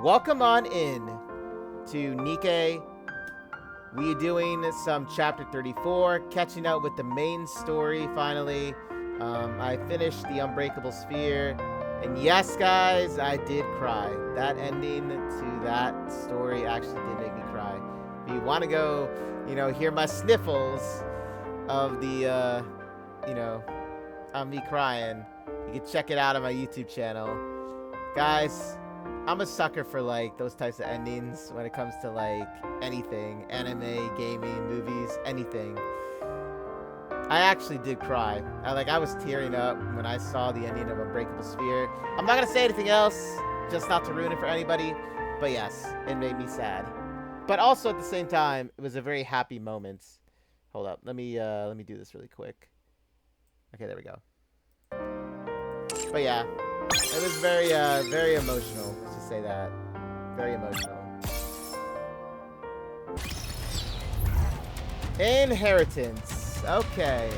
welcome on in to Nikke. We are doing some chapter 34, catching up with the main story finally. I finished the Unbreakable Sphere, and yes, guys, I did cry. That ending to that story actually did make me cry. If you want to go, hear my sniffles of the, of me crying, you can check it out on my YouTube channel. Guys, I'm a sucker for like those types of endings when it comes to like anything, anime, gaming, movies, anything. I actually did cry. I was tearing up when I saw the ending of Unbreakable Sphere. I'm not gonna say anything else, just not to ruin it for anybody. But yes, it made me sad. But also at the same time, it was a very happy moment. Hold up, let me do this really quick. Okay, there we go. But yeah, it was very very emotional. Let's just say that, very emotional. Inheritance. Okay.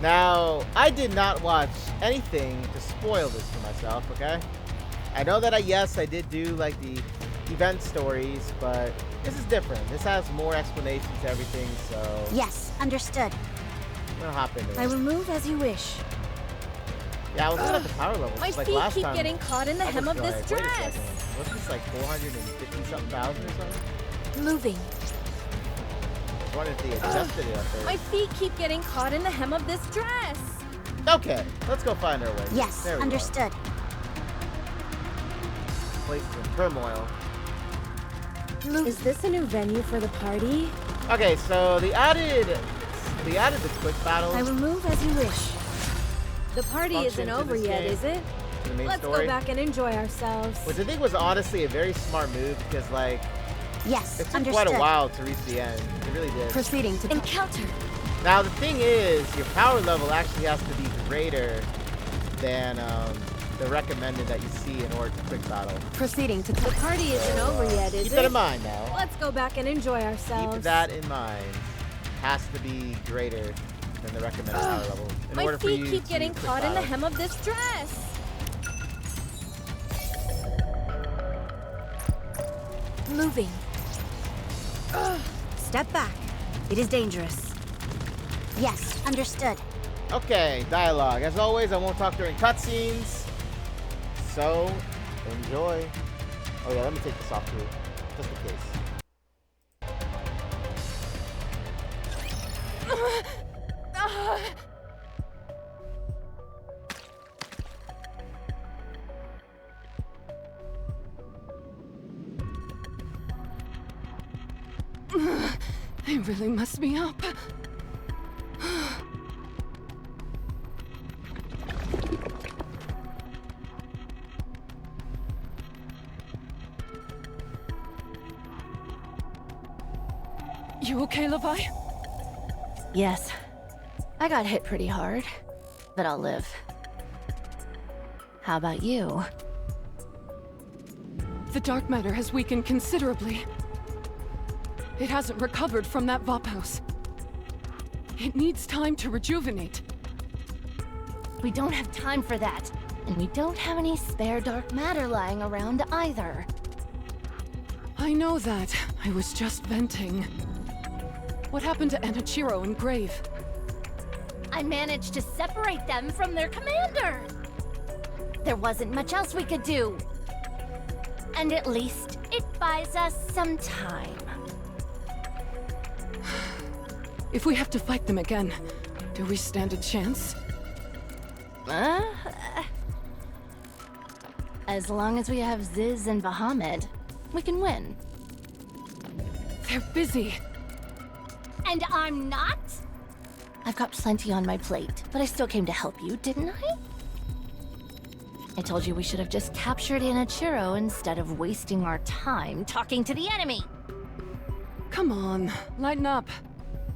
Now, I did not watch anything to spoil this for myself, okay? I know that I did do like the event stories, but this is different. This has more explanations to everything, so... Yes, understood. I'm gonna hop into it. I will move as you wish. Yeah, I was looking at the power levels. My feet keep getting caught in the hem of this dress. What's this, like 450-something thousand or something? Moving. I wonder if they adjusted it up there. My feet keep getting caught in the hem of this dress. Okay, let's go find our way. Yes, understood. Place is in turmoil. Is this a new venue for the party? Okay, so they added the quick battles. I will move as you wish. The party isn't over yet, is it? Let's go back and enjoy ourselves. Which I think was honestly a very smart move because, like, yes, it took understood. quite a while to reach the end. It really did. Proceeding to encounter. Now the thing is, your power level actually has to be greater than the recommended that you see in order to quick battle. Proceeding to the party isn't over yet, is it? Keep that in mind now. Let's go back and enjoy ourselves. Keep that in mind. Has to be greater than the recommended power level. My feet keep getting caught in the hem of this dress. Moving. Step back. It is dangerous. Yes, understood. Okay, dialogue. As always, I won't talk during cutscenes. So, enjoy. Oh yeah, let me take this off too, just in case. They really messed me up. You okay, Levi? Yes. I got hit pretty hard, but I'll live. How about you? The dark matter has weakened considerably. It hasn't recovered from that Vaphouse. It needs time to rejuvenate. We don't have time for that, and we don't have any spare dark matter lying around either. I know that. I was just venting. What happened to Enichiro and Grave? I managed to separate them from their commander. There wasn't much else we could do. And at least it buys us some time. If we have to fight them again, do we stand a chance? As long as we have Ziz and Bahamut, we can win. They're busy. And I'm not? I've got plenty on my plate, but I still came to help you, didn't I? I told you we should have just captured Enichiro instead of wasting our time talking to the enemy. Come on, lighten up.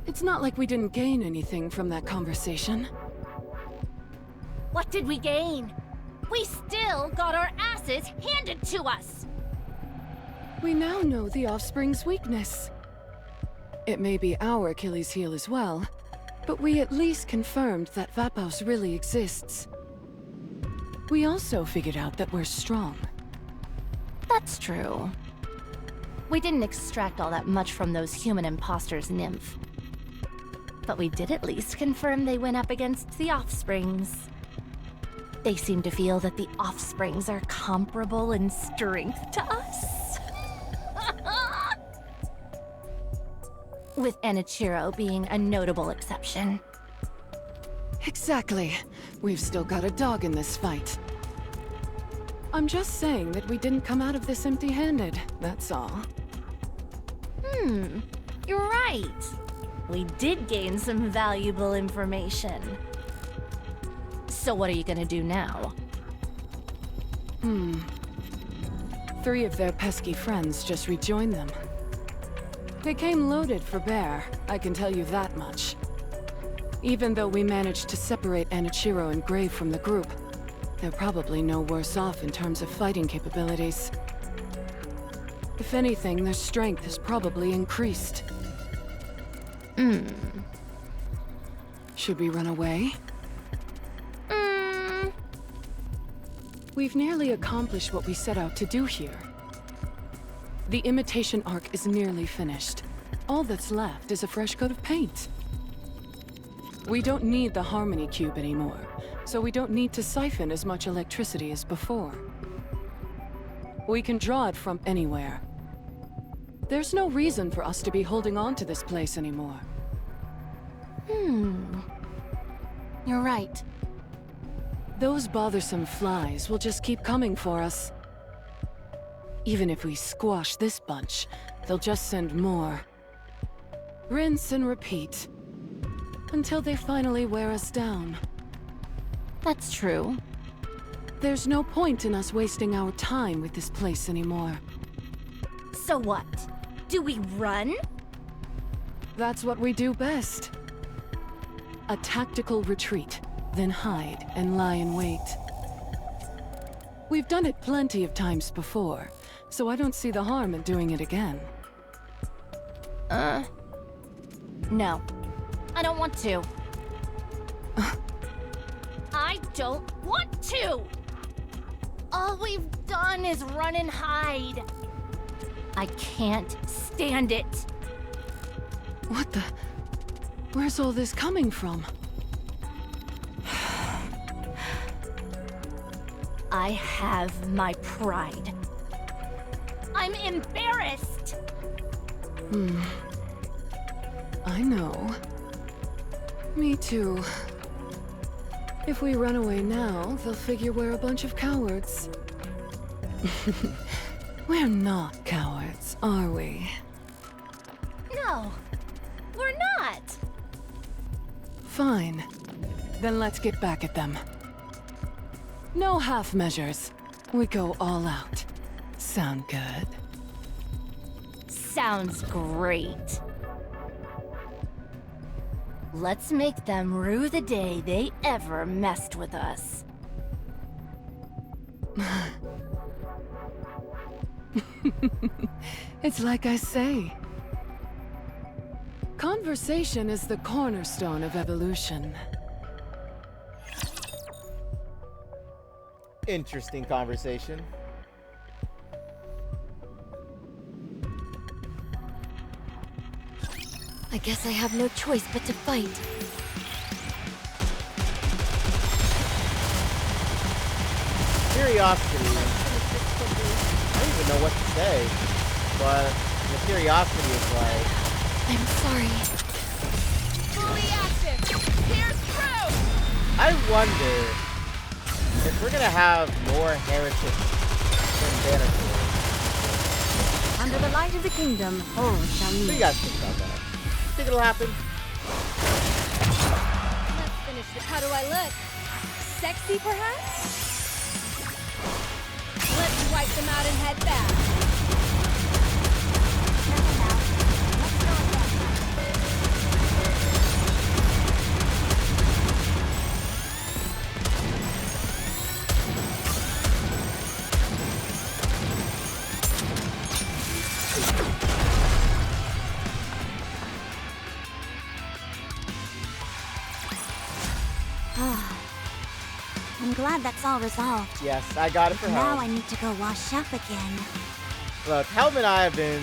It's not like we didn't gain anything from that conversation. What did we gain? We still got our asses handed to us! We now know the Offspring's weakness. It may be our Achilles heel as well, but we at least confirmed that Vaphouse really exists. We also figured out that we're strong. That's true. We didn't extract all that much from those human imposters, Nymph. But we did at least confirm they went up against the Offsprings. They seem to feel that the Offsprings are comparable in strength to us. With Enichiro being a notable exception. Exactly. We've still got a dog in this fight. I'm just saying that we didn't come out of this empty-handed, that's all. You're right. We did gain some valuable information. So what are you gonna do now? 3 of their pesky friends just rejoined them. They came loaded for bear, I can tell you that much. Even though we managed to separate Enichiro and Grave from the group, they're probably no worse off in terms of fighting capabilities. If anything, their strength has probably increased. Should we run away? We've nearly accomplished what we set out to do here. The imitation arc is nearly finished. All that's left is a fresh coat of paint. We don't need the Harmony Cube anymore, so we don't need to siphon as much electricity as before. We can draw it from anywhere. There's no reason for us to be holding on to this place anymore. You're right. Those bothersome flies will just keep coming for us. Even if we squash this bunch, they'll just send more. Rinse and repeat. Until they finally wear us down. That's true. There's no point in us wasting our time with this place anymore. So what? Do we run? That's what we do best. A tactical retreat, then hide and lie in wait. We've done it plenty of times before, so I don't see the harm in doing it again. No. I don't want to. I don't want to! All we've done is run and hide. I can't stand it. What the... Where's all this coming from? I have my pride. I'm embarrassed! I know. Me too. If we run away now, they'll figure we're a bunch of cowards. We're not cowards, are we? No, we're not. Fine. Then let's get back at them. No half measures. We go all out. Sound good? Sounds great. Let's make them rue the day they ever messed with us. It's like I say. Conversation is the cornerstone of evolution. Interesting conversation. I guess I have no choice but to fight. Curiosity. I don't even know what to say, but the curiosity is like, I'm sorry. Fully active. Pierce through. I wonder if we're gonna have more heretics than Vanity. Under the light of the kingdom, all shall What do you meet. guys think about that? Think it'll happen? Let's finish it. How do I look? Sexy, perhaps? Let's wipe them out and head back. I'm glad that's all resolved. Yes, I got it for Now Helm. I need to go wash up again. Look, Helm and I have been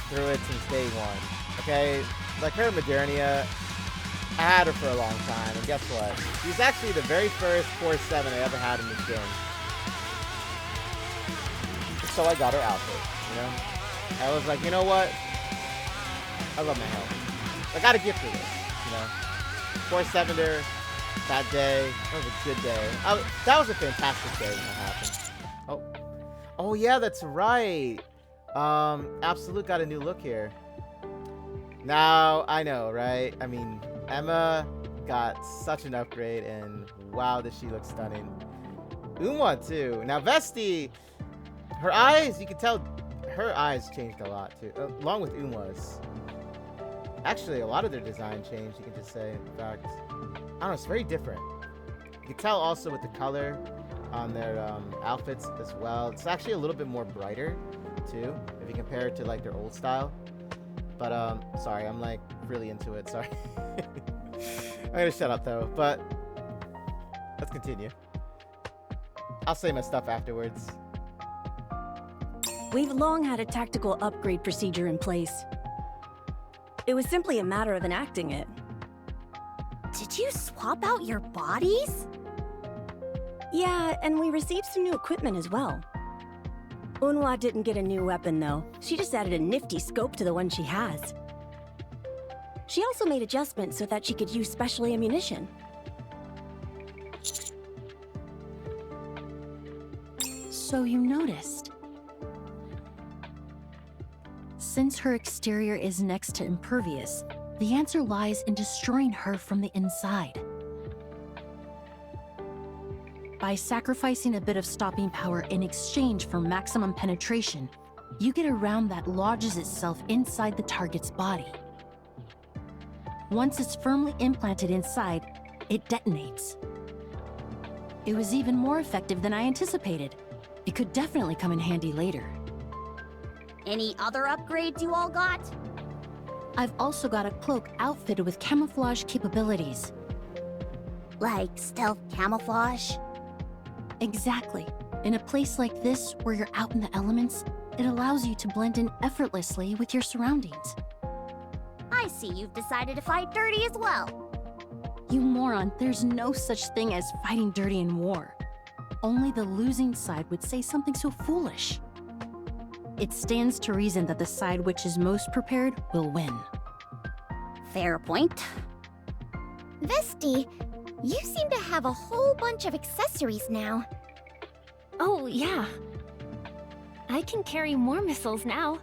through it since day one. Okay? Like her Modernia, I had her for a long time, and guess what? She's actually the very first Core 7 I ever had in this game. So I got her outfit, you know? I was like, you know what? I love my Helm. I got a gift for this, you know? Core 7'er, that day, that was a good day. That was a fantastic day when that happened. Oh yeah, that's right. Absolute got a new look here. Now, I know, right? I mean, Emma got such an upgrade, and wow, does she look stunning. Uma, too. Now, Vesti, her eyes, you can tell her eyes changed a lot, too. Along with Uma's. Actually, a lot of their design changed, you can just say. In fact, I don't know, it's very different. You can tell also with the color on their outfits as well. It's actually a little bit more brighter, too, if you compare it to, like, their old style. But, sorry, I'm, like, really into it. Sorry. I'm gonna shut up, though. But, let's continue. I'll say my stuff afterwards. We've long had a tactical upgrade procedure in place. It was simply a matter of enacting it. Did you swap out your bodies? Yeah, and we received some new equipment as well. Unwa didn't get a new weapon, though. She just added a nifty scope to the one she has. She also made adjustments so that she could use special ammunition. So you noticed. Since her exterior is next to impervious, the answer lies in destroying her from the inside. By sacrificing a bit of stopping power in exchange for maximum penetration, you get a round that lodges itself inside the target's body. Once it's firmly implanted inside, it detonates. It was even more effective than I anticipated. It could definitely come in handy later. Any other upgrades you all got? I've also got a cloak outfitted with camouflage capabilities. Like stealth camouflage? Exactly. In a place like this, where you're out in the elements, it allows you to blend in effortlessly with your surroundings. I see you've decided to fight dirty as well. You moron, there's no such thing as fighting dirty in war. Only the losing side would say something so foolish. It stands to reason that the side which is most prepared will win. Fair point. Vesti, you seem to have a whole bunch of accessories now. Oh, yeah. I can carry more missiles now.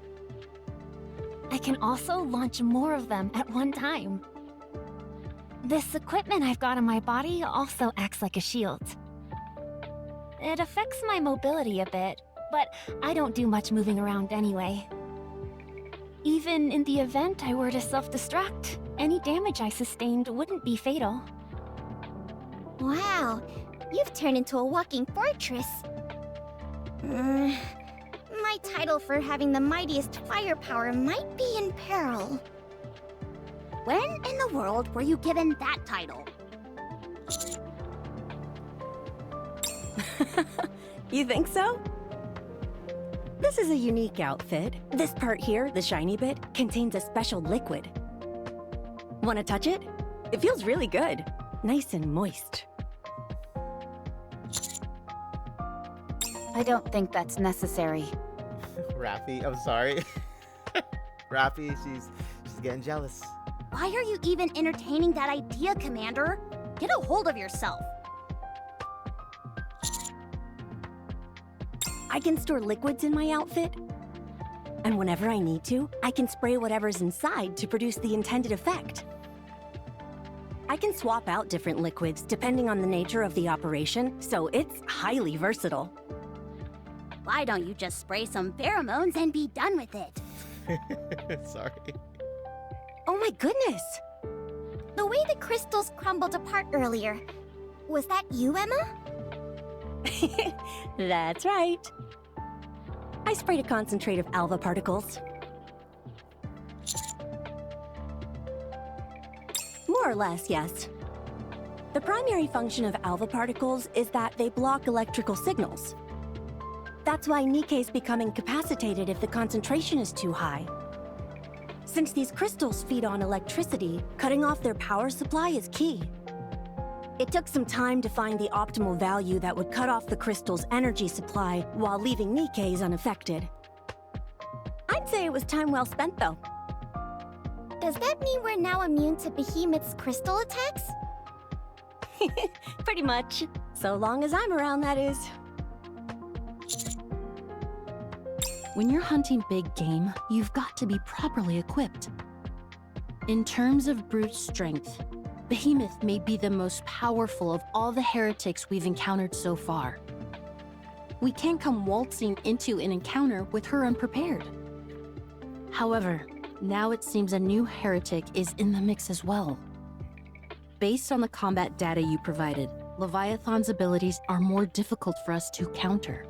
I can also launch more of them at one time. This equipment I've got on my body also acts like a shield. It affects my mobility a bit, but I don't do much moving around anyway. Even in the event I were to self-destruct, any damage I sustained wouldn't be fatal. Wow, you've turned into a walking fortress. My title for having the mightiest firepower might be in peril. When in the world were you given that title? You think so? This is a unique outfit. This part here, the shiny bit, contains a special liquid. Wanna touch it? It feels really good. Nice and moist. I don't think that's necessary. Rapi, I'm sorry. Rapi, she's getting jealous. Why are you even entertaining that idea, Commander? Get a hold of yourself. I can store liquids in my outfit. And whenever I need to, I can spray whatever's inside to produce the intended effect. I can swap out different liquids depending on the nature of the operation, so it's highly versatile. Why don't you just spray some pheromones and be done with it? Sorry. Oh my goodness! The way the crystals crumbled apart earlier, was that you, Emma? That's right. I sprayed a concentrate of alpha particles. More or less, yes. The primary function of alpha particles is that they block electrical signals. That's why Nikke's become incapacitated if the concentration is too high. Since these crystals feed on electricity, cutting off their power supply is key. It took some time to find the optimal value that would cut off the crystal's energy supply while leaving Nikke's unaffected. I'd say it was time well spent, though. Does that mean we're now immune to Behemoth's crystal attacks? Pretty much. So long as I'm around, that is. When you're hunting big game, you've got to be properly equipped. In terms of brute strength, Behemoth may be the most powerful of all the heretics we've encountered so far. We can't come waltzing into an encounter with her unprepared. However, now it seems a new heretic is in the mix as well. Based on the combat data you provided, Leviathan's abilities are more difficult for us to counter.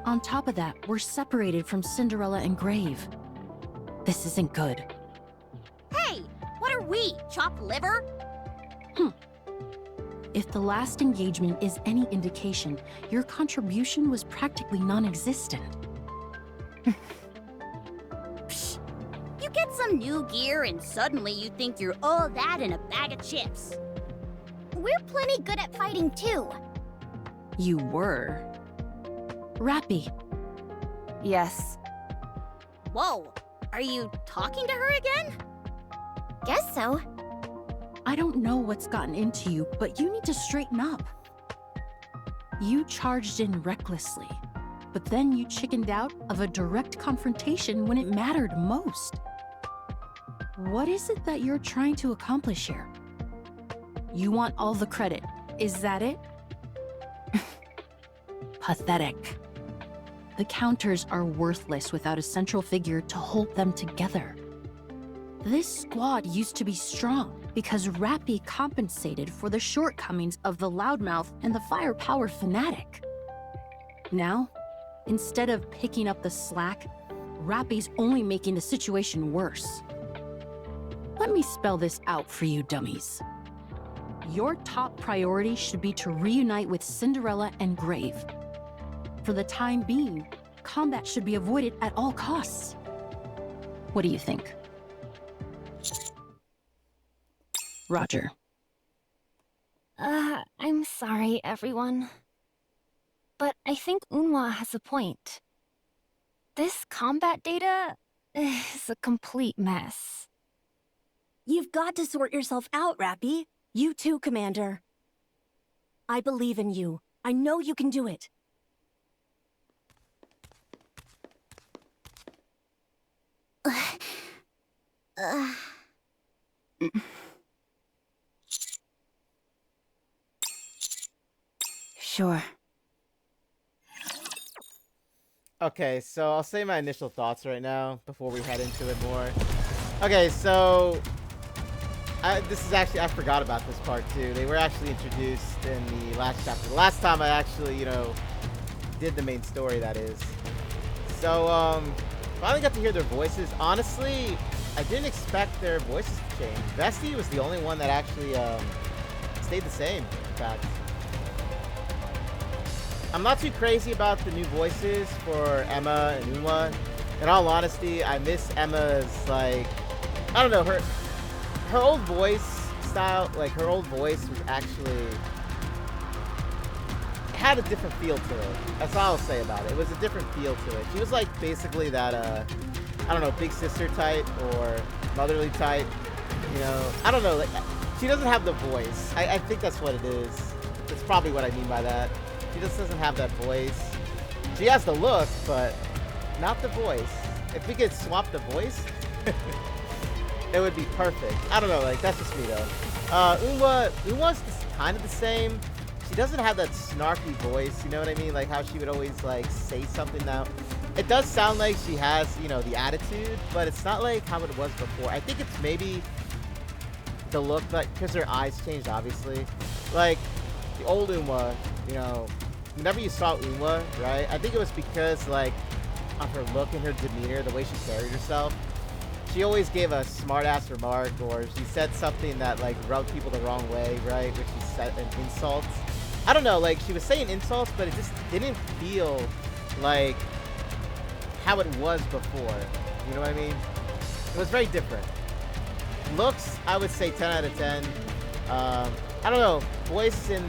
On top of that, we're separated from Cinderella and Grave. This isn't good. Hey, what are we, chopped liver? If the last engagement is any indication, your contribution was practically non-existent. You get some new gear and suddenly you think you're all that in a bag of chips. We're plenty good at fighting too. You were. Rapi. Yes. Whoa, are you talking to her again? Guess so. I don't know what's gotten into you, but you need to straighten up. You charged in recklessly, but then you chickened out of a direct confrontation when it mattered most. What is it that you're trying to accomplish here? You want all the credit, is that it? Pathetic. The counters are worthless without a central figure to hold them together. This squad used to be strong because Rapi compensated for the shortcomings of the loudmouth and the firepower fanatic. Now, instead of picking up the slack, Rapi's only making the situation worse. Let me spell this out for you dummies. Your top priority should be to reunite with Cinderella and Grave. For the time being, combat should be avoided at all costs. What do you think? Roger. I'm sorry, everyone. But I think Unwa has a point. This combat data is a complete mess. You've got to sort yourself out, Rapi. You too, Commander. I believe in you. I know you can do it. Sure. Okay, so I'll say my initial thoughts right now before we head into it more. Okay, so this is actually, I forgot about this part too. They were actually introduced in the last chapter. The last time I actually, did the main story, that is. So, finally got to hear their voices. Honestly, I didn't expect their voices to change. Vesti was the only one that actually stayed the same, in fact. I'm not too crazy about the new voices for Emma and Unwa. In all honesty, I miss Emma's, I don't know, her old voice style, her old voice was actually, had a different feel to it. That's all I'll say about it. It was a different feel to it. She was basically that, I don't know, big sister type or motherly type, I don't know, she doesn't have the voice. I think that's what it is. That's probably what I mean by that. She just doesn't have that voice. She has the look, but not the voice. If we could swap the voice, it would be perfect. I don't know, that's just me though. Unwa's kind of the same. She doesn't have that snarky voice, you know what I mean? How she would always say something now. It does sound like she has, the attitude, but it's not how it was before. I think it's maybe the look, because her eyes changed, obviously. The old Unwa, whenever you saw Unwa, right? I think it was because, of her look and her demeanor, the way she carried herself. she always gave a smart-ass remark, or she said something that like rubbed people the wrong way, right? Which she said an insult. I don't know, like she was saying insults, but it just didn't feel like how it was before. You know what I mean? It was very different. Looks, I would say 10 out of 10. I don't know, voice and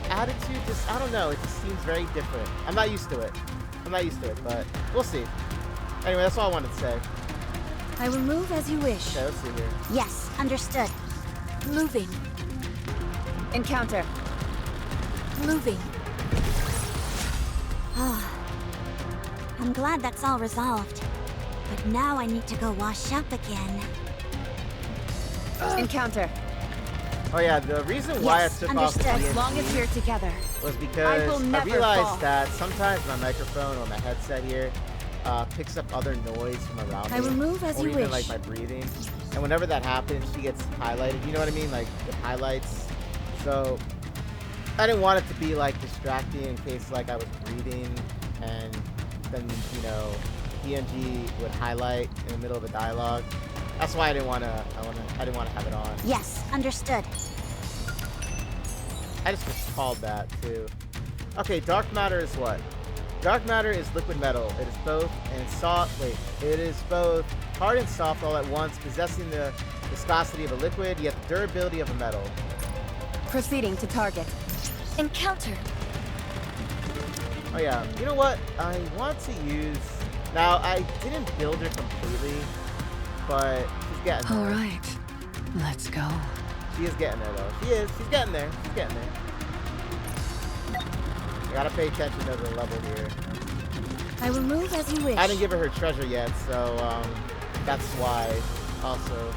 attitude, just, I don't know, it just seems very different. I'm not used to it. But we'll see. Anyway, that's all I wanted to say. I will move as you wish. Okay, let's see here. Yes, understood. Moving. Encounter. Moving. I'm glad that's all resolved. But now I need to go wash up again. Encounter. Oh yeah, the reason why Yes, I took off the understood. As long as we're together. was I because will I never realized fall. that sometimes my microphone or my headset here picks up other noise from around me. I will move as or you even wish. like my breathing. And whenever that happens, she gets highlighted. You know what I mean? Like it highlights. So I didn't want it to be like distracting in case like I was breathing and then, you know, PNG would highlight in the middle of a dialogue. That's why I didn't want to have it on. Yes, understood. I just recalled that too. Okay, dark matter is what? Dark matter is liquid metal. It is both it is both hard and soft all at once, possessing the viscosity of a liquid, yet the durability of a metal. Proceeding to target. Encounter. Oh yeah, you know what? I want to use... Now, I didn't build her completely, but she's getting there. All right, let's go. She is getting there, though. She's getting there. I gotta pay attention to the level here. I will move as you wish. I didn't give her her treasure yet, so that's why also.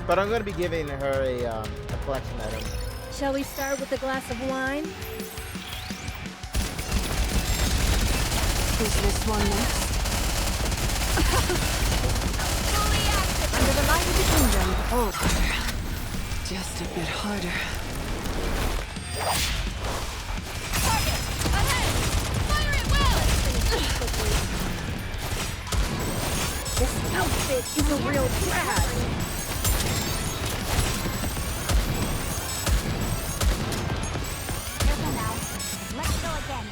But I'm gonna be giving her a collection item. Shall we start with a glass of wine? Is this one next? Under the light of the kingdom. Oh, harder. Just a bit harder. This outfit is a real drag. Careful now. Let's go again.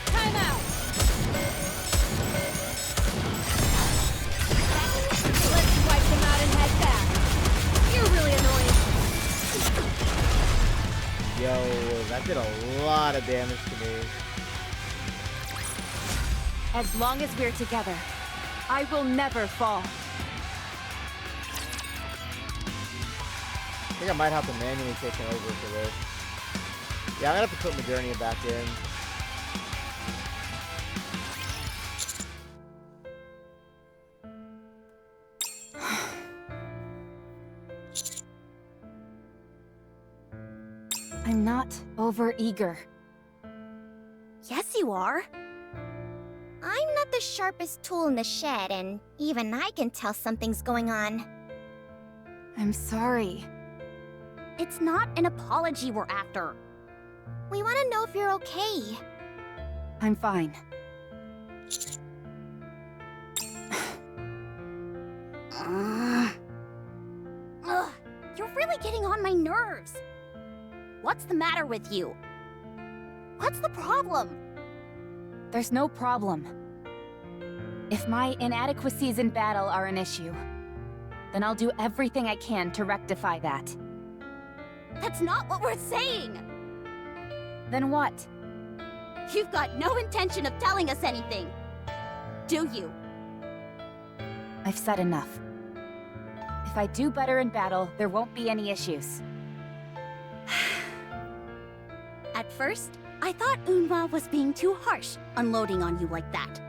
Time out. Let's wipe them out and head back. You're really annoying. Yo, that did a lot of damage to me. As long as we're together, I will never fall. I think I might have to manually take him over for this. Yeah, I'm gonna have to put Modernia back in. I'm not over-eager. Yes, you are. I'm not the sharpest tool in the shed, and even I can tell something's going on. I'm sorry. It's not an apology we're after. We want to know if you're okay. I'm fine. Ugh, you're really getting on my nerves. What's the matter with you? What's the problem? There's no problem. If my inadequacies in battle are an issue, then I'll do everything I can to rectify that. That's not what we're saying! Then what? You've got no intention of telling us anything. Do you? I've said enough. If I do better in battle, there won't be any issues. At first, I thought Unma was being too harsh, unloading on you like that.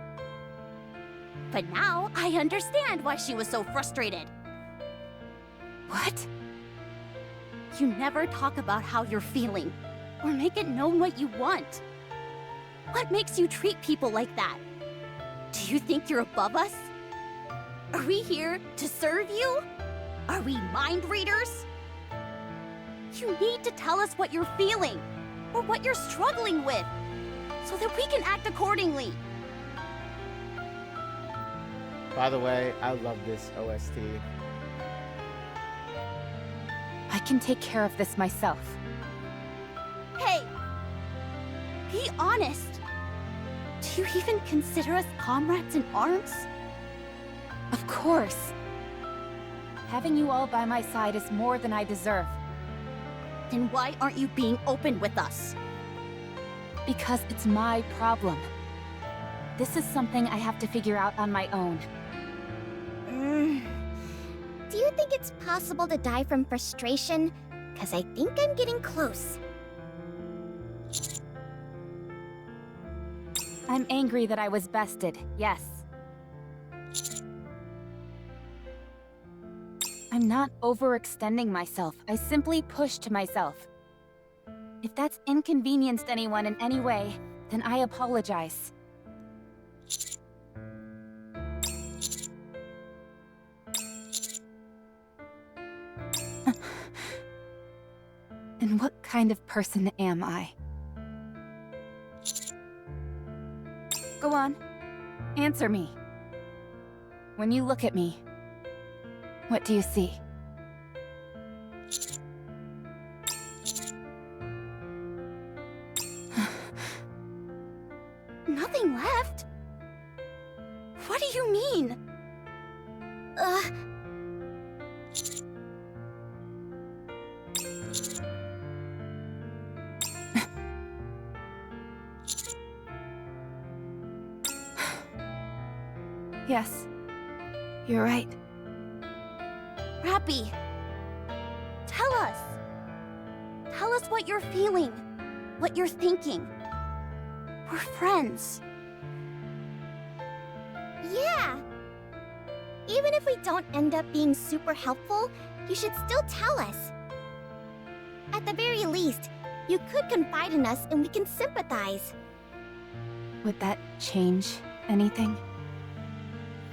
But now, I understand why she was so frustrated. What? You never talk about how you're feeling, or make it known what you want. What makes you treat people like that? Do you think you're above us? Are we here to serve you? Are we mind readers? You need to tell us what you're feeling, or what you're struggling with. so that we can act accordingly. By the way, I love this OST. I can take care of this myself. Hey! Be honest. Do you even consider us comrades in arms? Of course. Having you all by my side is more than I deserve. Then why aren't you being open with us? Because it's my problem. This is something I have to figure out on my own. Do you think it's possible to die from frustration? Because I think I'm getting close. I'm angry that I was bested, yes. I'm not overextending myself. I simply pushed myself. If that's inconvenienced anyone in any way, then I apologize. And what kind of person am I? Go on. Answer me. When you look at me, what do you see? Nothing left? What do you mean? Yes, you're right. Rapi, tell us. Tell us what you're feeling, what you're thinking. We're friends. Yeah! Even if we don't end up being super helpful, you should still tell us. At the very least, you could confide in us and we can sympathize. Would that change anything?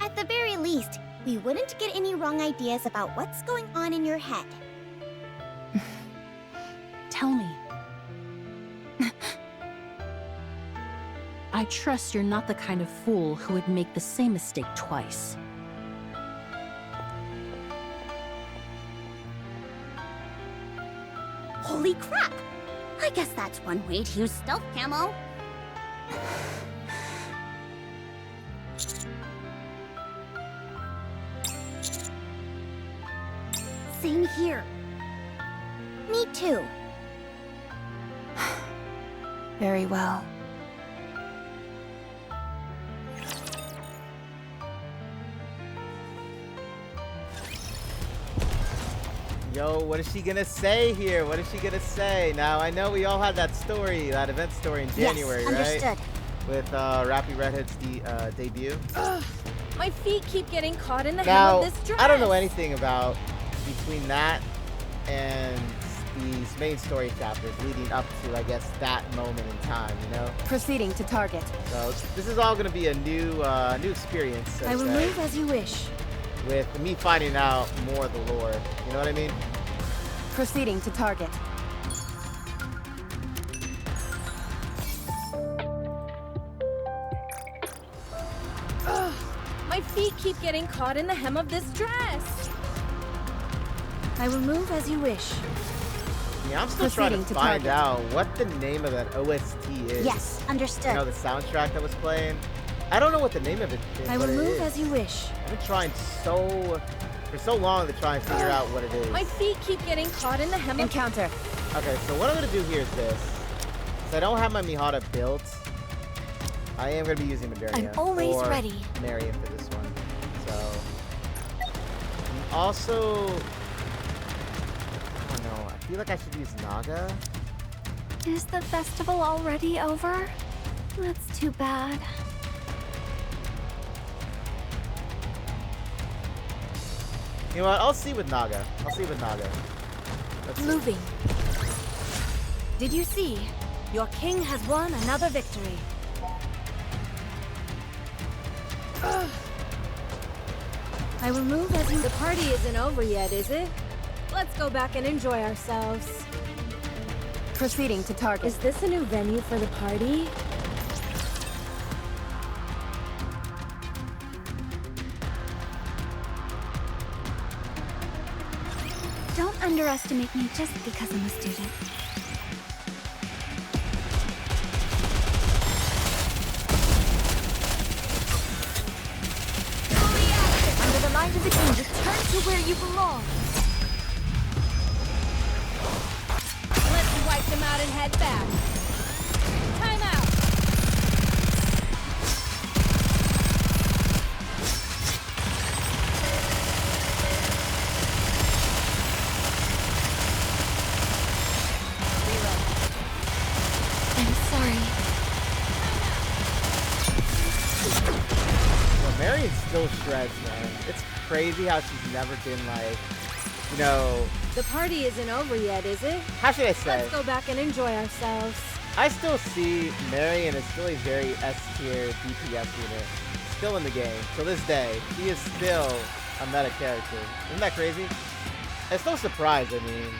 At the very least, we wouldn't get any wrong ideas about what's going on in your head. Tell me. I trust you're not the kind of fool who would make the same mistake twice. Holy crap! I guess that's one way to use stealth camo. Same here. Me too. Very well. Yo, what is she gonna say here? What is she gonna say? Now, I know we all had that story, that event story in January, yes, understood. right? With Rapi Redhead's debut. My feet keep getting caught in the hem Now, of this dress. I don't know anything about between that and these main story chapters leading up to, I guess, that moment in time, you know? Proceeding to target. So this is all gonna be a new experience, so I will to say, move as you wish. with me finding out more of the lore. You know what I mean? Proceeding to target. My feet keep getting caught in the hem of this dress. I will move as you wish. Yeah, I'm still trying to Proceeding to find target. out what the name of that OST is. Yes, understood. You know, the soundtrack that was playing. I don't know what the name of it is. I will what it move is. as you wish. I've been trying for so long to try and figure out what it is. My feet keep getting caught in the hem of... Encounter. Okay, so what I'm gonna do here is this. Since I don't have my Mihara built, I am gonna be using Modernia. I'm always or ready. Marion for this one. So, and also, I don't know. I feel like I should use Naga. Is the festival already over? That's too bad. You know what? I'll see with Naga. Let's see. Moving. Did you see? Your king has won another victory. I will move as you... The party isn't over yet, is it? Let's go back and enjoy ourselves. Proceeding to target. Is this a new venue for the party? underestimate me just because I'm a student. Under the light of the king, return to where you belong. Let's wipe them out and head back. Time out. I'm sorry. Well, Marion's still shreds, man. It's crazy how she's never been like, you know, The party isn't over yet, is it? how should I say? Let's go back and enjoy ourselves. I still see Marion as still a very S-tier DPS unit. Still in the game. To this day, he is still a meta character. Isn't that crazy? It's no surprise, I mean.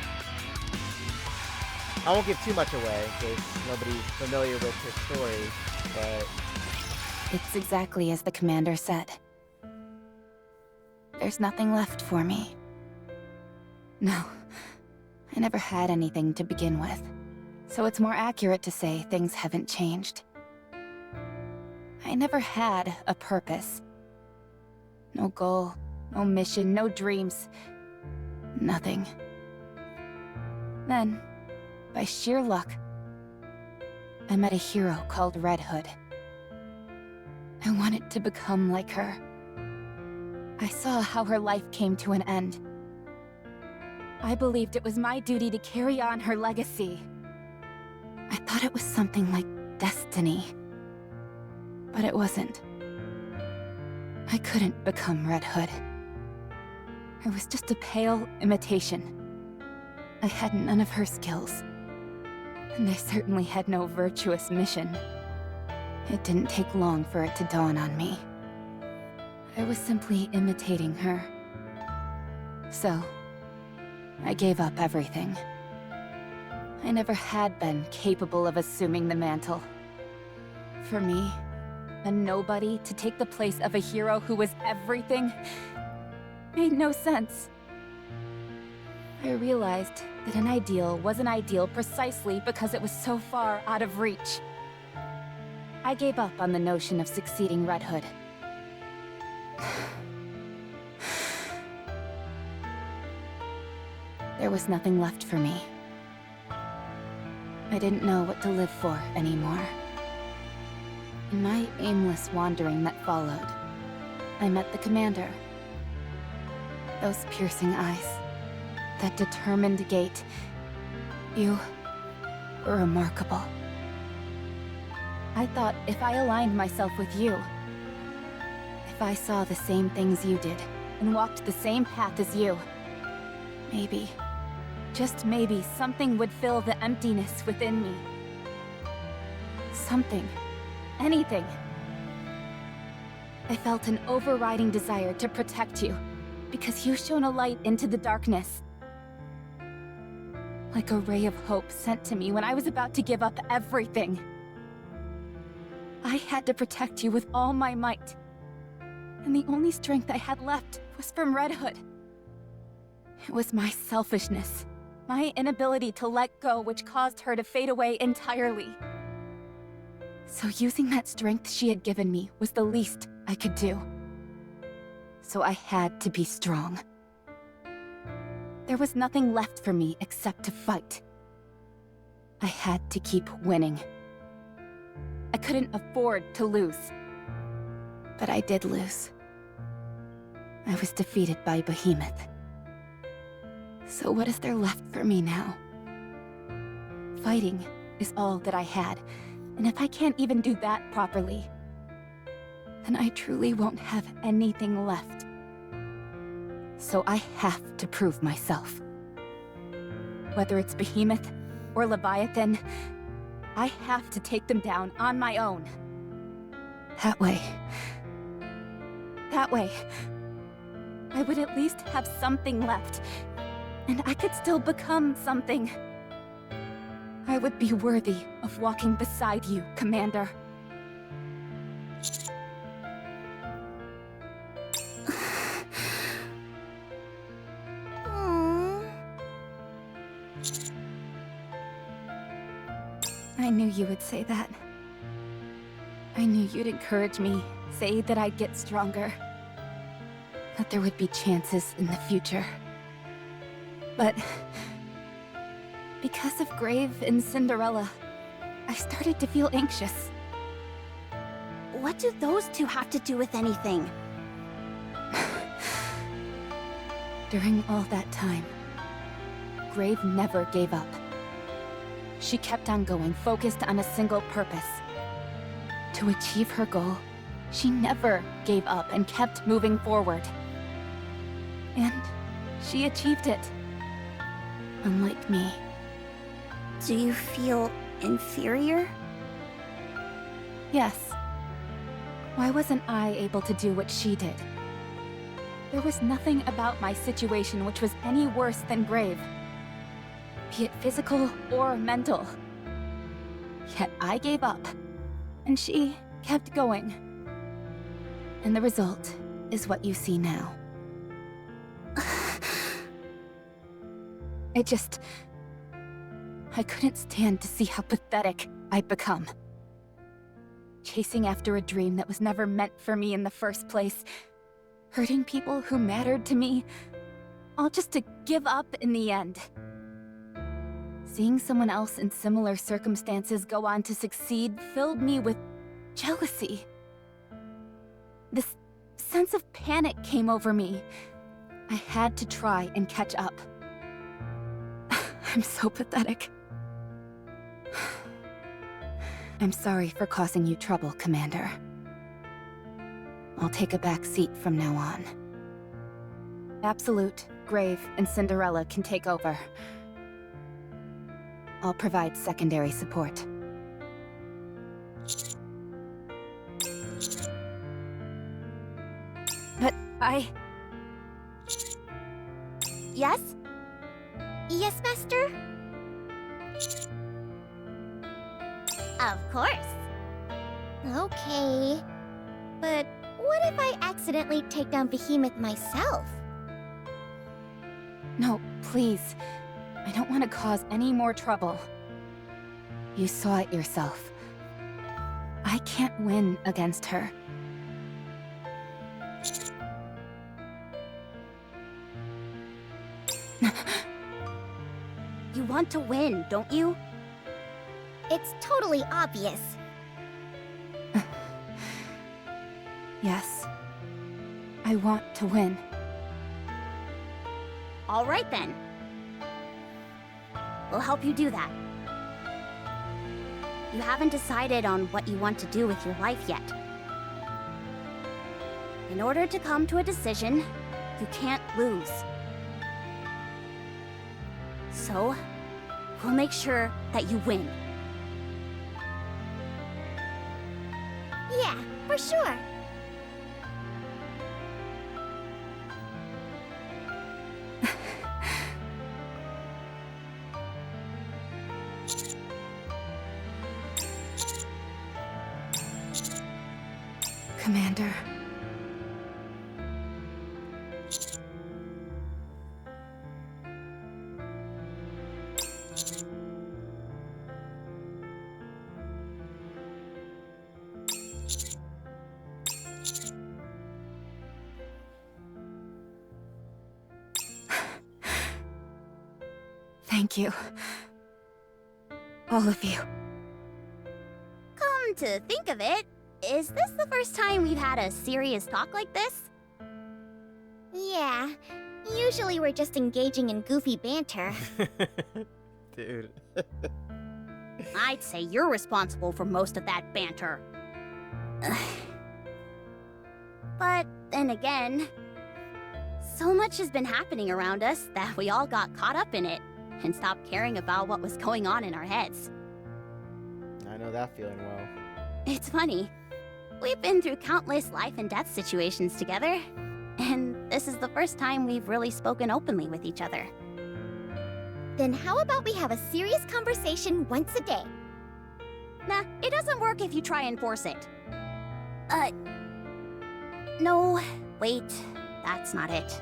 I won't give too much away in case nobody's familiar with her story, but It's exactly as the commander said. There's nothing left for me. No, I never had anything to begin with. So it's more accurate to say things haven't changed. I never had a purpose. No goal, no mission, no dreams. Nothing. Then, by sheer luck, I met a hero called Red Hood. I wanted to become like her. I saw how her life came to an end. I believed it was my duty to carry on her legacy. I thought it was something like destiny. But it wasn't. I couldn't become Red Hood. I was just a pale imitation. I had none of her skills. And I certainly had no virtuous mission. It didn't take long for it to dawn on me. I was simply imitating her. So, I gave up everything. I never had been capable of assuming the mantle. For me, a nobody to take the place of a hero who was everything made no sense. I realized that an ideal was an ideal precisely because it was so far out of reach. I gave up on the notion of succeeding Red Hood. There was nothing left for me. I didn't know what to live for anymore. In my aimless wandering that followed, I met the commander. Those piercing eyes, that determined gait. You were remarkable. I thought if I aligned myself with you, if I saw the same things you did, and walked the same path as you, maybe, just maybe, something would fill the emptiness within me. Something. Anything. I felt an overriding desire to protect you, because you shone a light into the darkness. Like a ray of hope sent to me when I was about to give up everything. I had to protect you with all my might. And the only strength I had left was from Red Hood. It was my selfishness, my inability to let go which caused her to fade away entirely. So using that strength she had given me was the least I could do. So I had to be strong. There was nothing left for me except to fight. I had to keep winning. I couldn't afford to lose. But I did lose. I was defeated by Behemoth. So what is there left for me now? Fighting is all that I had, and if I can't even do that properly, then I truly won't have anything left. So I have to prove myself. Whether it's Behemoth or Leviathan, I have to take them down on my own. That way, I would at least have something left, and I could still become something. I would be worthy of walking beside you, Commander. I knew you would say that. I knew you'd encourage me, say that I'd get stronger. That there would be chances in the future. But because of Grave and Cinderella, I started to feel anxious. What do those two have to do with anything? During all that time, Grave never gave up. She kept on going, focused on a single purpose. To achieve her goal, she never gave up and kept moving forward. And she achieved it. Unlike me. Do you feel inferior? Yes. Why wasn't I able to do what she did? There was nothing about my situation which was any worse than Grave. Be it physical or mental. Yet I gave up, and she kept going. And the result is what you see now. I couldn't stand to see how pathetic I'd become. Chasing after a dream that was never meant for me in the first place. Hurting people who mattered to me, all just to give up in the end. Seeing someone else in similar circumstances go on to succeed filled me with jealousy. This sense of panic came over me. I had to try and catch up. I'm so pathetic. I'm sorry for causing you trouble, Commander. I'll take a back seat from now on. Absolute, Grave, and Cinderella can take over. I'll provide secondary support. But I... Yes? Yes, Master? Of course. Okay. But what if I accidentally take down Behemoth myself? No, please. I don't want to cause any more trouble. You saw it yourself. I can't win against her. You want to win, don't you? It's totally obvious. Yes. I want to win. All right then. We'll help you do that. You haven't decided on what you want to do with your life yet. In order to come to a decision, you can't lose. So, we'll make sure that you win. Yeah, for sure. Commander. Thank you. All of you. Come to think of it, is this the first time we've had a serious talk like this? Yeah. Usually we're just engaging in goofy banter. Dude. I'd say you're responsible for most of that banter. But then again, so much has been happening around us that we all got caught up in it and stopped caring about what was going on in our heads. I know that feeling well. It's funny. We've been through countless life and death situations together, and this is the first time we've really spoken openly with each other. Then how about we have a serious conversation once a day? Nah, it doesn't work if you try and force it. No, wait, that's not it.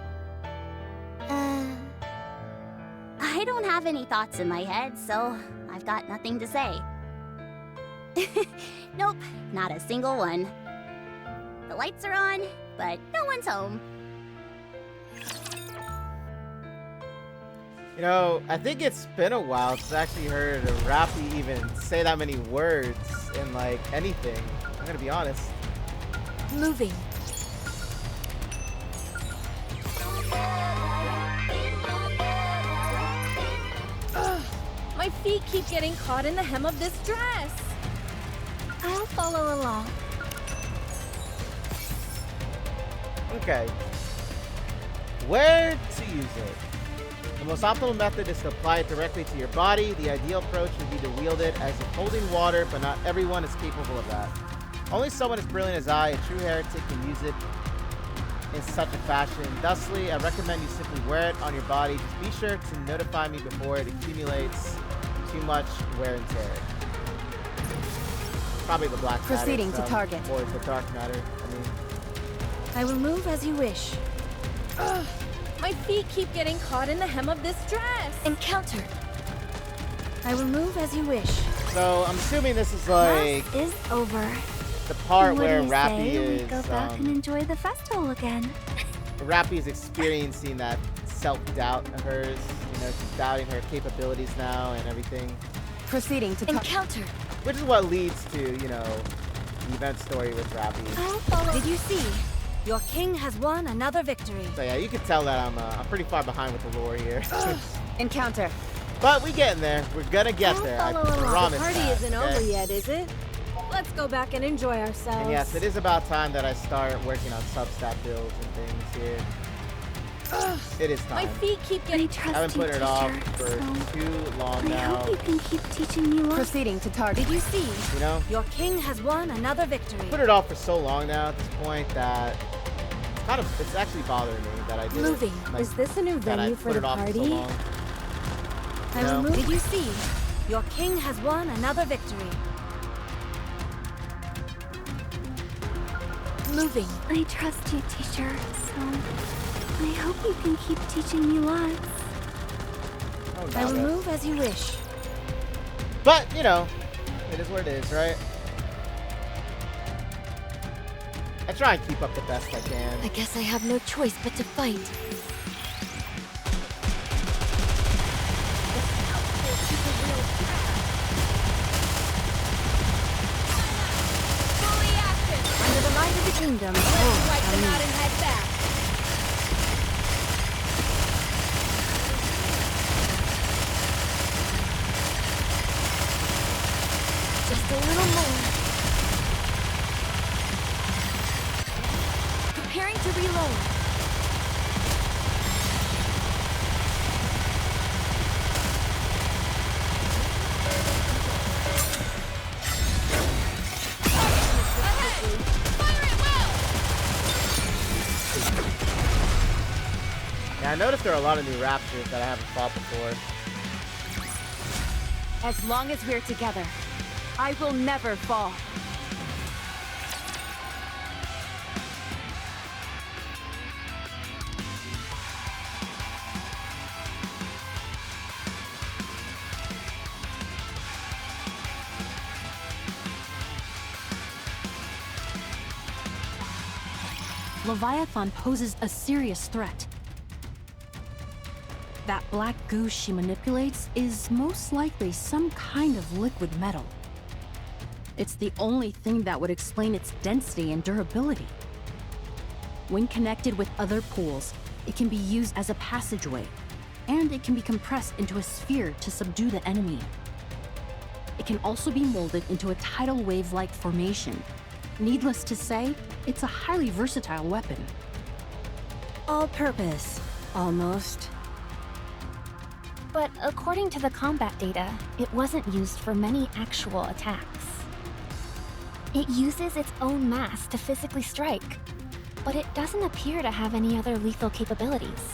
I I don't have any thoughts in my head, so I've got nothing to say. Nope, not a single one. The lights are on, but no one's home. You know, I think it's been a while since I actually heard Rapi even say that many words in, like, anything. I'm gonna be honest. Moving. Ugh, my feet keep getting caught in the hem of this dress. I'll follow along. Okay. Where to use it? The most optimal method is to apply it directly to your body. The ideal approach would be to wield it as if holding water, but not everyone is capable of that. Only someone as brilliant as I, a true heretic, can use it in such a fashion. Thusly, I recommend you simply wear it on your body. Just be sure to notify me before it accumulates too much wear and tear. Probably the black matter. Proceeding to target. Or the dark matter, I mean. I will move as you wish. Ugh, my feet keep getting caught in the hem of this dress. Encounter. I will move as you wish. So, I'm assuming this is like Class is over. the part What where do you Rapi say we is go back and enjoy the festival again? Rapi is experiencing that self-doubt of hers. You know, she's doubting her capabilities now and everything. Proceeding to Encounter. Which is what leads to, you know, the event story with Rapi. I'll follow. Did you see? Your king has won another victory. So yeah, you can tell that I'm pretty far behind with the lore here. Encounter. But we getting there. We're gonna get I'll there. I follow along. promise. The party that, isn't okay? over yet, is it? Let's go back and enjoy ourselves. And yes, it is about time that I start working on substat builds and things here. It is My time. feet keep I getting... I trust haven't you, put it off teacher. for So too long I now. hope you can keep teaching me lots. Proceeding to target. Did you see? You know? Your king has won another victory. Put it off for so long now at this point that it's actually bothering me that I did Moving. it. Like, Is this a new that I venue for put the it off for so party? long. I will move. Did you see? Your king has won another victory. Moving. I trust you, teacher. So I hope you can keep teaching me lots. Oh, I will doubt it. move as you wish. But, you know, it is what it is, right? I try and keep up the best I can. I guess I have no choice but to fight. Under the light of the kingdom. Wipe them out and head back. Just a little more. Preparing to reload. Yeah, I noticed there are a lot of new raptors that I haven't fought before. As long as we're together, I will never fall. Leviathan poses a serious threat. That black goo she manipulates is most likely some kind of liquid metal. It's the only thing that would explain its density and durability. When connected with other pools, it can be used as a passageway, and it can be compressed into a sphere to subdue the enemy. It can also be molded into a tidal wave-like formation. Needless to say, it's a highly versatile weapon. All-purpose, almost. But according to the combat data, it wasn't used for many actual attacks. It uses its own mass to physically strike, but it doesn't appear to have any other lethal capabilities.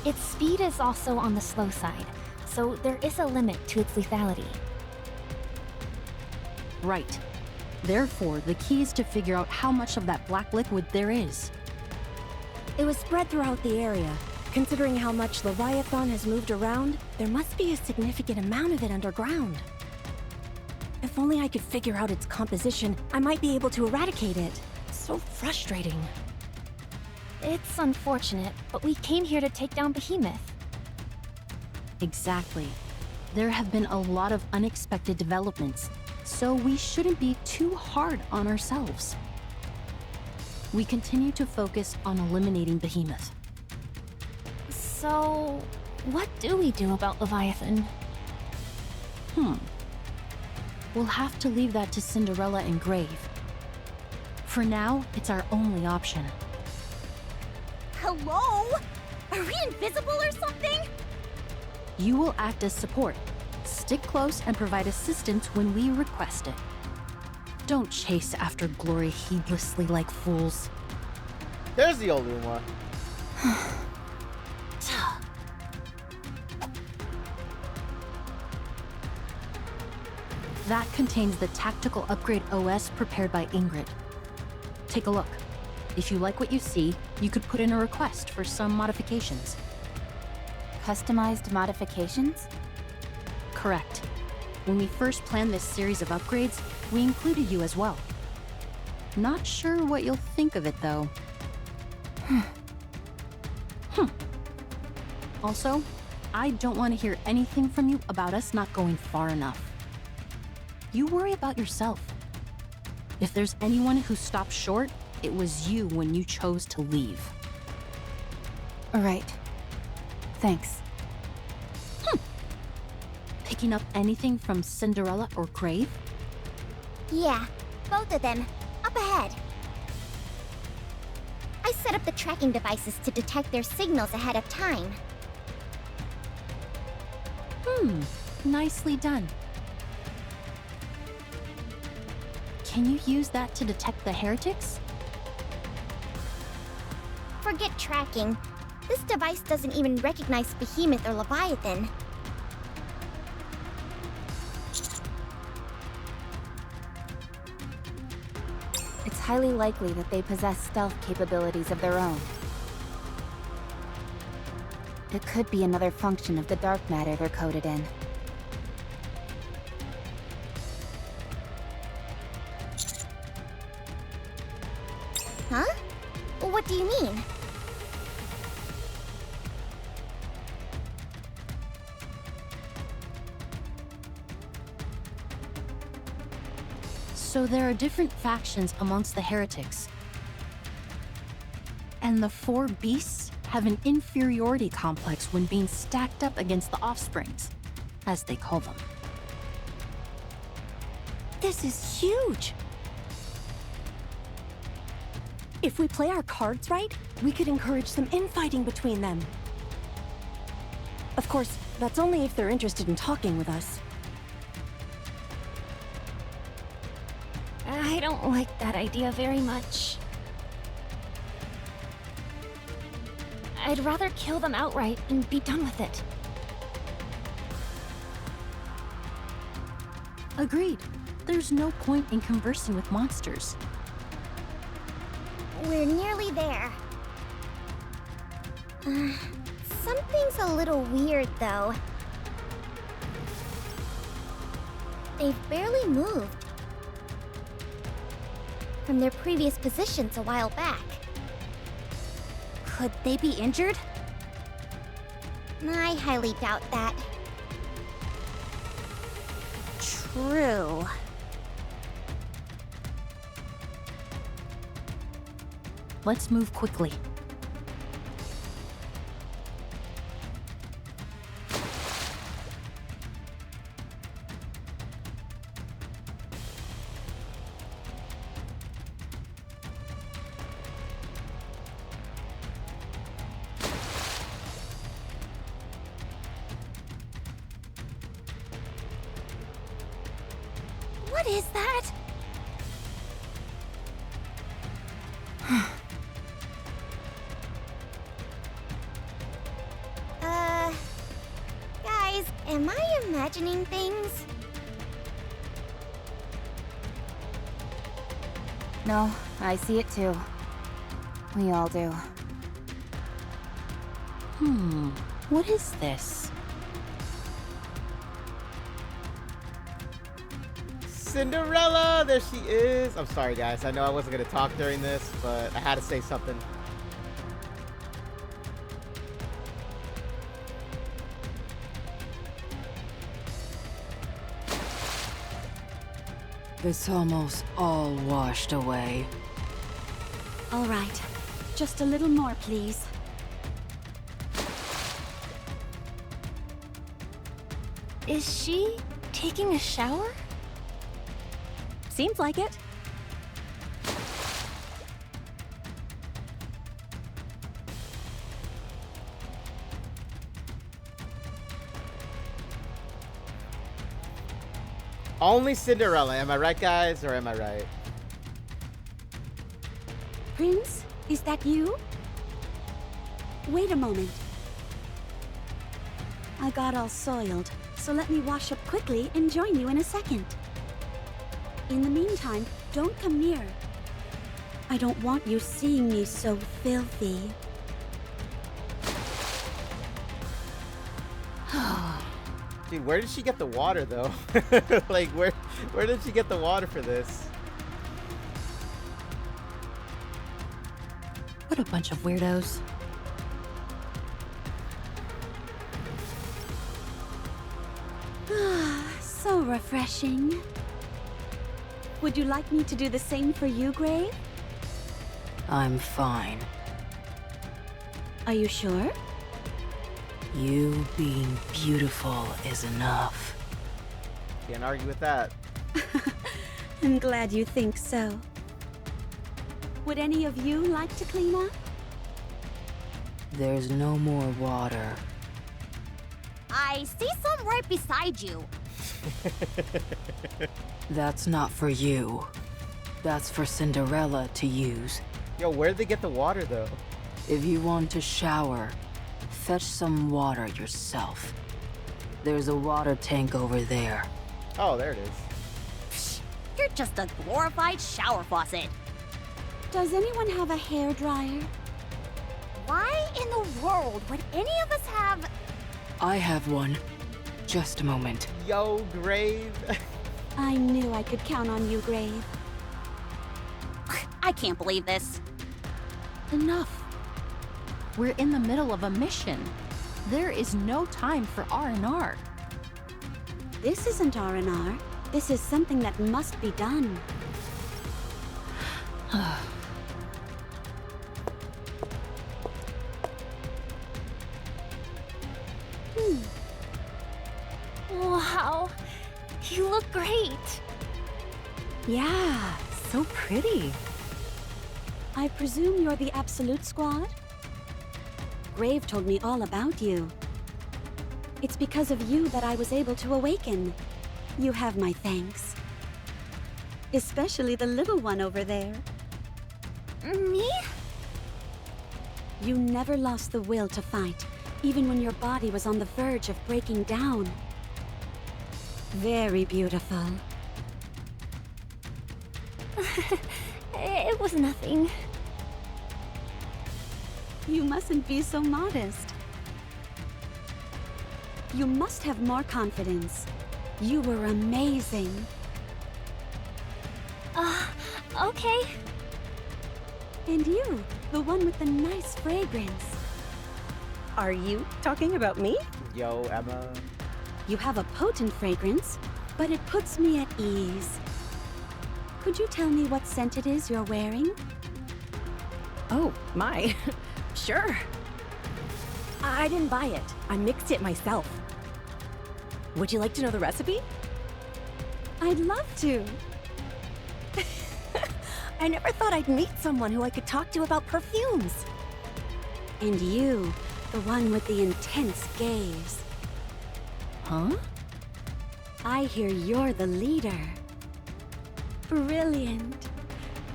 Its speed is also on the slow side, so there is a limit to its lethality. Right. Therefore, the key is to figure out how much of that black liquid there is. It was spread throughout the area. Considering how much Leviathan has moved around, there must be a significant amount of it underground. If only I could figure out its composition, I might be able to eradicate it. So frustrating. It's unfortunate, but we came here to take down Behemoth. Exactly. There have been a lot of unexpected developments, so we shouldn't be too hard on ourselves. We continue to focus on eliminating Behemoth. So, what do we do about Leviathan? We'll have to leave that to Cinderella and Grave. For now, it's our only option. Hello? Are we invisible or something? You will act as support. Stick close and provide assistance when we request it. Don't chase after glory heedlessly like fools. There's the old Uma. That contains the tactical upgrade OS prepared by Ingrid. Take a look. If you like what you see, you could put in a request for some modifications. Customized modifications? Correct. When we first planned this series of upgrades, we included you as well. Not sure what you'll think of it, though. Also, I don't want to hear anything from you about us not going far enough. You worry about yourself. If there's anyone who stopped short, it was you when you chose to leave. Right. Thanks. Picking up anything from Cinderella or Grave? Yeah, both of them. Up ahead. I set up the tracking devices to detect their signals ahead of time. Nicely done. Can you use that to detect the heretics? Forget tracking. This device doesn't even recognize Behemoth or Leviathan. It's highly likely that they possess stealth capabilities of their own. It could be another function of the dark matter they're coded in. Huh? What do you mean? So there are different factions amongst the heretics. And the four beasts have an inferiority complex when being stacked up against the offsprings, as they call them. This is huge! If we play our cards right, we could encourage some infighting between them. Of course, that's only if they're interested in talking with us. I don't like that idea very much. I'd rather kill them outright and be done with it. Agreed. There's no point in conversing with monsters. We're nearly there. Something's a little weird, though. They've barely moved from their previous positions a while back. Could they be injured? I highly doubt that. True. Let's move quickly. What is that? Guys, am I imagining things? No, I see it too. We all do. What is this? Cinderella! There she is! I'm sorry, guys. I know I wasn't going to talk during this, but I had to say something. It's almost all washed away. All right. Just a little more, please. Is she taking a shower? Seems like it. Only Cinderella. Am I right, guys? Or am I right? Prince, is that you? Wait a moment. I got all soiled, so let me wash up quickly and join you in a second. In the meantime, don't come near. I don't want you seeing me so filthy. Dude, where did she get the water, though? Like, where did she get the water for this? What a bunch of weirdos. So refreshing. Would you like me to do the same for you, Grave? I'm fine. Are you sure? You being beautiful is enough. Can't argue with that. I'm glad you think so. Would any of you like to clean up? There's no more water. I see some right beside you. That's not for you. That's for Cinderella to use. Yo, where'd they get the water, though? If you want to shower, fetch some water yourself. There's a water tank over there. Oh, there it is. You're just a glorified shower faucet. Does anyone have a hair dryer? Why in the world would any of us have... I have one. Just a moment. Yo, Grave. I knew I could count on you, Grave. I can't believe this. Enough. We're in the middle of a mission. There is no time for R&R. This isn't R&R. This is something that must be done. Wow, you look great. Yeah, so pretty. I presume you're the Absolute Squad? Grave told me all about you. It's because of you that I was able to awaken. You have my thanks. Especially the little one over there. Me? You never lost the will to fight, even when your body was on the verge of breaking down. Very beautiful. It was nothing. You mustn't be so modest. You must have more confidence. You were amazing. Okay. And you, the one with the nice fragrance. Are you talking about me? Yo, Emma. You have a potent fragrance, but it puts me at ease. Could you tell me what scent it is you're wearing? Oh, my. Sure. I didn't buy it. I mixed it myself. Would you like to know the recipe? I'd love to. I never thought I'd meet someone who I could talk to about perfumes. And you, the one with the intense gaze. Huh? I hear you're the leader. Brilliant.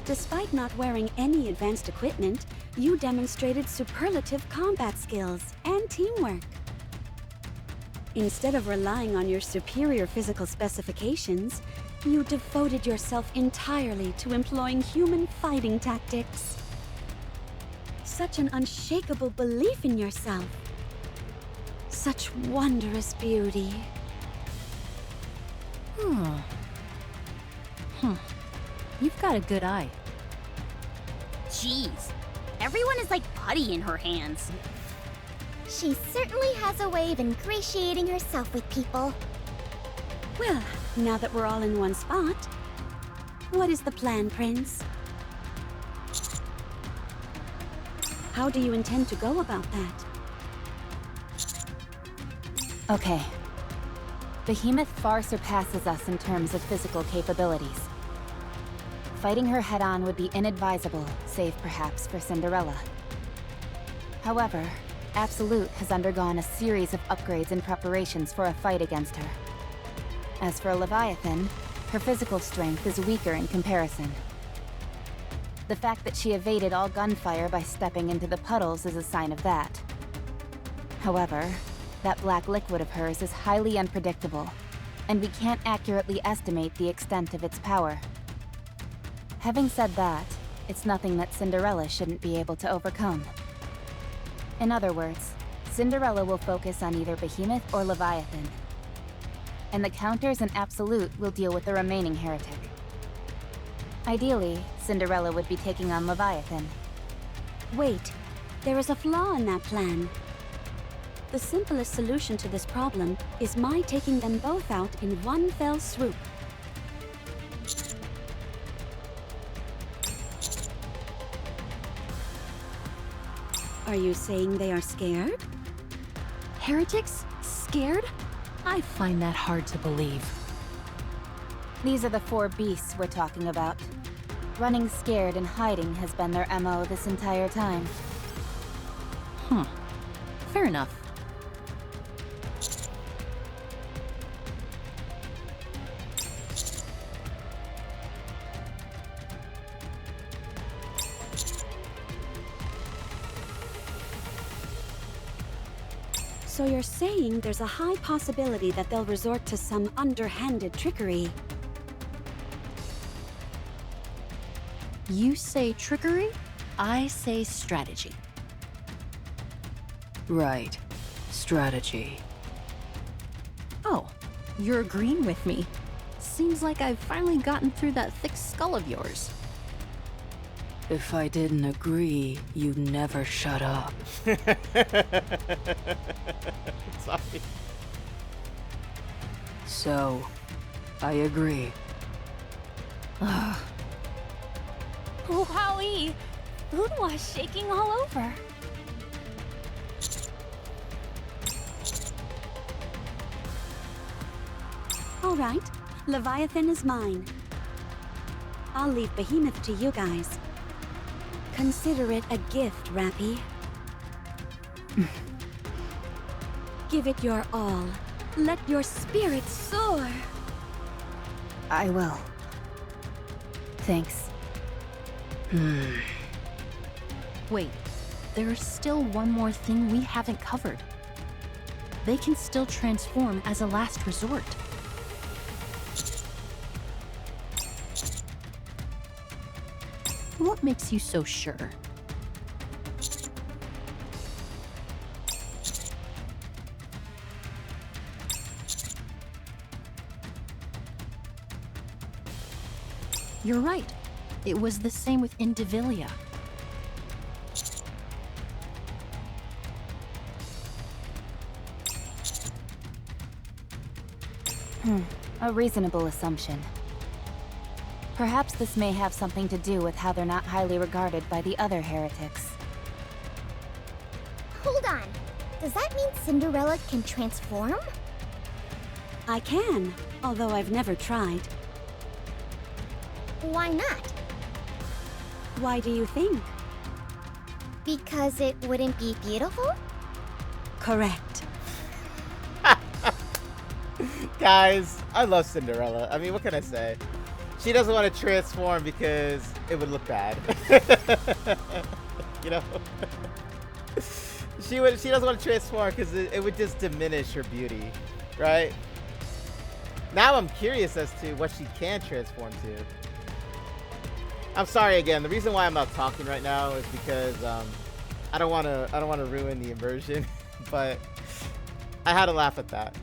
Despite not wearing any advanced equipment, you demonstrated superlative combat skills and teamwork. Instead of relying on your superior physical specifications, you devoted yourself entirely to employing human fighting tactics. Such an unshakable belief in yourself. Such wondrous beauty. You've got a good eye. Jeez. Everyone is like putty in her hands. She certainly has a way of ingratiating herself with people. Well, now that we're all in one spot, what is the plan, Prince? How do you intend to go about that? Okay. Behemoth far surpasses us in terms of physical capabilities. Fighting her head-on would be inadvisable, save perhaps for Cinderella. However, Absolute has undergone a series of upgrades and preparations for a fight against her. As for Leviathan, her physical strength is weaker in comparison. The fact that she evaded all gunfire by stepping into the puddles is a sign of that. However, that black liquid of hers is highly unpredictable, and we can't accurately estimate the extent of its power. Having said that, it's nothing that Cinderella shouldn't be able to overcome. In other words, Cinderella will focus on either Behemoth or Leviathan, and the counters and Absolute will deal with the remaining heretic. Ideally, Cinderella would be taking on Leviathan. Wait, there is a flaw in that plan. The simplest solution to this problem is my taking them both out in one fell swoop. Are you saying they are scared? Heretics? Scared? I find that hard to believe. These are the four beasts we're talking about. Running scared and hiding has been their MO this entire time. Fair enough. So you're saying there's a high possibility that they'll resort to some underhanded trickery. You say trickery, I say strategy. Right. Strategy. Oh, you're agreeing with me. Seems like I've finally gotten through that thick skull of yours. If I didn't agree, you'd never shut up. Sorry. So, I agree. Wowie! Food was shaking all over. All right, Leviathan is mine. I'll leave Behemoth to you guys. Consider it a gift, Rapi. Give it your all. Let your spirit soar. I will. Thanks. Wait, there's still one more thing we haven't covered. They can still transform as a last resort. What makes you so sure? You're right. It was the same with Indivilia. A reasonable assumption. Perhaps this may have something to do with how they're not highly regarded by the other heretics. Hold on. Does that mean Cinderella can transform? I can, although I've never tried. Why not? Why do you think? Because it wouldn't be beautiful? Correct. Guys, I love Cinderella. I mean, what can I say? She doesn't want to transform because it would look bad. You know? She doesn't want to transform because it would just diminish her beauty, right? Now I'm curious as to what she can transform to. I'm sorry again. The reason why I'm not talking right now is because I don't want to ruin the immersion, but I had to laugh at that.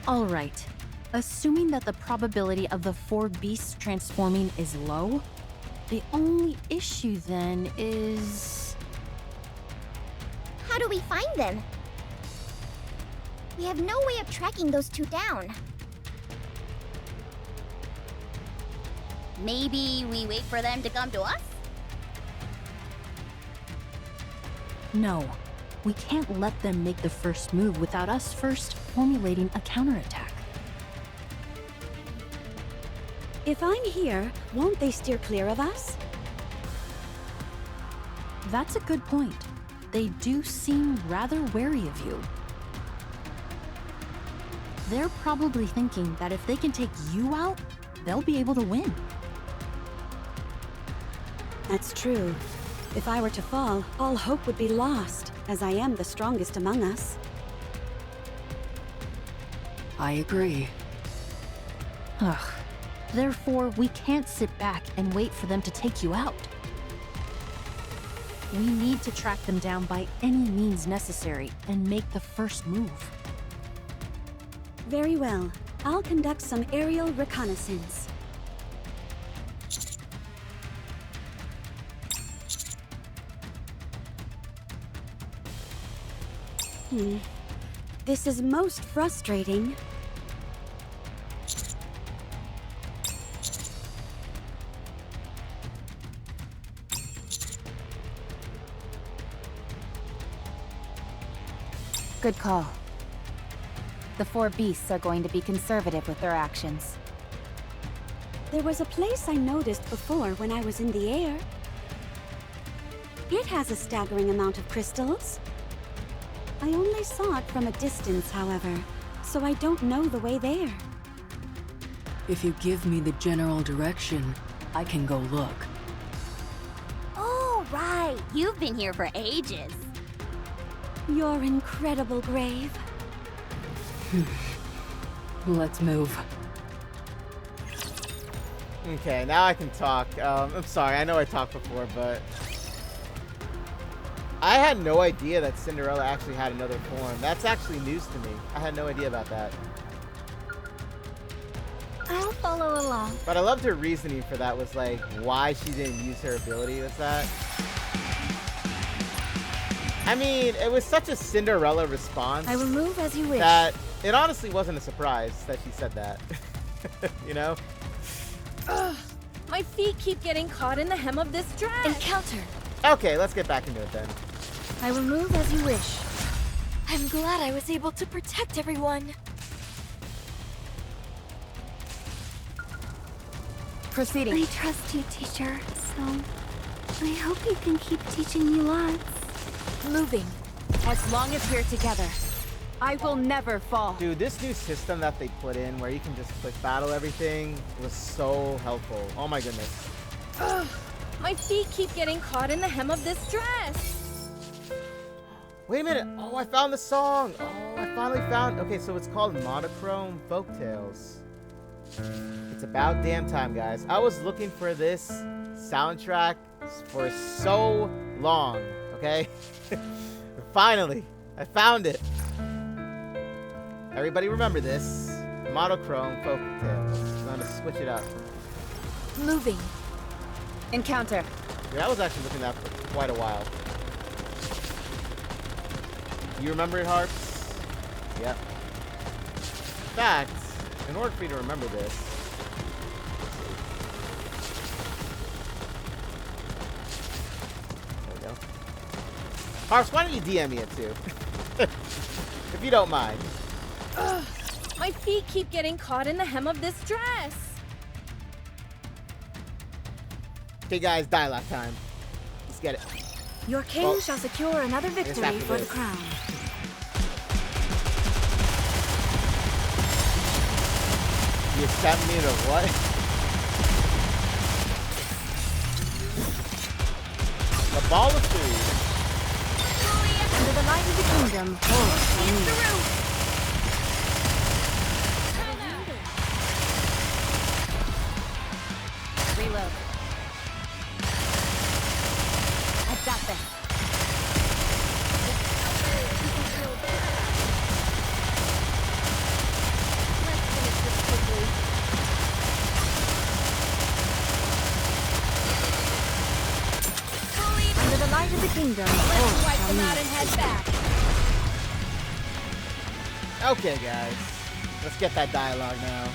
All right. Assuming that the probability of the 4 beasts transforming is low, the only issue then is... How do we find them? We have no way of tracking those two down. Maybe we wait for them to come to us? No. We can't let them make the first move without us first formulating a counterattack. If I'm here, won't they steer clear of us? That's a good point. They do seem rather wary of you. They're probably thinking that if they can take you out, they'll be able to win. That's true. If I were to fall, all hope would be lost, as I am the strongest among us. I agree. Ugh. Therefore, we can't sit back and wait for them to take you out. We need to track them down by any means necessary and make the first move. Very well. I'll conduct some aerial reconnaissance. This is most frustrating. Good call. The 4 beasts are going to be conservative with their actions. There was a place I noticed before when I was in the air. It has a staggering amount of crystals. I only saw it from a distance, however, so I don't know the way there. If you give me the general direction, I can go look. Oh, right. You've been here for ages. Your incredible grave. Let's move. Okay, now I can talk. I'm sorry, I know I talked before, but I had no idea that Cinderella actually had another form. That's actually news to me. I had no idea about that. I'll follow along. But I loved her reasoning for that was like why she didn't use her ability was that. I mean, it was such a Cinderella response. I will move as you wish. That it honestly wasn't a surprise that she said that. You know? Ugh, my feet keep getting caught in the hem of this dress. Encounter. Okay, let's get back into it then. I will move as you wish. I'm glad I was able to protect everyone. Proceeding. I trust you, teacher, so I hope you can keep teaching me lots. Moving. As long as we're together, I will never fall. Dude, this new system that they put in where you can just quick battle everything was so helpful. Oh my goodness. Ugh, my feet keep getting caught in the hem of this dress. Wait a minute. Oh, I found the song. Oh, I finally found. Okay, so it's called Monochrome Folktales. It's about damn time, guys. I was looking for this soundtrack for so long, okay? Finally, I found it. Everybody remember this. Monochrome Folktales. I'm gonna switch it up. Moving. Encounter. Yeah, I was actually looking at that for quite a while. You remember it, Harps? Yep. In fact, in order for you to remember this, there we go. Harps, why don't you DM me it too? If you don't mind. Ugh, my feet keep getting caught in the hem of this dress. Okay, guys, dialogue time. Let's get it. Your king shall secure another victory for the crown. You sent me to what? The ball of food. Under the light of the kingdom, hold the roof. Reload. Goodbye to the kingdom. Let's wipe them out and head back. Okay, guys. Let's get that dialogue now.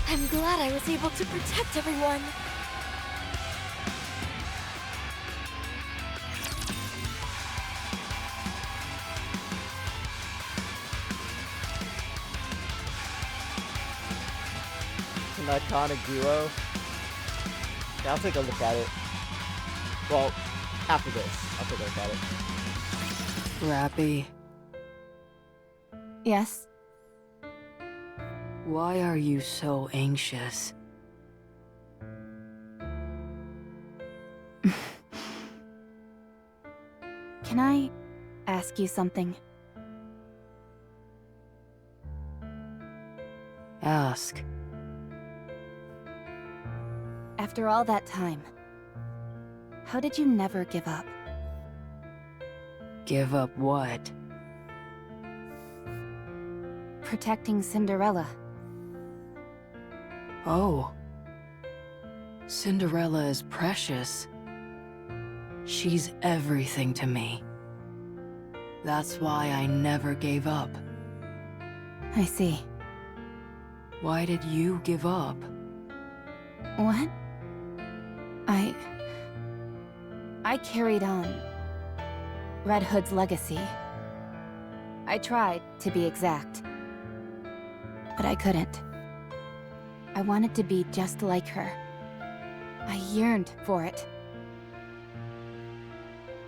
I'm glad I was able to protect everyone. It's an iconic duo. Yeah, I'll take a look at it. Well, after this, I'll take a look at it. Rapi, Yes? why are you so anxious? Can I ask you something? Ask. After all that time, how did you never give up? Give up what? Protecting Cinderella. Oh. Cinderella is precious. She's everything to me. That's why I never gave up. I see. Why did you give up? What? I carried on Red Hood's legacy. I tried, to be exact. But I couldn't. I wanted to be just like her. I yearned for it.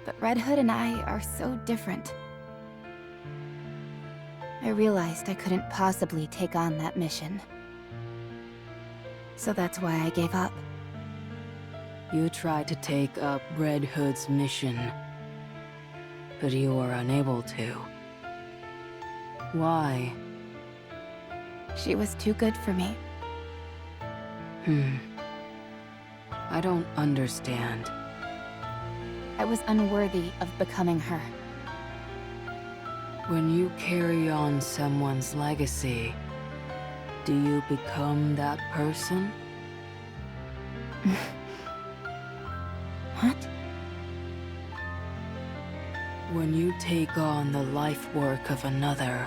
But Red Hood and I are so different. I realized I couldn't possibly take on that mission. So that's why I gave up. You tried to take up Red Hood's mission, but you were unable to. Why? She was too good for me. I don't understand. I was unworthy of becoming her. When you carry on someone's legacy, do you become that person? What? When you take on the life work of another,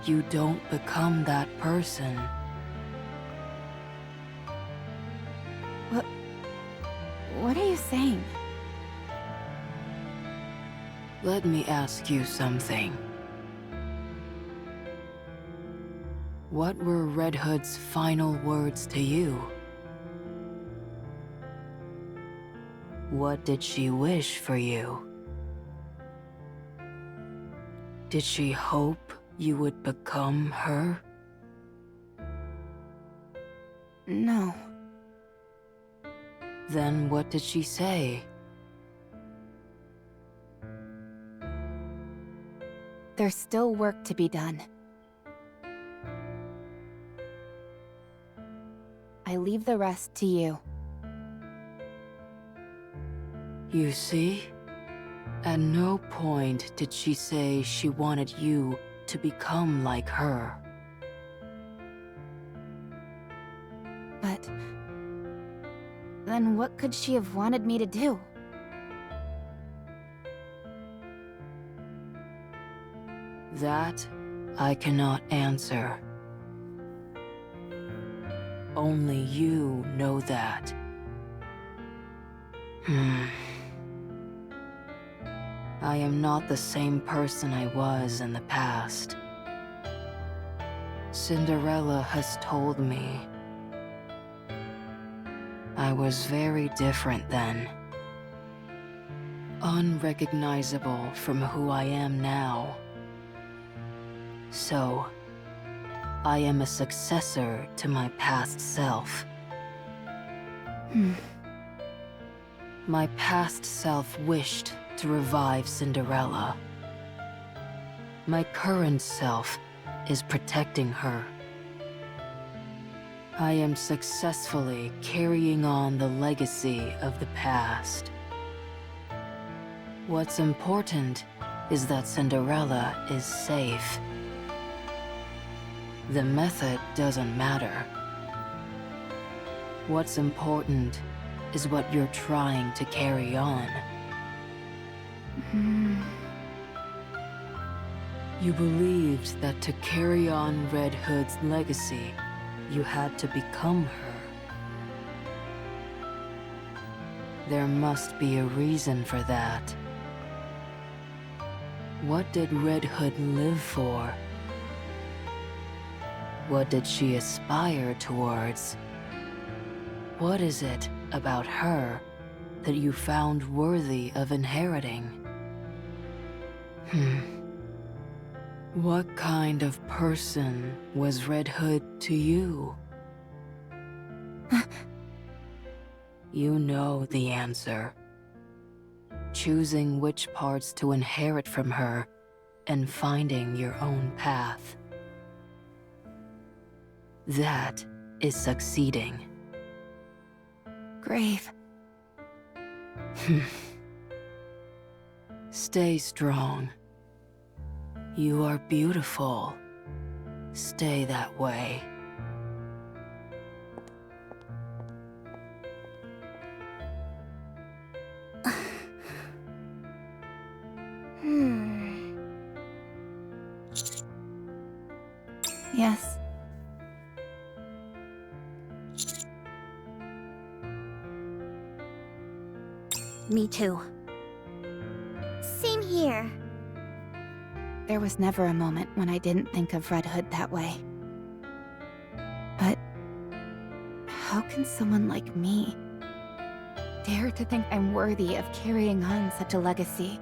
you don't become that person. What are you saying? Let me ask you something. What were Red Hood's final words to you? What did she wish for you? Did she hope you would become her? No. Then what did she say? There's still work to be done. I leave the rest to you. You see? At no point did she say she wanted you to become like her. But... then what could she have wanted me to do? That I cannot answer. Only you know that. I am not the same person I was in the past. Cinderella has told me. I was very different then. Unrecognizable from who I am now. So, I am a successor to my past self. My past self wished to revive Cinderella. My current self is protecting her. I am successfully carrying on the legacy of the past. What's important is that Cinderella is safe. The method doesn't matter. What's important is what you're trying to carry on. You believed that to carry on Red Hood's legacy, you had to become her. There must be a reason for that. What did Red Hood live for? What did she aspire towards? What is it about her that you found worthy of inheriting? What kind of person was Red Hood to you? You know the answer. Choosing which parts to inherit from her and finding your own path. That is succeeding. Grave. Stay strong. You are beautiful. Stay that way. Yes. Me too. Same here. There was never a moment when I didn't think of Red Hood that way. But how can someone like me dare to think I'm worthy of carrying on such a legacy?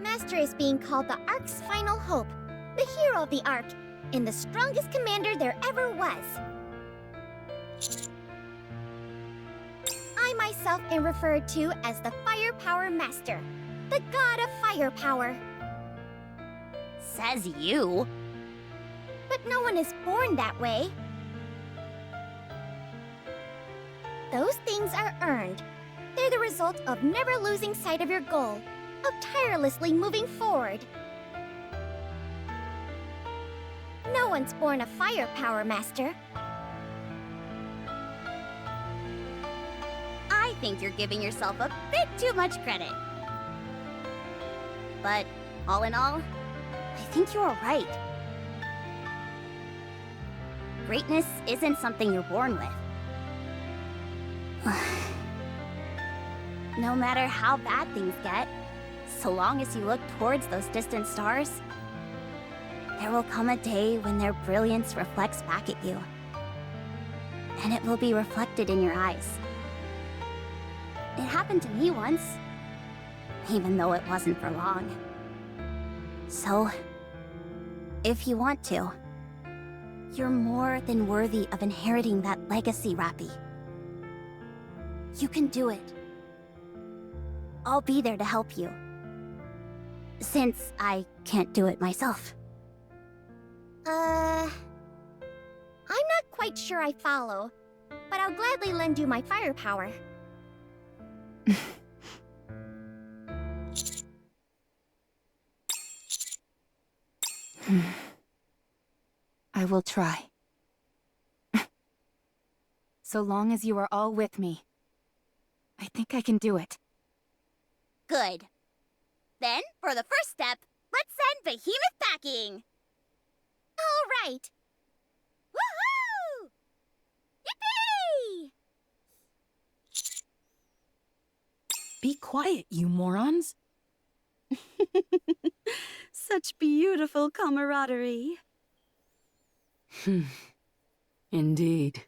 Master is being called the Ark's final hope, the hero of the Ark, and the strongest commander there ever was. I myself am referred to as the Firepower Master, the god of firepower. Says you. But no one is born that way. Those things are earned. They're the result of never losing sight of your goal, of tirelessly moving forward. No one's born a firepower master. I think you're giving yourself a bit too much credit. But all in all, I think you are right. Greatness isn't something you're born with. No matter how bad things get, so long as you look towards those distant stars, there will come a day when their brilliance reflects back at you. And it will be reflected in your eyes. It happened to me once, even though it wasn't for long. So, if you want to, you're more than worthy of inheriting that legacy, Rapi. You can do it. I'll be there to help you. Since I can't do it myself. I'm not quite sure I follow, but I'll gladly lend you my firepower. I will try. So long as you are all with me, I think I can do it. Good. Then, for the first step, let's send Behemoth packing! All right. Woohoo! Yippee! Be quiet, you morons. Such beautiful camaraderie. Indeed.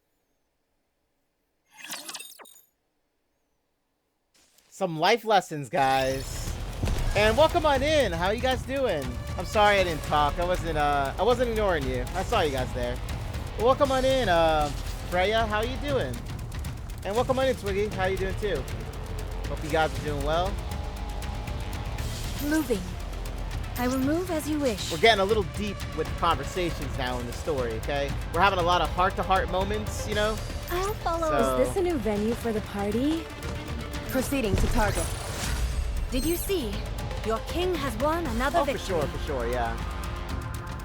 Some life lessons, guys. And welcome on in. How you guys doing? I'm sorry I didn't talk. I wasn't ignoring you. I saw you guys there. Well, welcome on in, Freya. How you doing? And welcome on in, Twiggy. How you doing too? Hope you guys are doing well. Moving. I will move as you wish. We're getting a little deep with conversations now in the story, okay? We're having a lot of heart-to-heart moments, you know? I'll follow. So- Is this a new venue for the party? Proceeding to target. Did you see? Your king has won another Oh, for victory. sure, yeah.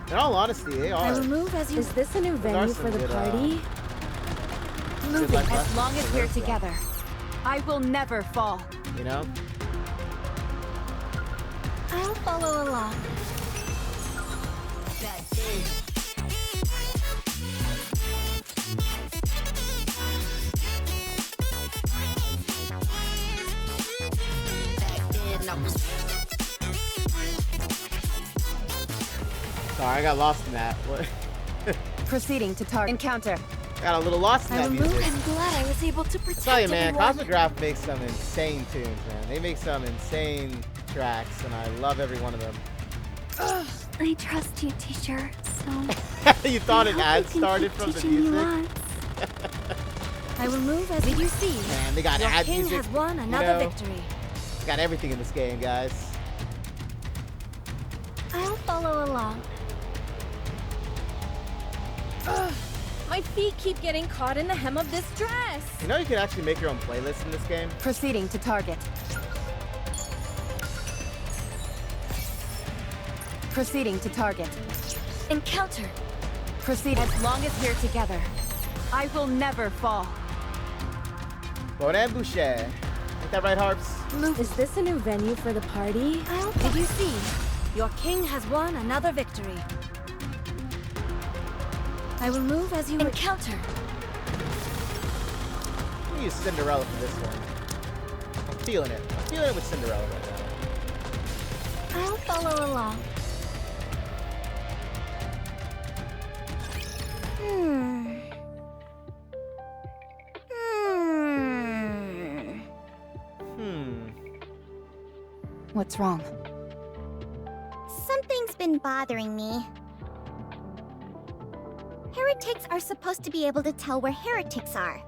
In all honesty, they I are. will move as you... Is this a new There are venue some for the good, party? Moving luck, as huh? long as So we're where's the- together. I will never fall. You know? I'll follow along. Sorry, I got lost in that. What? Proceeding to target. Encounter. Got a little lost in I that will move. music. I'm glad I was able to I protect tell you, man, everyone. Cosmic Graph makes some insane tunes, man. They make some insane tracks, and I love every one of them. I trust you, teacher. So You thought an I hope ad you can started keep from the teaching me music? lots. I will move as you see. Man, they got Your ad king music. has won another know? victory. They got everything in this game, guys. I'll follow along. My feet keep getting caught in the hem of this dress. You know you can actually make your own playlist in this game? Proceeding to target. Proceeding to target. Encounter. Proceed as long as we're together. I will never fall. Bon Boucher. Ain't that right, Harps? Is this a new venue for the party? Did you see? Your king has won another victory. I will move as you encounter. I'm gonna use Cinderella for this one. I'm feeling it. I'm feeling it with Cinderella right now. I'll follow along. What's wrong? Something's been bothering me. Heretics are supposed to be able to tell where heretics are.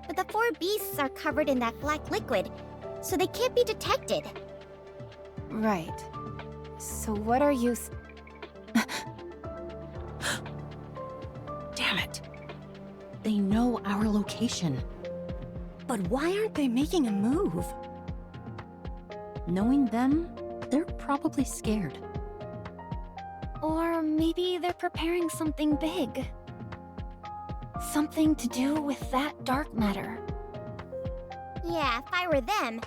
But the four beasts are covered in that black liquid, so they can't be detected. Right. So what are you... Damn it. They know our location. But why aren't they making a move? Knowing them, they're probably scared. Or maybe they're preparing something big. Something to do with that dark matter. Yeah, if I were them,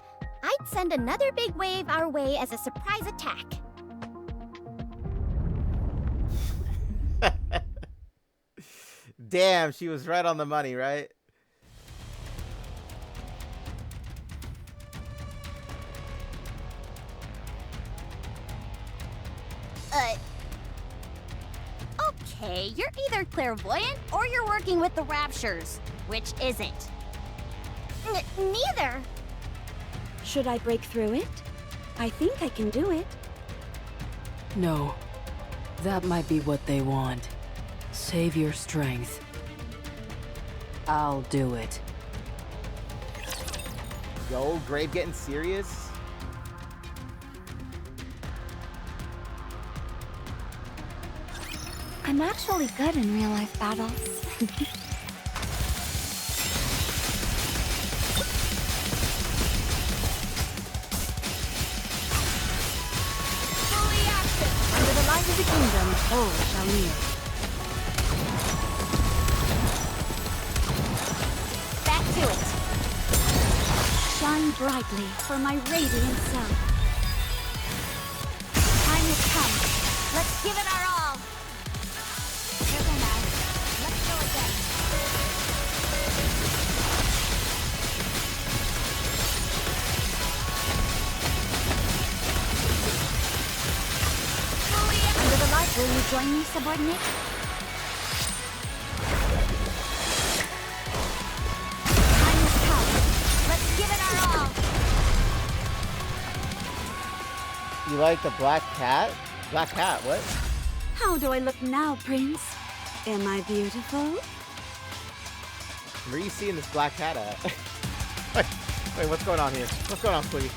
I'd send another big wave our way as a surprise attack. Damn, she was right on the money, right? Okay, you're either clairvoyant or you're working with the Raptures. Which isn't? Neither. Should I break through it? I think I can do it. No. That might be what they want. Save your strength. I'll do it. Yo, Grave getting serious? I'm actually good in real-life battles. Fully active! Under the light of the kingdom, all shall kneel. Back to it! Shine brightly for my radiant self. Time has come. Let's give it our all. Careful now. Let's go again. Under the light, will you join me, subordinate? Time has come. Let's give it our all. You like the black cat? Black cat, what? How do I look now, Prince? Am I beautiful? Where are you seeing this black cat at? wait, what's going on here? What's going on, sweetie?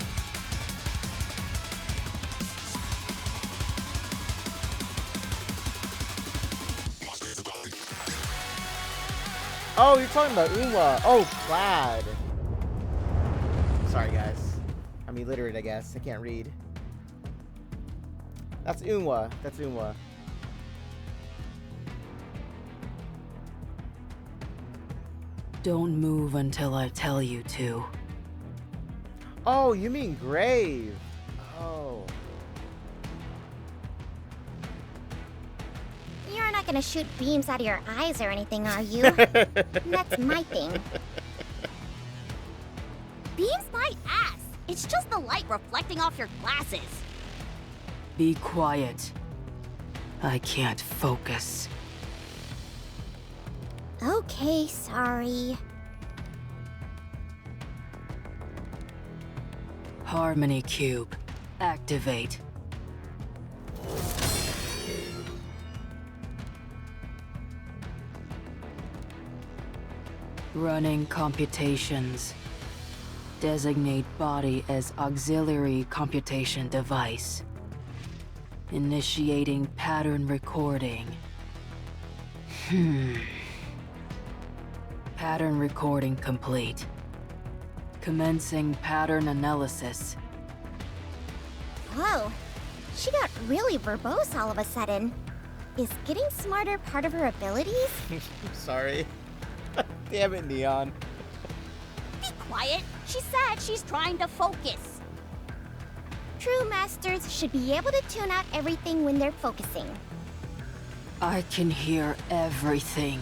Oh, you're talking about Uwa. Oh, Plaid. Sorry, guys. I'm illiterate, I guess. I can't read. That's Unwa. That's Unwa. Don't move until I tell you to. Oh, you mean grave. Oh. You're not gonna shoot beams out of your eyes or anything, are you? That's my thing. Beams my ass! It's just the light reflecting off your glasses. Be quiet. I can't focus. Okay, sorry. Harmony Cube. Activate. Running computations. Designate body as auxiliary computation device. Initiating pattern recording. Pattern recording complete. Commencing pattern analysis. Whoa, she got really verbose all of a sudden. Is getting smarter part of her abilities? Sorry. Damn it, Neon. Be quiet. She said she's trying to focus. True masters should be able to tune out everything when they're focusing. I can hear everything,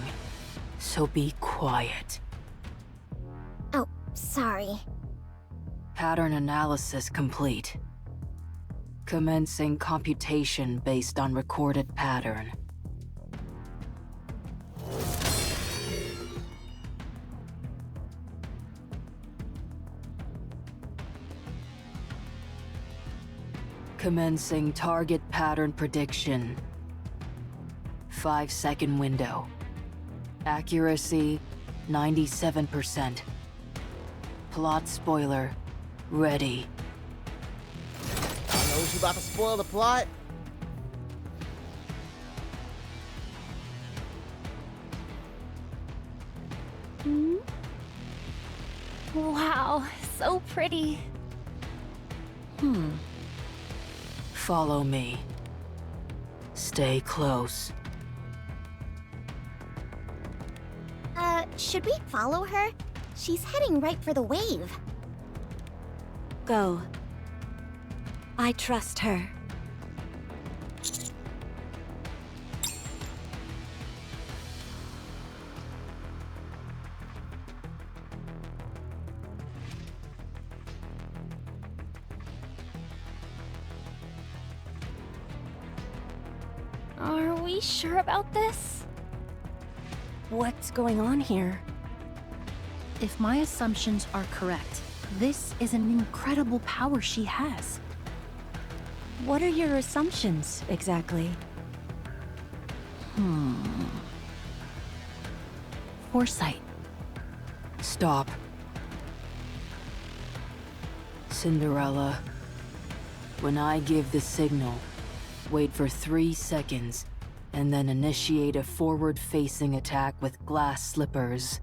so be quiet. Oh, sorry. Pattern analysis complete. Commencing computation based on recorded pattern. Commencing target pattern prediction. 5-second window. Accuracy, 97%. Plot spoiler, ready. I know she's about to spoil the plot. Wow, so pretty. Follow me. Stay close. Should we follow her? She's heading right for the wave. Go. I trust her. Are we sure about this? What's going on here? If my assumptions are correct, this is an incredible power she has. What are your assumptions, exactly? Foresight. Stop. Cinderella, when I give the signal, wait for 3 seconds, and then initiate a forward-facing attack with glass slippers.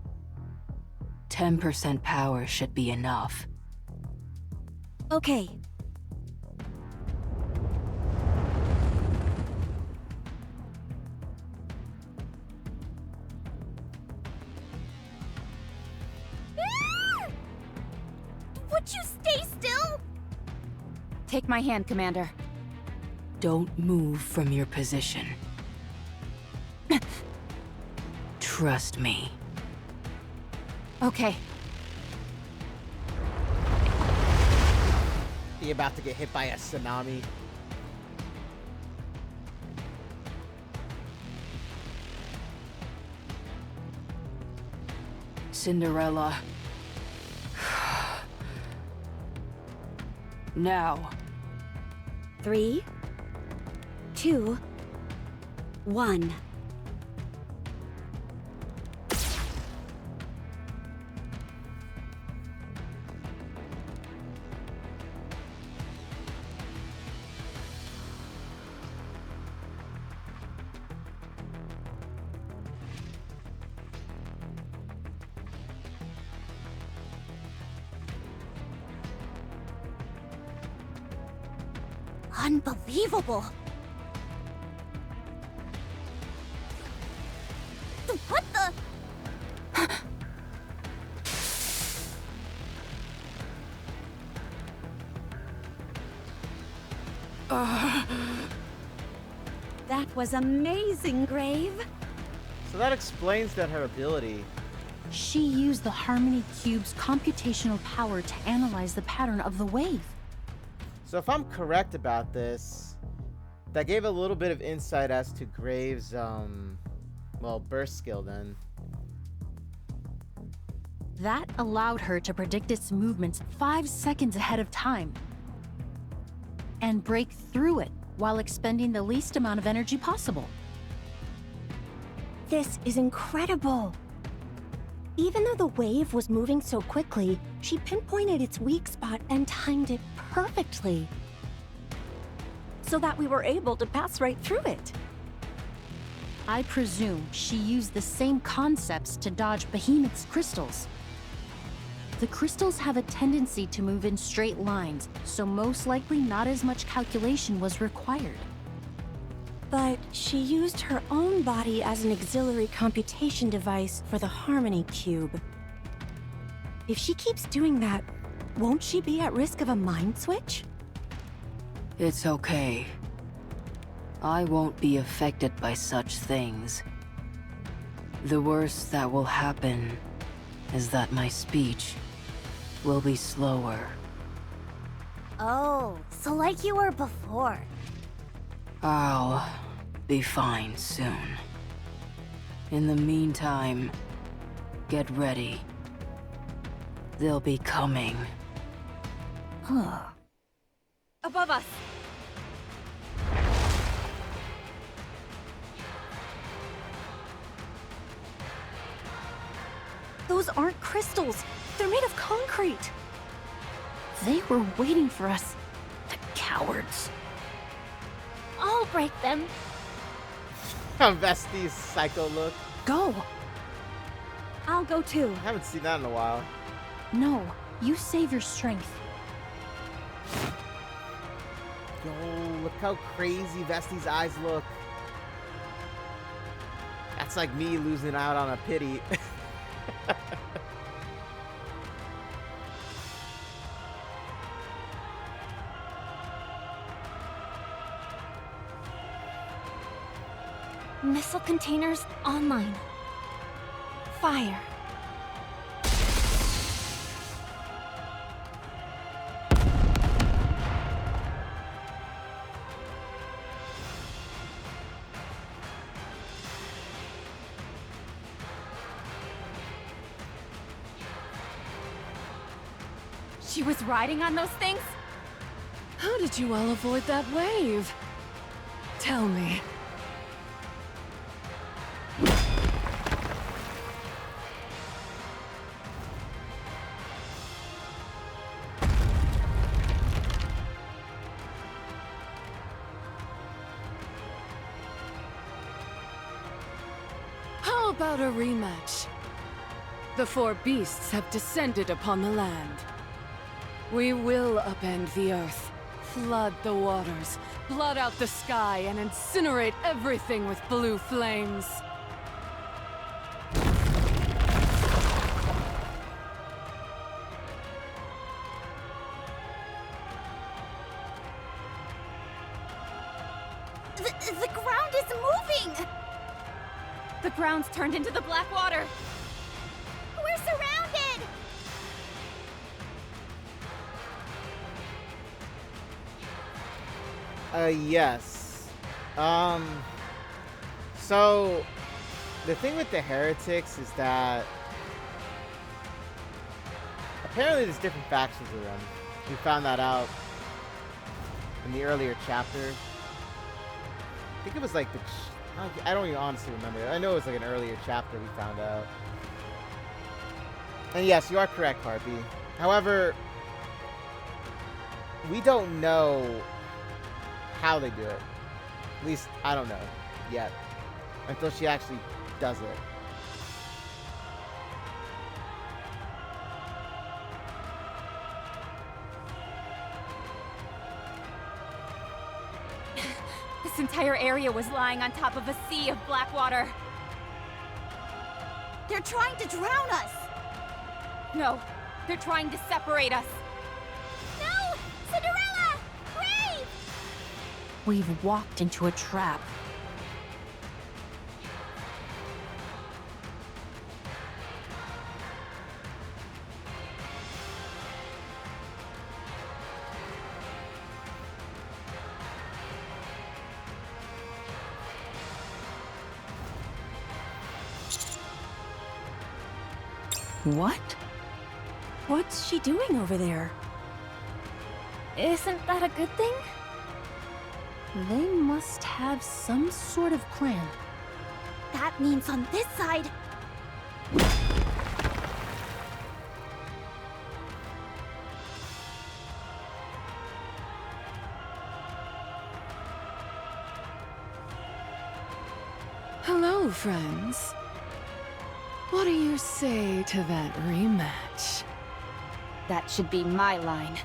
10% power should be enough. Okay. Would you stay still? Take my hand, Commander. Don't move from your position. Trust me. Okay. He about to get hit by a tsunami. Cinderella. Now. 3, 2, 1. Unbelievable. What the? That was amazing, Grave. So that explains that her ability. She used the Harmony Cube's computational power to analyze the pattern of the wave. So if I'm correct about this, that gave a little bit of insight as to Graves' well, burst skill then. That allowed her to predict its movements 5 seconds ahead of time and break through it while expending the least amount of energy possible. This is incredible. Even though the wave was moving so quickly, she pinpointed its weak spot and timed it perfectly, so that we were able to pass right through it. I presume she used the same concepts to dodge Behemoth's crystals. The crystals have a tendency to move in straight lines, so most likely not as much calculation was required. But she used her own body as an auxiliary computation device for the Harmony Cube. If she keeps doing that, won't she be at risk of a mind switch? It's okay. I won't be affected by such things. The worst that will happen is that my speech will be slower. Oh, so like you were before. I'll be fine soon. In the meantime, get ready. They'll be coming. Above us! Those aren't crystals. They're made of concrete. They were waiting for us, the cowards. I'll break them. Vesti's psycho look. Go! I'll go too. I haven't seen that in a while. No, you save your strength. Yo, look how crazy Vesti's eyes look. That's like me losing out on a pity. Missile containers online. Fire. She was riding on those things? How did you all avoid that wave? Tell me. How about a rematch? The four beasts have descended upon the land. We will upend the earth, flood the waters, blot out the sky, and incinerate everything with blue flames. The ground is moving! The ground's turned into the black water! We're surrounded! Yes. So the thing with the heretics is that apparently there's different factions of them. We found that out in the earlier chapter. I think it was like I don't even honestly remember. I know it was like an earlier chapter we found out. And yes, you are correct, Harpy. However, we don't know how they do it. At least, I don't know yet. Until she actually does it. This entire area was lying on top of a sea of black water. They're trying to drown us! No, they're trying to separate us. No! Cinderella! Brave! We've walked into a trap. What? What's she doing over there? Isn't that a good thing? They must have some sort of plan. That means on this side. Hello, friends. What do you say to that rematch? That should be my line.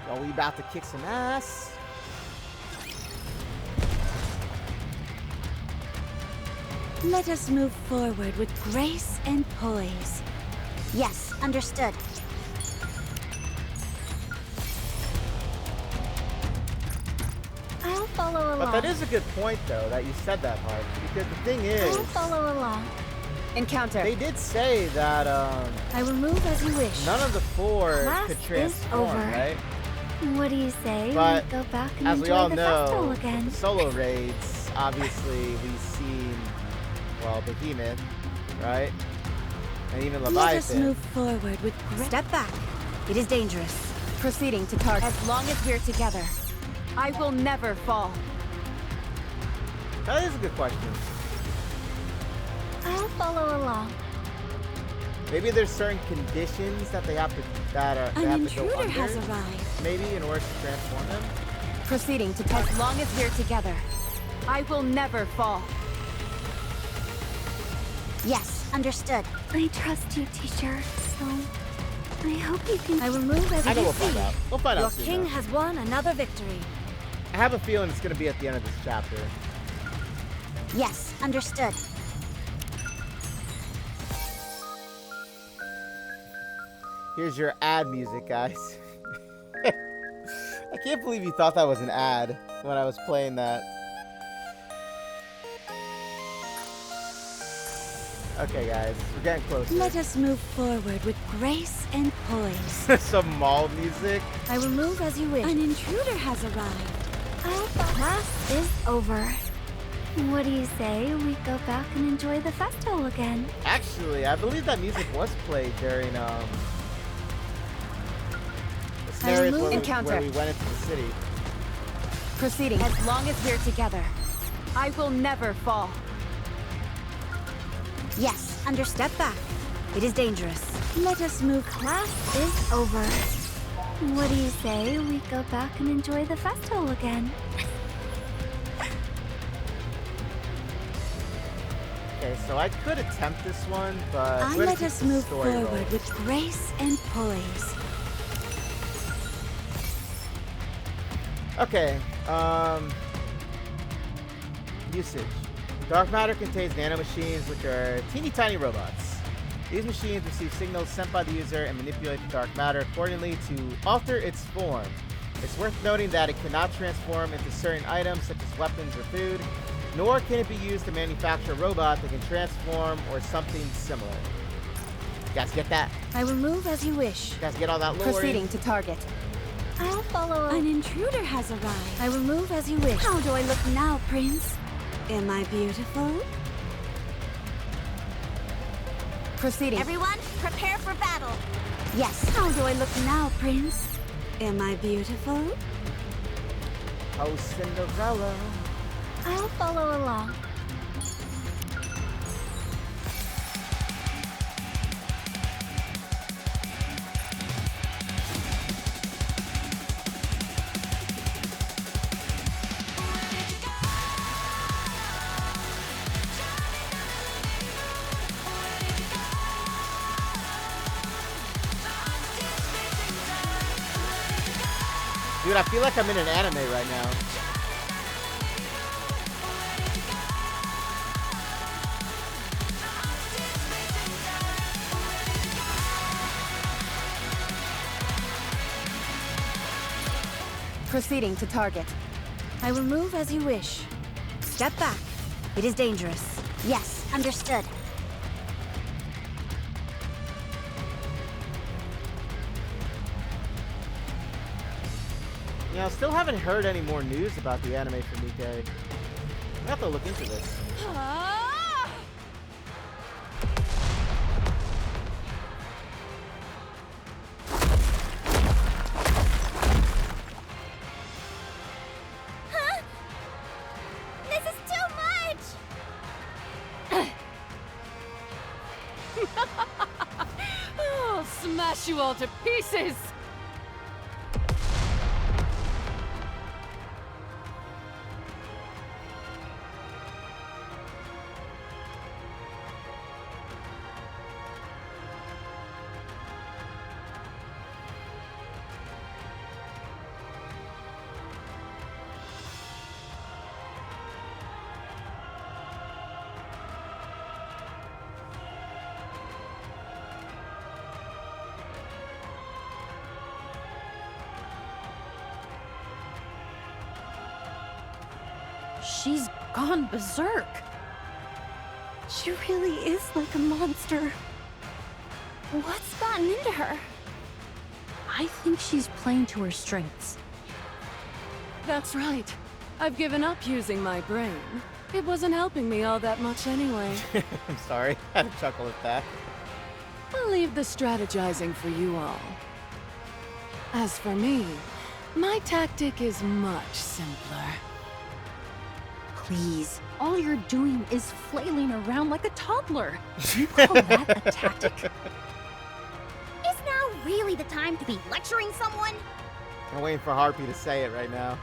Are we about to kick some ass? Let us move forward with grace and poise. Yes, understood. I'll follow along. But that is a good point, though, that you said that part. Because the thing is, I'll follow along. Encounter. they did say that I will move as you wish. none of the four Class could is transform, over. right? What do you say? But we go back and as enjoy we all the festival know, again. the solo raids, obviously, we've seen, well, Behemoth, right? And even Let us Leviathan. move forward with grace. Step back. It is dangerous. Proceeding to target. As long as we're together, I will never fall. That is a good question. I'll follow along. Maybe there's certain conditions that they have to they An have to go intruder under, has arrived. maybe in order to transform them. Proceeding to target. As long as we're together, I will never fall. Yes, understood. I trust you, teacher. So, I hope you can. I will move as I know you we'll find see. out. We'll find Your out soon. king though. has won another victory. I have a feeling it's gonna be at the end of this chapter. Yes, understood. Here's your ad music, guys. I can't believe you thought that was an ad when I was playing that. Okay, guys, we're getting closer. Let us move forward with grace and poise. Some mall music. I will move as you wish. An intruder has arrived. Class is over. What do you say we go back and enjoy the festival again? Actually, I believe that music was played during the scenarios move- where Encounter. we went into the city. Proceeding. As long as we're together, I will never fall. Yes, understood. Step back. It is dangerous. Let us move. Class is over. What do you say we go back and enjoy the festival again? Okay, so I could attempt this one, but I we're gonna let keep us the move story forward rolling. with grace and poise. Okay, usage. Dark matter contains nanomachines, which are teeny tiny robots. These machines receive signals sent by the user and manipulate the dark matter accordingly to alter its form. It's worth noting that it cannot transform into certain items such as weapons or food, nor can it be used to manufacture a robot that can transform or something similar. You guys get that? I will move as you wish. You guys get all that lore? Proceeding to target. I'll follow. An intruder has arrived. I will move as you wish. How do I look now, Prince? Am I beautiful? Proceeding. Everyone, prepare for battle. Yes. How do I look now, Prince? Am I beautiful? Oh, Cinderella. I'll follow along. Dude, I feel like I'm in an anime right now. Proceeding to target. I will move as you wish. Step back. It is dangerous. Yes, understood. Yeah, I still haven't heard any more news about the anime for Nikke. I have to look into this. This is too much! I'll smash you all to pieces! She's gone berserk. She really is like a monster. What's gotten into her? I think she's playing to her strengths. That's right. I've given up using my brain. It wasn't helping me all that much anyway. I'm sorry. I had to chuckle at that. I'll leave the strategizing for you all. As for me, my tactic is much simpler. Please, all you're doing is flailing around like a toddler. You call that a tactic? Is now really the time to be lecturing someone? I'm waiting for Harpy to say it right now.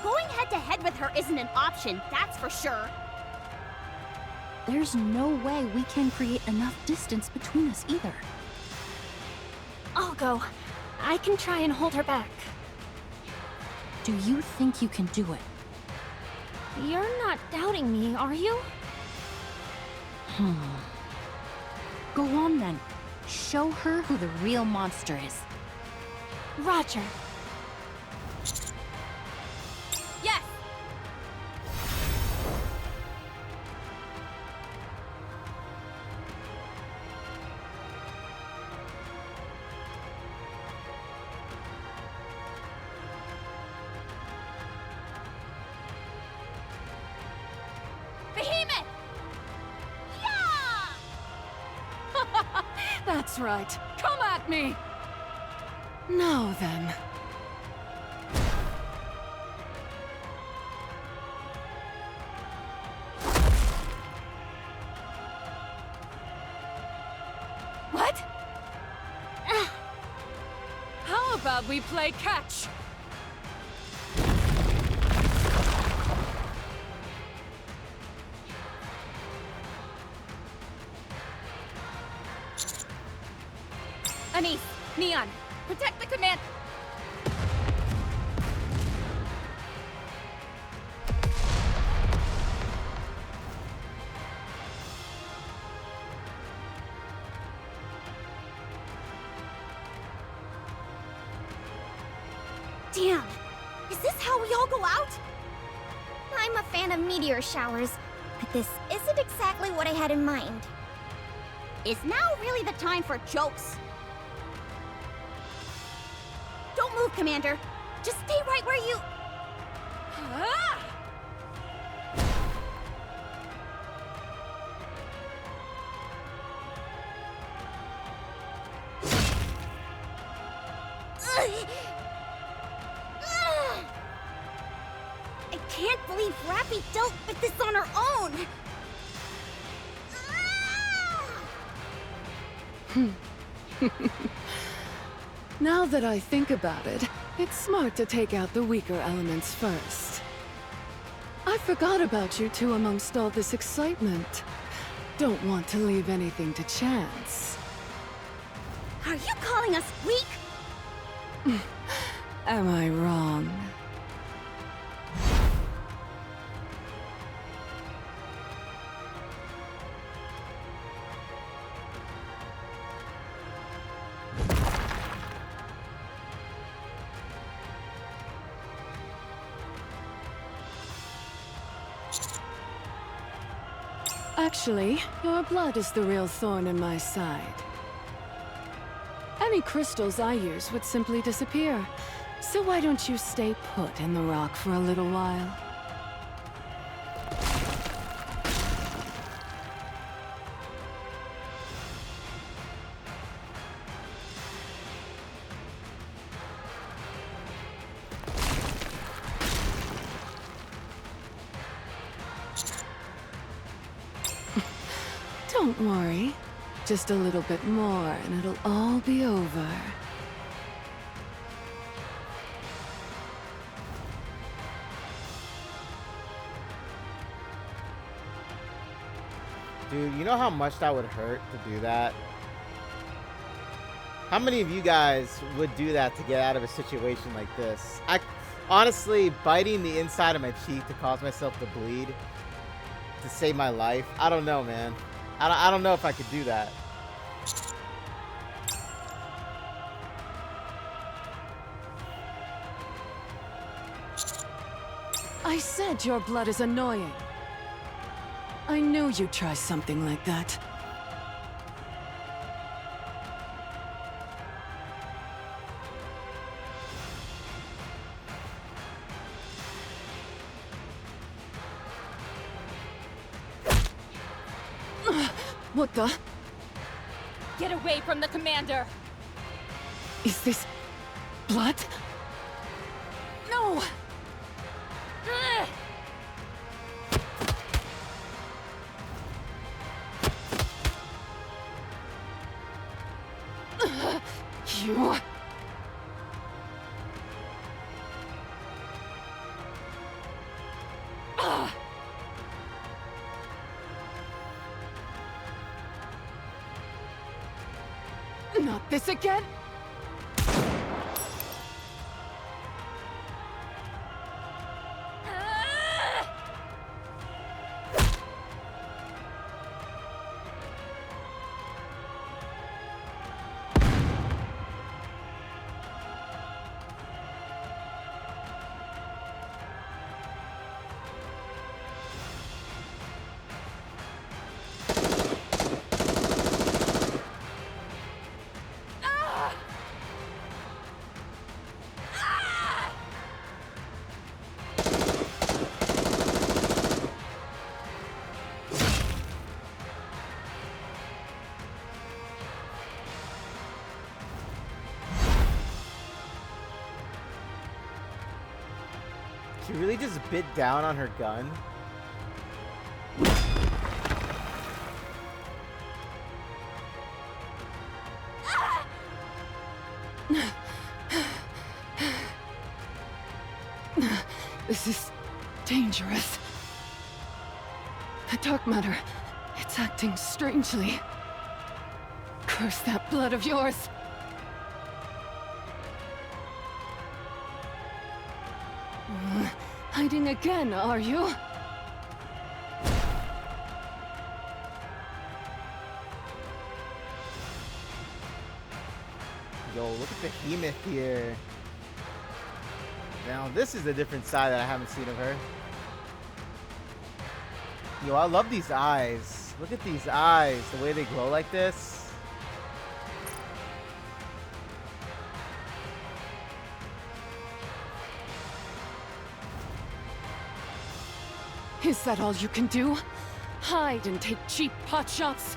Going head-to-head with her isn't an option, that's for sure. There's no way we can create enough distance between us either. I'll go. I can try and hold her back. Do you think you can do it? You're not doubting me, are you? Go on then. Show her who the real monster is. Roger. Yes! Behemoth! Yeah! That's right. Come at me! Now then. What? How about we play catch? Anise, Neon, protect the command. Damn! Is this how we all go out? I'm a fan of meteor showers, but this isn't exactly what I had in mind. Is now really the time for jokes? Don't move, Commander. Just stay right where you... Ah! I can't believe Rapi dealt with this on her own! Now that I think about it, it's smart to take out the weaker elements first. I forgot about you two amongst all this excitement. Don't want to leave anything to chance. Are you calling us weak? Am I wrong? Actually, your blood is the real thorn in my side. Any crystals I use would simply disappear. So why don't you stay put in the rock for a little while? Don't worry. Just a little bit more and it'll all be over. Dude, you know how much that would hurt to do that? How many of you guys would do that to get out of a situation like this? Honestly, biting the inside of my cheek to cause myself to bleed to save my life. I don't know, man. I don't know if I could do that. I said your blood is annoying. I knew you'd try something like that. What the? Get away from the commander! Is this blood? No! You... Not this again? She really just bit down on her gun. This is dangerous. The dark matter, it's acting strangely. Curse that blood of yours. Hiding again, are you? Yo, look at Behemoth here. Now, this is a different side that I haven't seen of her. Yo, I love these eyes. Look at these eyes, the way they glow like this. Is that all you can do? Hide and take cheap potshots?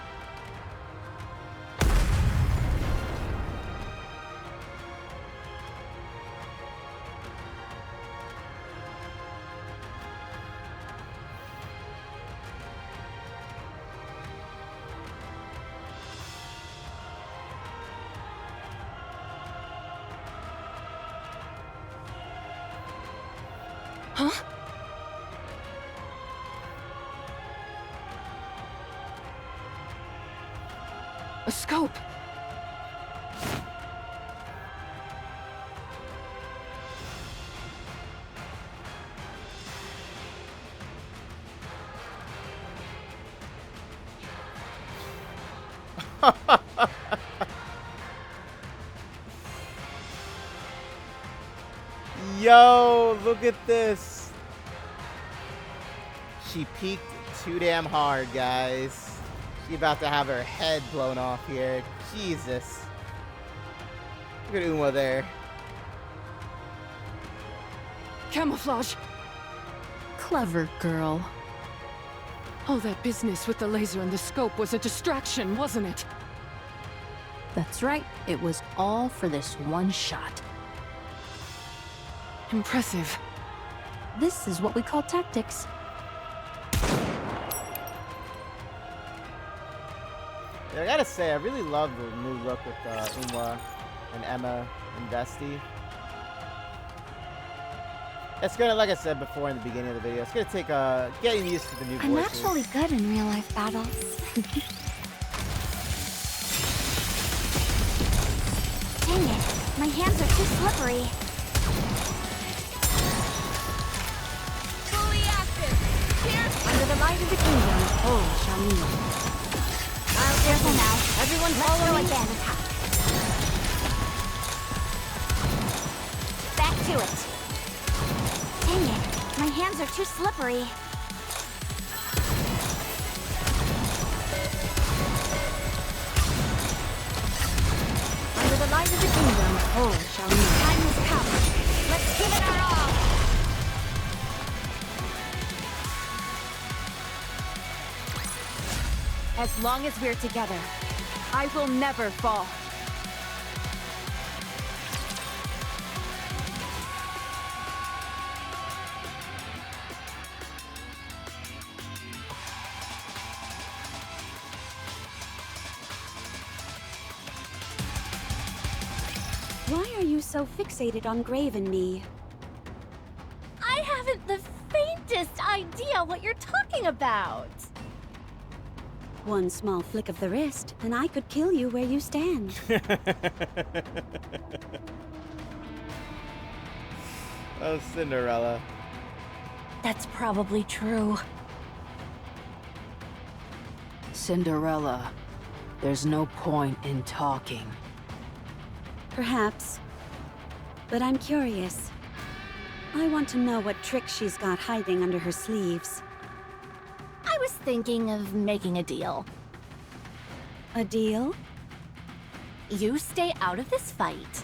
Huh? A scope. Yo, look at this. She peaked too damn hard, guys. She about to have her head blown off here. Jesus. Look at Uma there. Camouflage! Clever girl. All that business with the laser and the scope was a distraction, wasn't it? That's right. It was all for this one shot. Impressive. This is what we call tactics. Yeah, I gotta say, I really love the new look with Uma and Emma and Vesti. It's gonna, like I said before in the beginning of the video, it's gonna take getting used to the new I'm voices. actually good in real life battles. Dang it, my hands are too slippery. Fully active. Here. Under the light of the kingdom, all shall kneel. Careful now. Everyone Let's follow go me. again. Back to it. Dang it, my hands are too slippery. Under the light of the kingdom, all shall kneel. Time has come. Let's give it our all. As long as we're together, I will never fall. Why are you so fixated on Grave and me? I haven't the faintest idea what you're talking about. One small flick of the wrist, and I could kill you where you stand. Oh, Cinderella. That's probably true. Cinderella, there's no point in talking. Perhaps. But I'm curious. I want to know what tricks she's got hiding under her sleeves. I was thinking of making a deal. A deal? You stay out of this fight.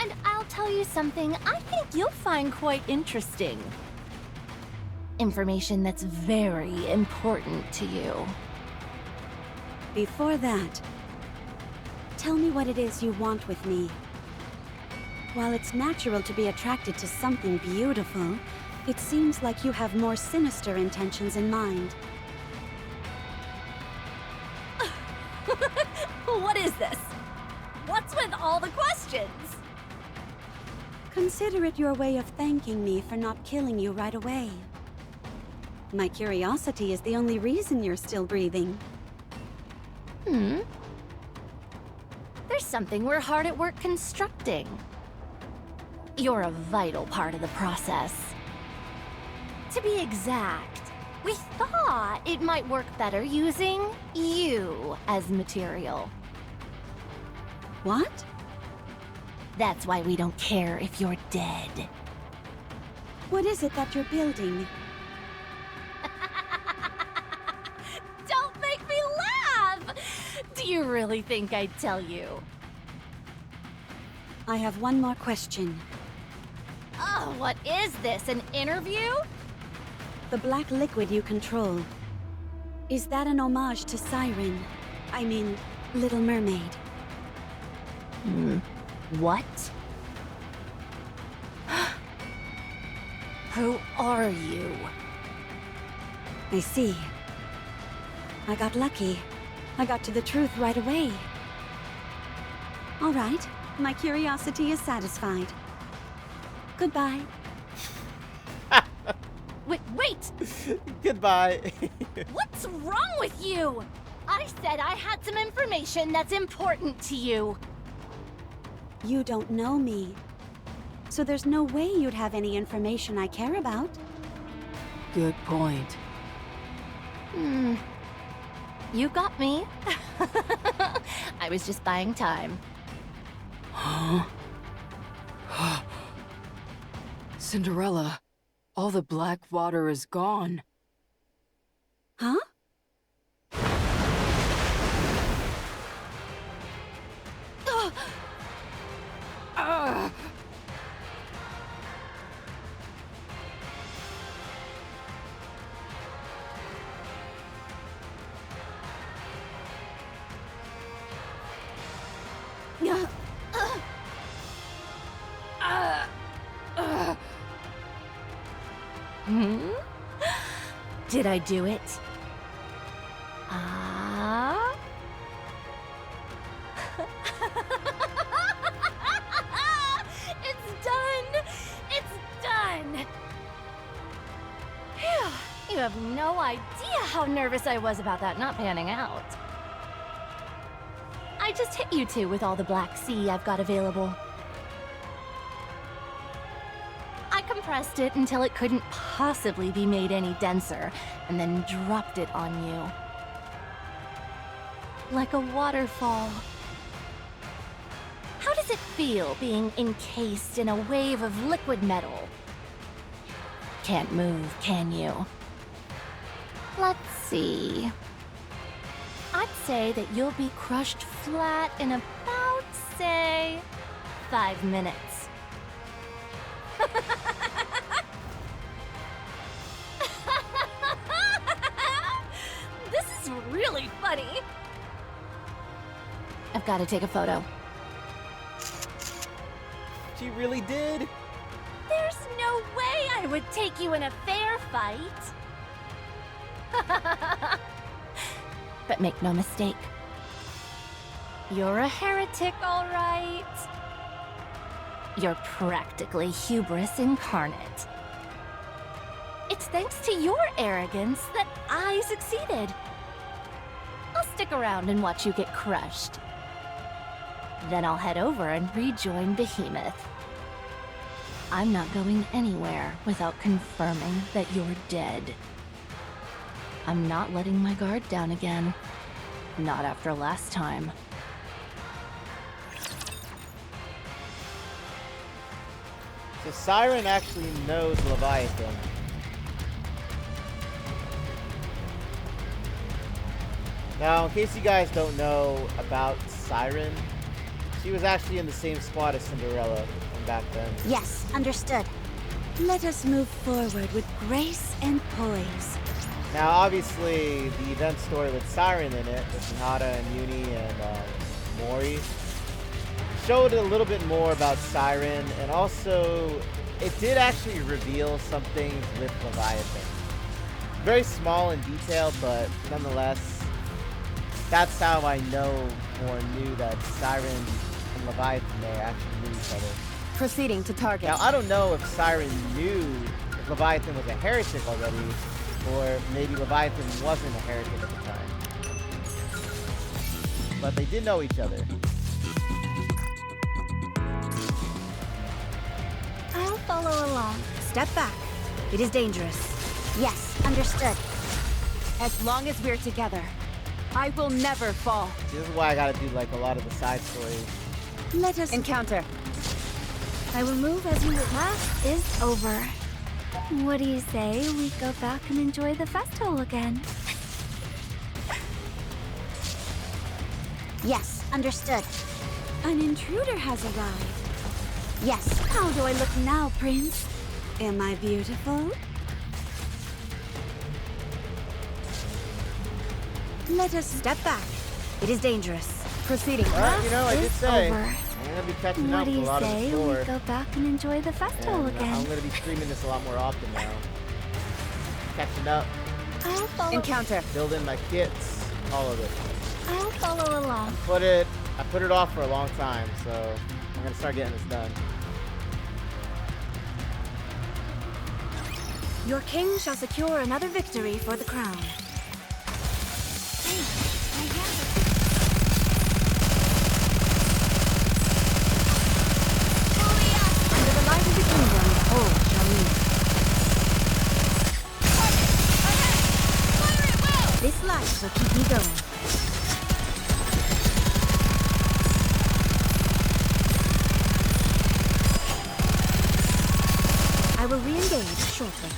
And I'll tell you something I think you'll find quite interesting. Information that's very important to you. Before that, tell me what it is you want with me. While it's natural to be attracted to something beautiful, it seems like you have more sinister intentions in mind. What is this? What's with all the questions? Consider it your way of thanking me for not killing you right away. My curiosity is the only reason you're still breathing. There's something we're hard at work constructing. You're a vital part of the process. To be exact, we thought it might work better using you as material. What? That's why we don't care if you're dead. What is it that you're building? Don't make me laugh! Do you really think I'd tell you? I have one more question. Oh, what is this, an interview? The black liquid you control. Is that an homage to Siren? I mean, Little Mermaid. What? Who are you? I see. I got lucky. I got to the truth right away. All right, my curiosity is satisfied. Goodbye. Wait! Goodbye. What's wrong with you? I said I had some information that's important to you. You don't know me. So there's no way you'd have any information I care about. Good point. You got me. I was just buying time. Huh? Cinderella, all the black water is gone. Huh? Did I do it? Ah. It's done! It's done! Phew. You have no idea how nervous I was about that not panning out. I just hit you two with all the Black Sea I've got available. I compressed it until it couldn't possibly be made any denser, and then dropped it on you. Like a waterfall. How does it feel being encased in a wave of liquid metal? Can't move, can you? Let's see. I'd say that you'll be crushed flat in about, say, 5 minutes. This is really funny. I've got to take a photo. She really did? There's no way I would take you in a fair fight. But make no mistake. You're a heretic, all right. You're practically hubris incarnate. It's thanks to your arrogance that I succeeded. I'll stick around and watch you get crushed. Then I'll head over and rejoin Behemoth. I'm not going anywhere without confirming that you're dead. I'm not letting my guard down again. Not after last time. So Siren actually knows Leviathan. Now, in case you guys don't know about Siren, she was actually in the same spot as Cinderella from back then. Yes, understood. Let us move forward with grace and poise. Now, obviously, the event story with Siren in it, with Hinata and Uni and Mori, showed a little bit more about Siren, and also, it did actually reveal some things with Leviathan. Very small in detail, but nonetheless, that's how I know or knew that Siren and Leviathan, they actually knew each other. Proceeding to target. Now, I don't know if Siren knew if Leviathan was a heretic already, or maybe Leviathan wasn't a heretic at the time. But they did know each other. I'll follow along. Step back. It is dangerous. Yes, understood. As long as we're together, I will never fall. See, this is why I gotta do like a lot of the side stories. Let us encounter. I will move as you would. Class is over. What do you say we go back and enjoy the festival again? Yes, understood. An intruder has arrived. Yes. How do I look now, Prince? Am I beautiful? Let us step back. It is dangerous. Proceeding. Well, you know, I did say over. I'm gonna be catching What up do with a you lot of the say store. we go back and enjoy the festival And again? I'm gonna be streaming this a lot more often now. Catching up, I'll follow. Encounter. building my kits, all of it. I'll follow along. I put it off for a long time, so I'm gonna start getting this done. Your king shall secure another victory for the crown. Under the light of the kingdom, all shall meet. This light so keep me going. I will re-engage shortly.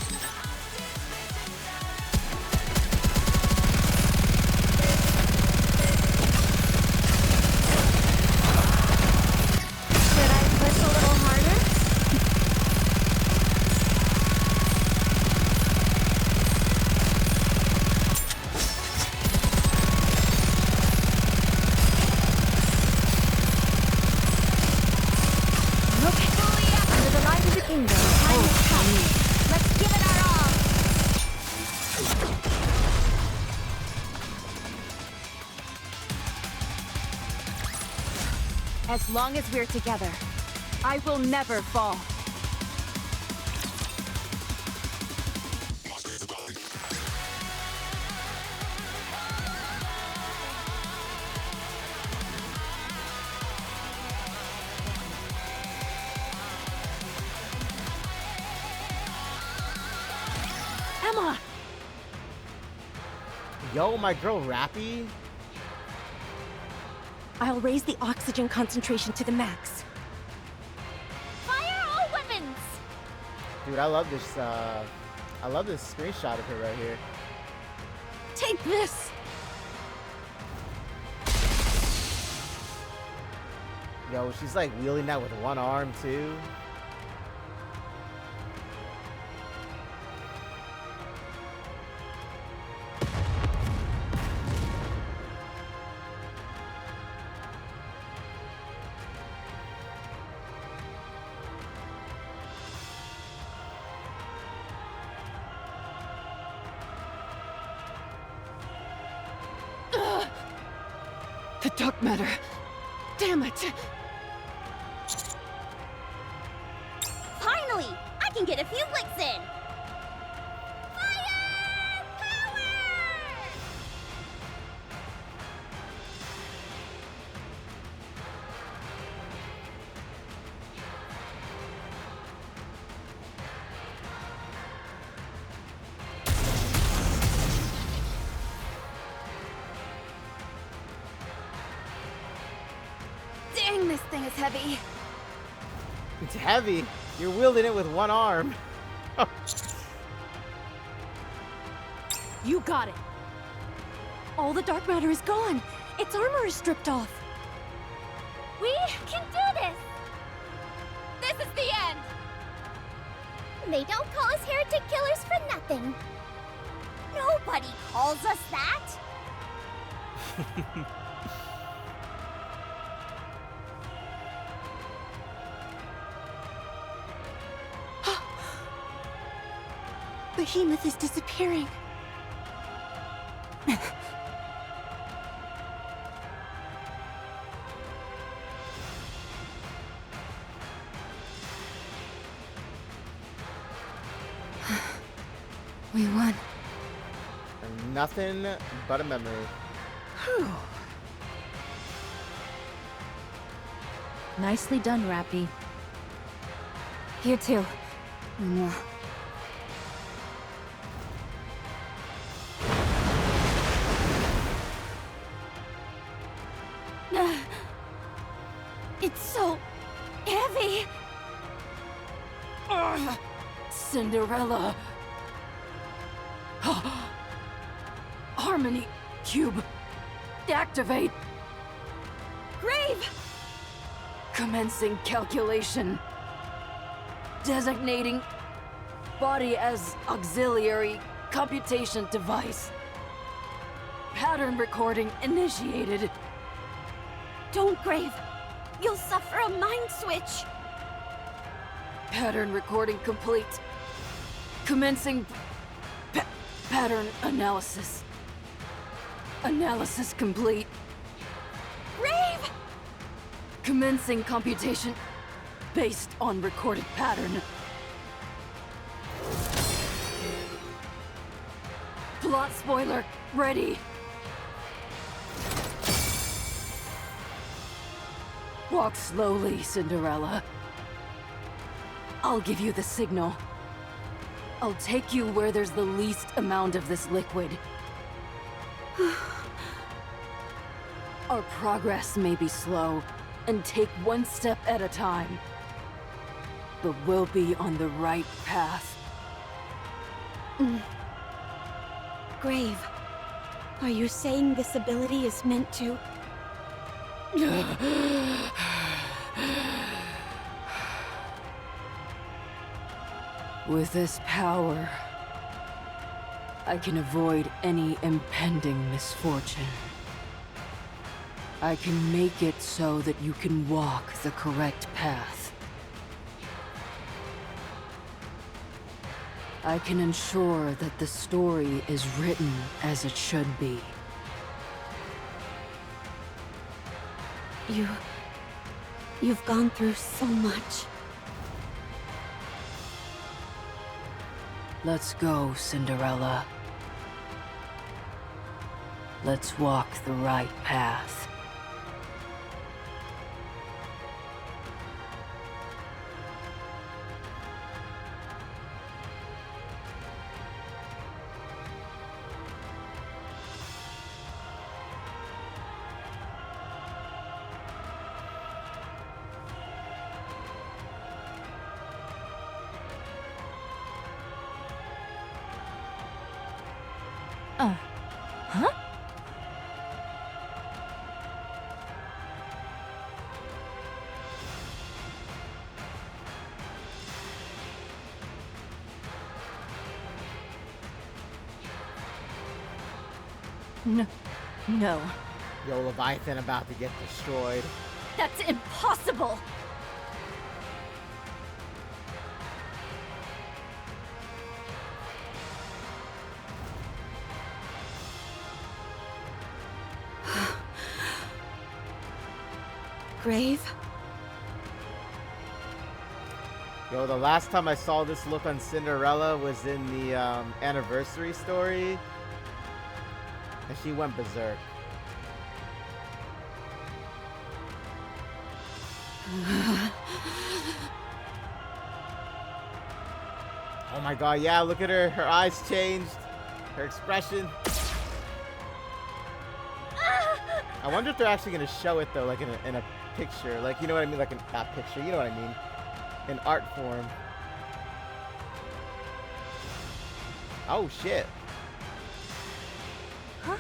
Should I push a little harder? Okay. Under the light of the kingdom, time has come. Let's give it our all. As long as we're together, I will never fall. Emma! Yo, my girl Rapi. I'll raise the oxygen concentration to the max. Fire all weapons! Dude, I love this screenshot of her right here. Take this! Yo, she's like wielding that with one arm too. The dark matter. Damn it! Finally! I can get a few licks in! Fire! Power! Dang, this thing is heavy. It's heavy. You're wielding it with one arm. You got it. All the dark matter is gone. Its armor is stripped off. We can do this! This is the end! They don't call us heretic killers for nothing. Nobody calls us that! Behemoth is disappearing. We won. Nothing but a memory. Nicely done, Rapi. You too. Mwah. It's so heavy! Cinderella. Harmony Cube. Activate. Grave! Commencing calculation. Designating body as auxiliary computation device. Pattern recording initiated. Don't, Grave! You'll suffer a mind switch! Pattern recording complete. Commencing pattern analysis. Analysis complete. Grave! Commencing computation based on recorded pattern. Plot spoiler ready. Walk slowly, Cinderella. I'll give you the signal. I'll take you where there's the least amount of this liquid. Our progress may be slow, and take one step at a time. But we'll be on the right path. Grave, are you saying this ability is meant to... With this power, I can avoid any impending misfortune. I can make it so that you can walk the correct path. I can ensure that the story is written as it should be. You've gone through so much. Let's go, Cinderella. Let's walk the right path. Huh? No. Yo, Leviathan about to get destroyed. That's impossible! Grave? Yo, the last time I saw this look on Cinderella was in the anniversary story. And she went berserk. Oh my god, yeah, look at her. Her eyes changed. Her expression. I wonder if they're actually going to show it, though, like in a picture. Like, you know what I mean? Like, not picture, you know what I mean? In art form. Oh, shit. Huh?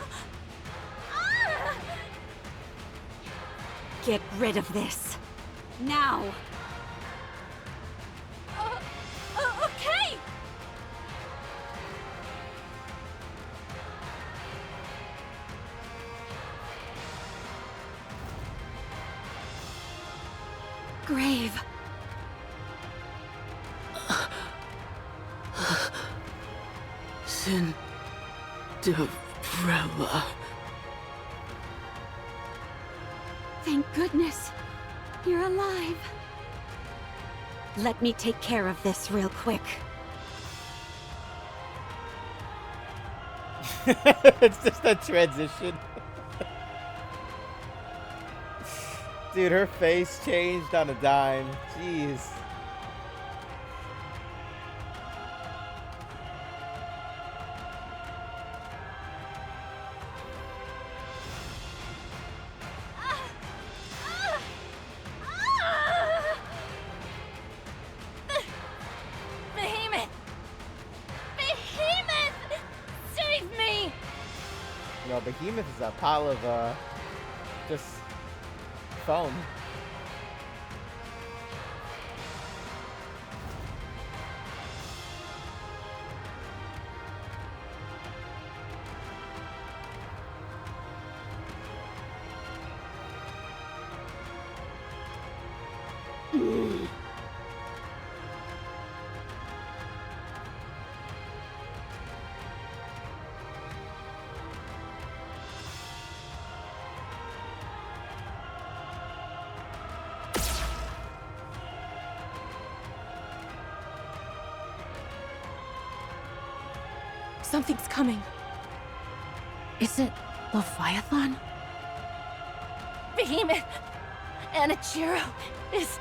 Get rid of this. Now! Okay! Grave. Cinderella. Thank goodness. You're alive. Let me take care of this real quick. It's just a transition. Dude, her face changed on a dime. Jeez. Behemoth! Behemoth! Save me! Yo, Behemoth is a pile of, just foam. Something's coming. Is it Leviathan? Behemoth! Anichiro is...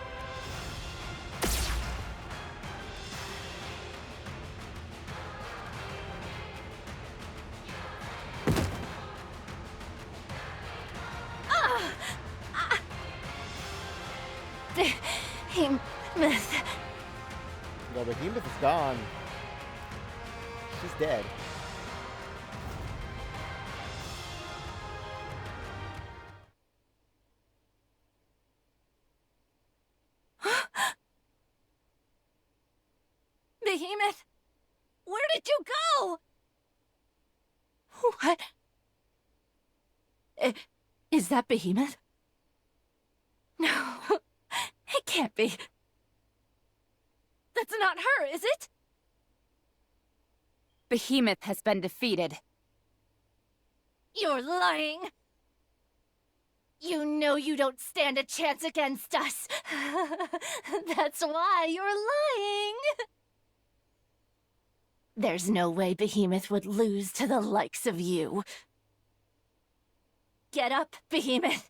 Behemoth is gone. She's dead. Behemoth! Where did you go? What? Is that Behemoth? No, it can't be. That's not her, is it? Behemoth has been defeated. You're lying. You know you don't stand a chance against us. That's why you're lying. There's no way Behemoth would lose to the likes of you. Get up, Behemoth.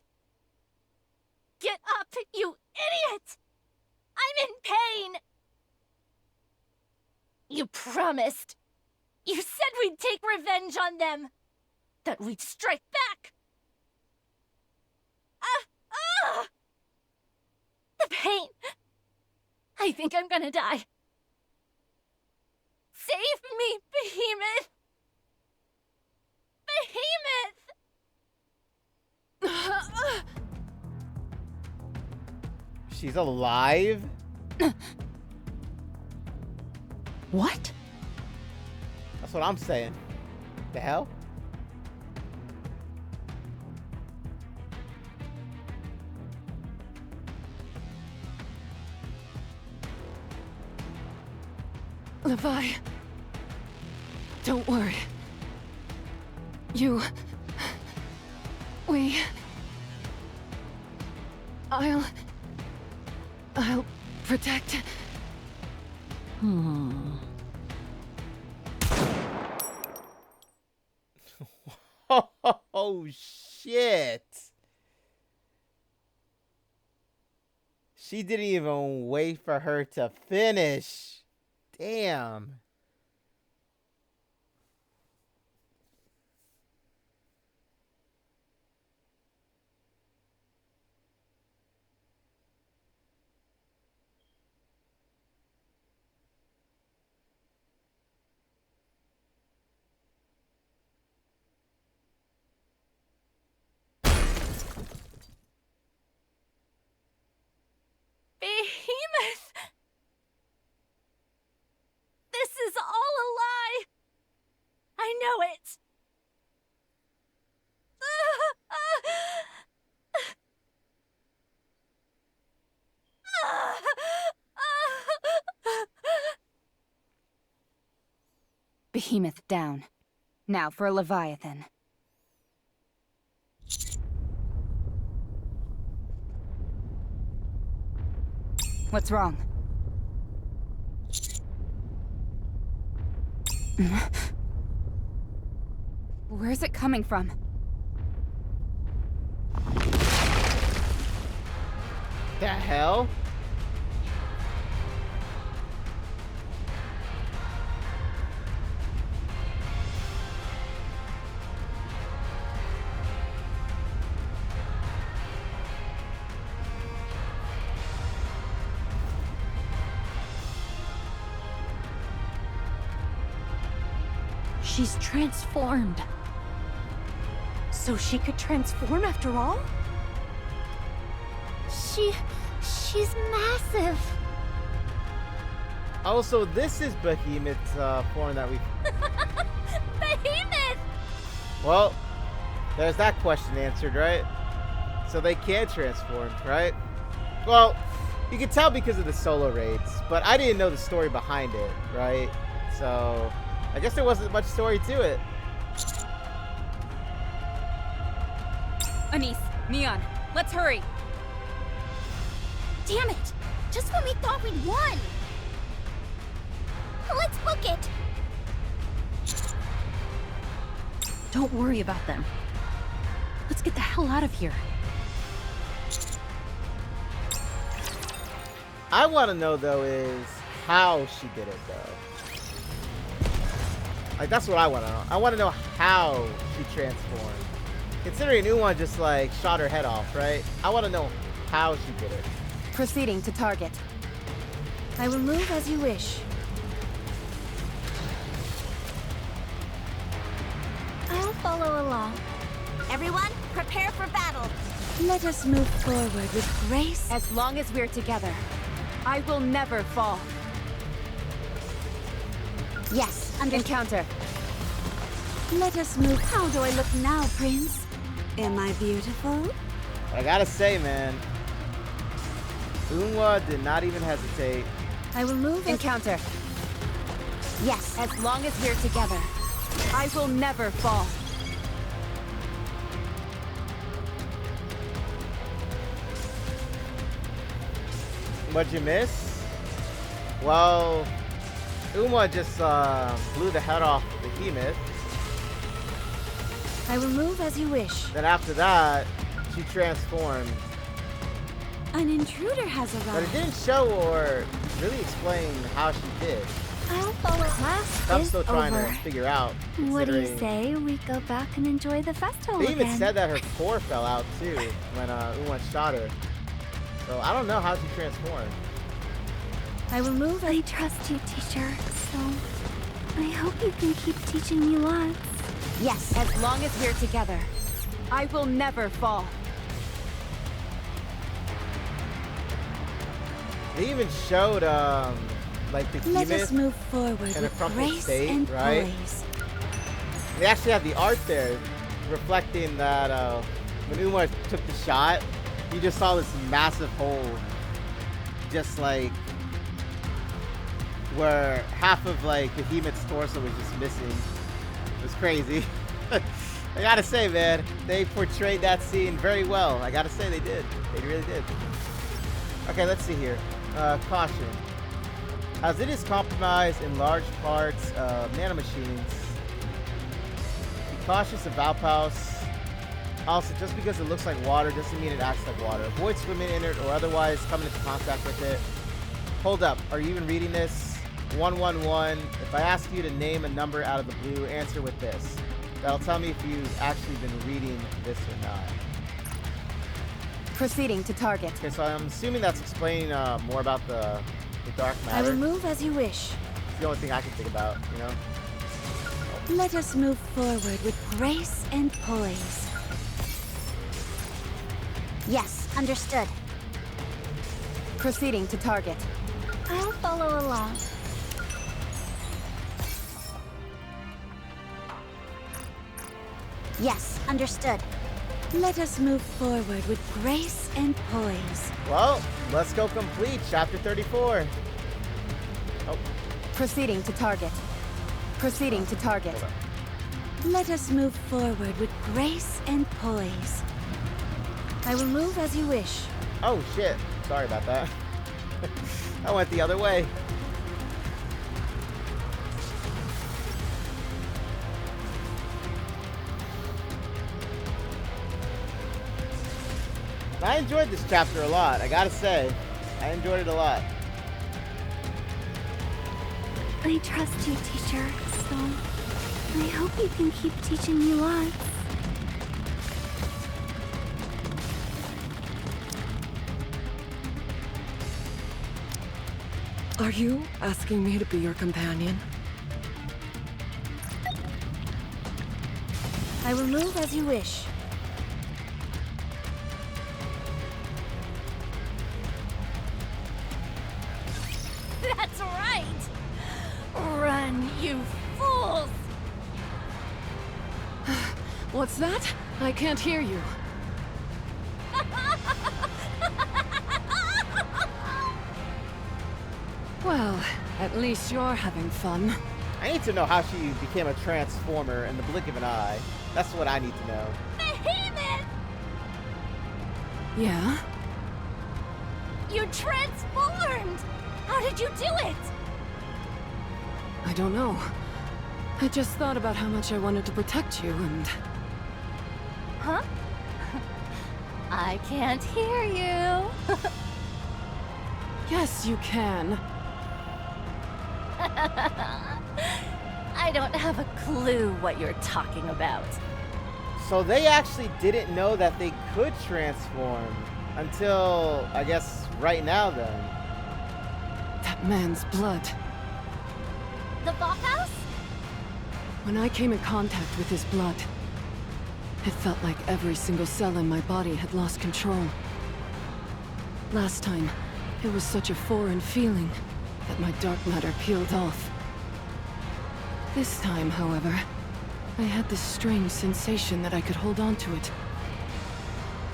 Get up, you idiot! I'm in pain! You promised. You said we'd take revenge on them. That we'd strike back. The pain. I think I'm gonna die. Save me, Behemoth! Behemoth! She's alive? What? That's what I'm saying. The hell? Levi. Don't worry. I'll protect. Oh, shit. She didn't even wait for her to finish. Damn. Behemoth! This is all a lie! I know it! Behemoth down. Now for Leviathan. What's wrong? Where's it coming from? The hell? She's transformed. So she could transform after all? She's massive. Also, this is Behemoth's form that we... Behemoth! Well, there's that question answered, right? So they can transform, right? Well, you can tell because of the solo raids, but I didn't know the story behind it, right? So I guess there wasn't much story to it. Anise, Neon, let's hurry. Damn it! Just when we thought we'd won! Let's book it! Don't worry about them. Let's get the hell out of here. I want to know, though, is how she did it, though. Like, that's what I want to know. I want to know how she transformed. Considering Uwan just, like, shot her head off, right? I want to know how she did it. Proceeding to target. I will move as you wish. follow along. Everyone, prepare for battle. Let us move forward with grace. As long as we're together, I will never fall. Yes, Encounter. Let us move. How do I look now, Prince? Am I beautiful? I gotta say, man, Unwa did not even hesitate. I will move. Encounter. yes. As long as we're together, I will never fall. What'd you miss? Well, Uma just blew the head off the Behemoth. I will move as you wish. Then after that, she transformed. An intruder has But it arrived. didn't show or really explain how she did. I'll follow. Class I'm is still trying over. to figure out. What do you considering- say we go back and enjoy the festival They even again? said that her core fell out too when Uma shot her. So I don't know how she transformed. I will move. I trust you, teacher. So I hope you can keep teaching me lots. Yes. As long as we're together, I will never fall. They even showed like the Let us Behemoth move forward in a with crumpled grace state, and right? poise. They actually had the art there reflecting that when Uma took the shot, you just saw this massive hole, just like where half of like Behemoth's torso was just missing. It was crazy. I gotta say, man, they portrayed that scene very well. I gotta say they did. They really did. Okay, let's see here. Caution. As it is compromised in large parts of nanomachines, be cautious of Valpaus. Also, just because it looks like water doesn't mean it acts like water. Avoid swimming in it or otherwise coming into contact with it. Hold up, are you even reading this? 111. If I ask you to name a number out of the blue, answer with this. That'll tell me if you've actually been reading this or not. Proceeding to target. Okay, so I'm assuming that's explaining more about the dark I will matter. move as you wish. It's the only thing I can think about, you know? Let us move forward with grace and poise. Yes, understood. Proceeding to target. I'll follow along. Yes, understood. Let us move forward with grace and poise. Well, let's go complete chapter 34. Oh, Proceeding to target. Proceeding to target. hold on. Let us move forward with grace and poise. I will move as you wish. Oh, shit. Sorry about that. I went the other way. I enjoyed this chapter a lot, I gotta say. I enjoyed it a lot. I trust you, teacher. So I hope you can keep teaching me lots. Are you asking me to be your companion? I will move as you wish. That's right! Run, you fools! What's that? I can't hear you. Well, at least you're having fun. I need to know how she became a transformer in the blink of an eye. That's what I need to know. Behemoth! Yeah? You transformed! How did you do it? I don't know. I just thought about how much I wanted to protect you and... Huh? I can't hear you. Yes, you can. I don't have a clue what you're talking about. So they actually didn't know that they could transform until, I guess, right now then. That man's blood. The Bauhaus? When I came in contact with his blood, It felt like every single cell in my body had lost control. Last time, it was such a foreign feeling that my dark matter peeled off. This time, however, I had this strange sensation that I could hold on to it.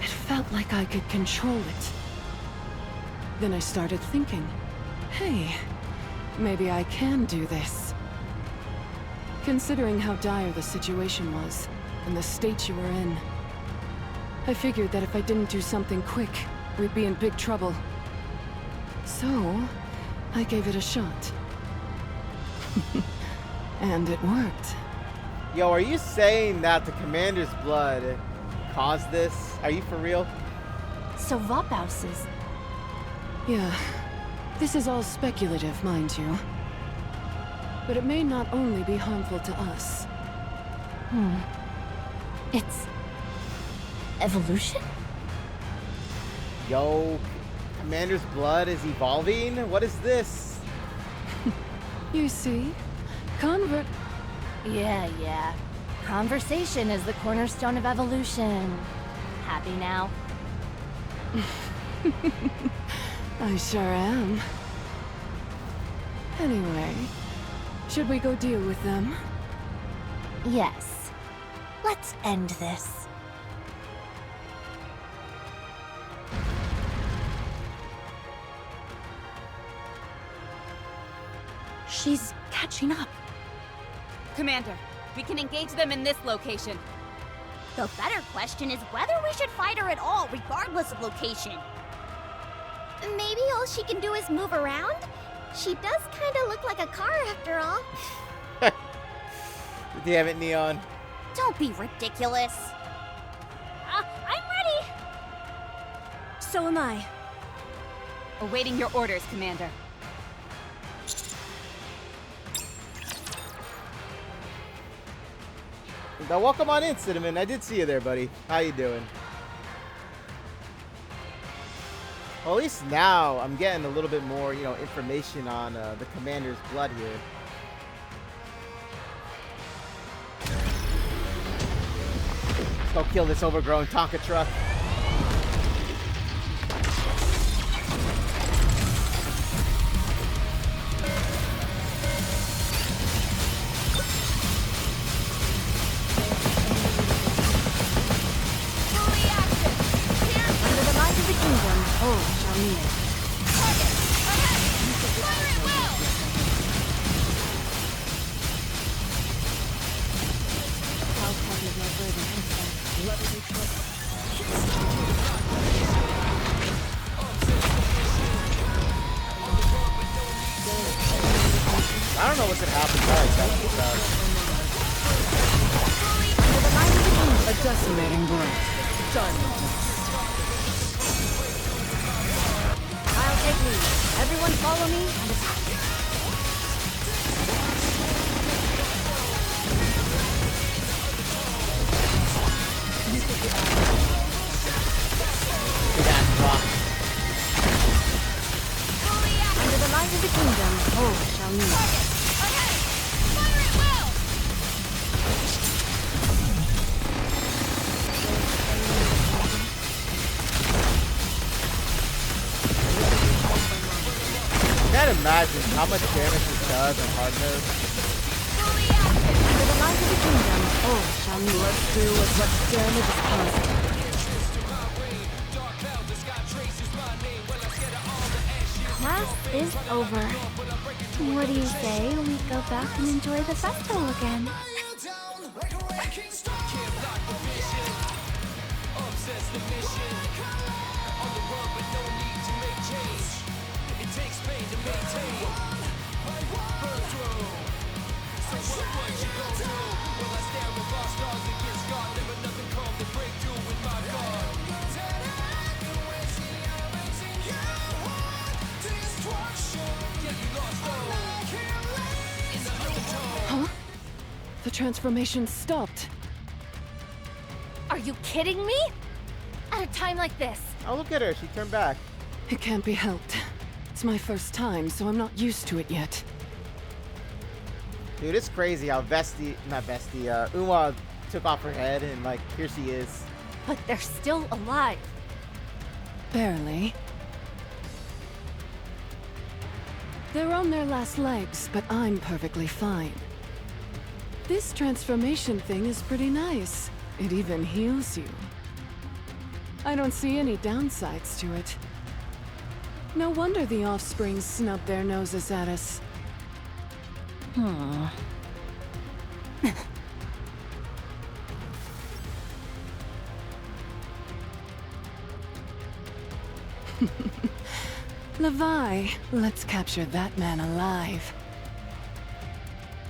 It felt like I could control it. Then I started thinking, hey, maybe I can do this. Considering how dire the situation was, and the state you were in, I figured that if I didn't do something quick, we'd be in big trouble. So, I gave it a shot. And it worked. Yo, are you saying that the commander's blood caused this? Are you for real? So Vophaus is... Yeah. This is all speculative, mind you. But it may not only be harmful to us. It's... evolution? Yo, commander's blood is evolving? What is this? You see? Convert... Yeah. Conversation is the cornerstone of evolution. Happy now? I sure am. Anyway, should we go deal with them? Yes. Let's end this. She's catching up. Commander, we can engage them in this location. The better question is whether we should fight her at all, regardless of location. Maybe all she can do is move around? She does kind of look like a car after all. Damn it, Neon. Don't be ridiculous. I'm ready! So am I. Awaiting your orders, Commander. Now, welcome on in, Cinnamon. I did see you there, buddy. How you doing? Well, at least now I'm getting a little bit more, information on the commander's blood here. Let's go kill this overgrown Tonka truck. I don't know what's gonna happen. A decimating blow. Done. I'll take lead. Everyone follow me and attack. Under the light of the kingdom, all shall kneel. I can't imagine how much damage this does on hard mode. Under the light of the kingdom, all shall kneel. Let's do as much damage as possible. Class is over. What do you say we go back and enjoy the festival again? Huh? The transformation stopped. Are you kidding me? At a time like this? Oh, look at her. She turned back. It can't be helped. It's my first time, so I'm not used to it yet. Dude, it's crazy how Uma took off her head, and like here she is. But they're still alive. Barely. They're on their last legs, but I'm perfectly fine. This transformation thing is pretty nice. It even heals you. I don't see any downsides to it. No wonder the offspring snubbed their noses at us. Levi, let's capture that man alive.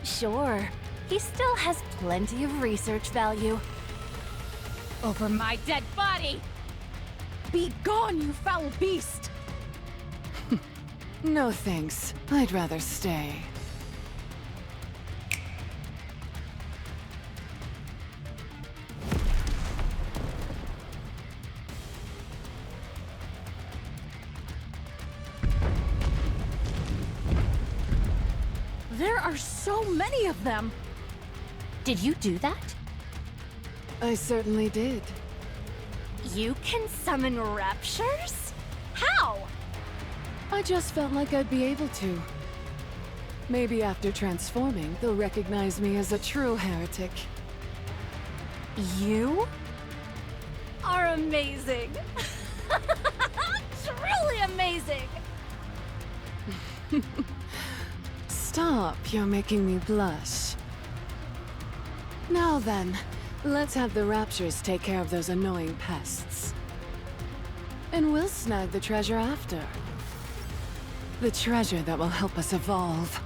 Sure. He still has plenty of research value. Over my dead body! Be gone, you foul beast! No thanks. I'd rather stay. There are so many of them! Did you do that? I certainly did. You can summon raptures? How? I just felt like I'd be able to. Maybe after transforming, they'll recognize me as a true heretic. You are amazing. Truly amazing. Stop, you're making me blush. Now then, let's have the raptures take care of those annoying pests. And we'll snag the treasure after. The treasure that will help us evolve.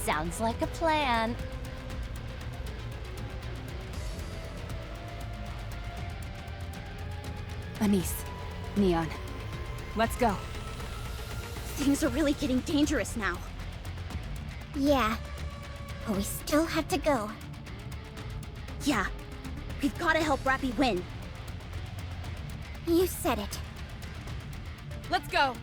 Sounds like a plan. Anise, Neon, let's go. Things are really getting dangerous now. Yeah, but we still have to go. Yeah, we've got to help Rapi win. You said it. Let's go!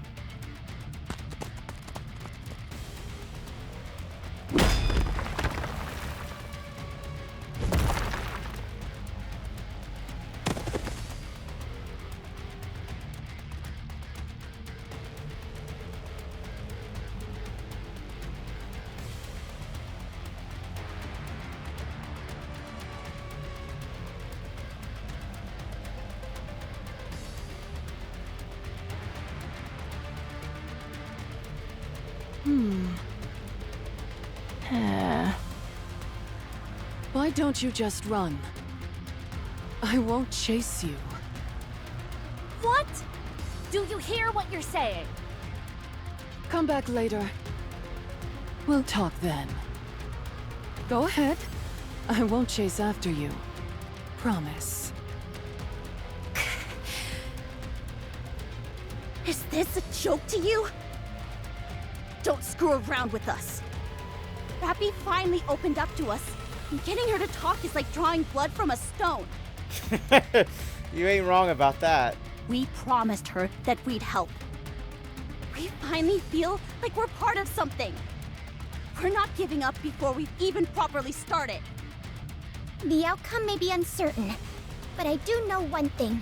Why don't you just run? I won't chase you. What? Do you hear what you're saying? Come back later. We'll talk then. Go ahead. I won't chase after you. Promise. Is this a joke to you? Don't screw around with us. Rapi finally opened up to us, and getting her to talk is like drawing blood from a stone. You ain't wrong about that. We promised her that we'd help. We finally feel like we're part of something. We're not giving up before we've even properly started. The outcome may be uncertain, but I do know one thing.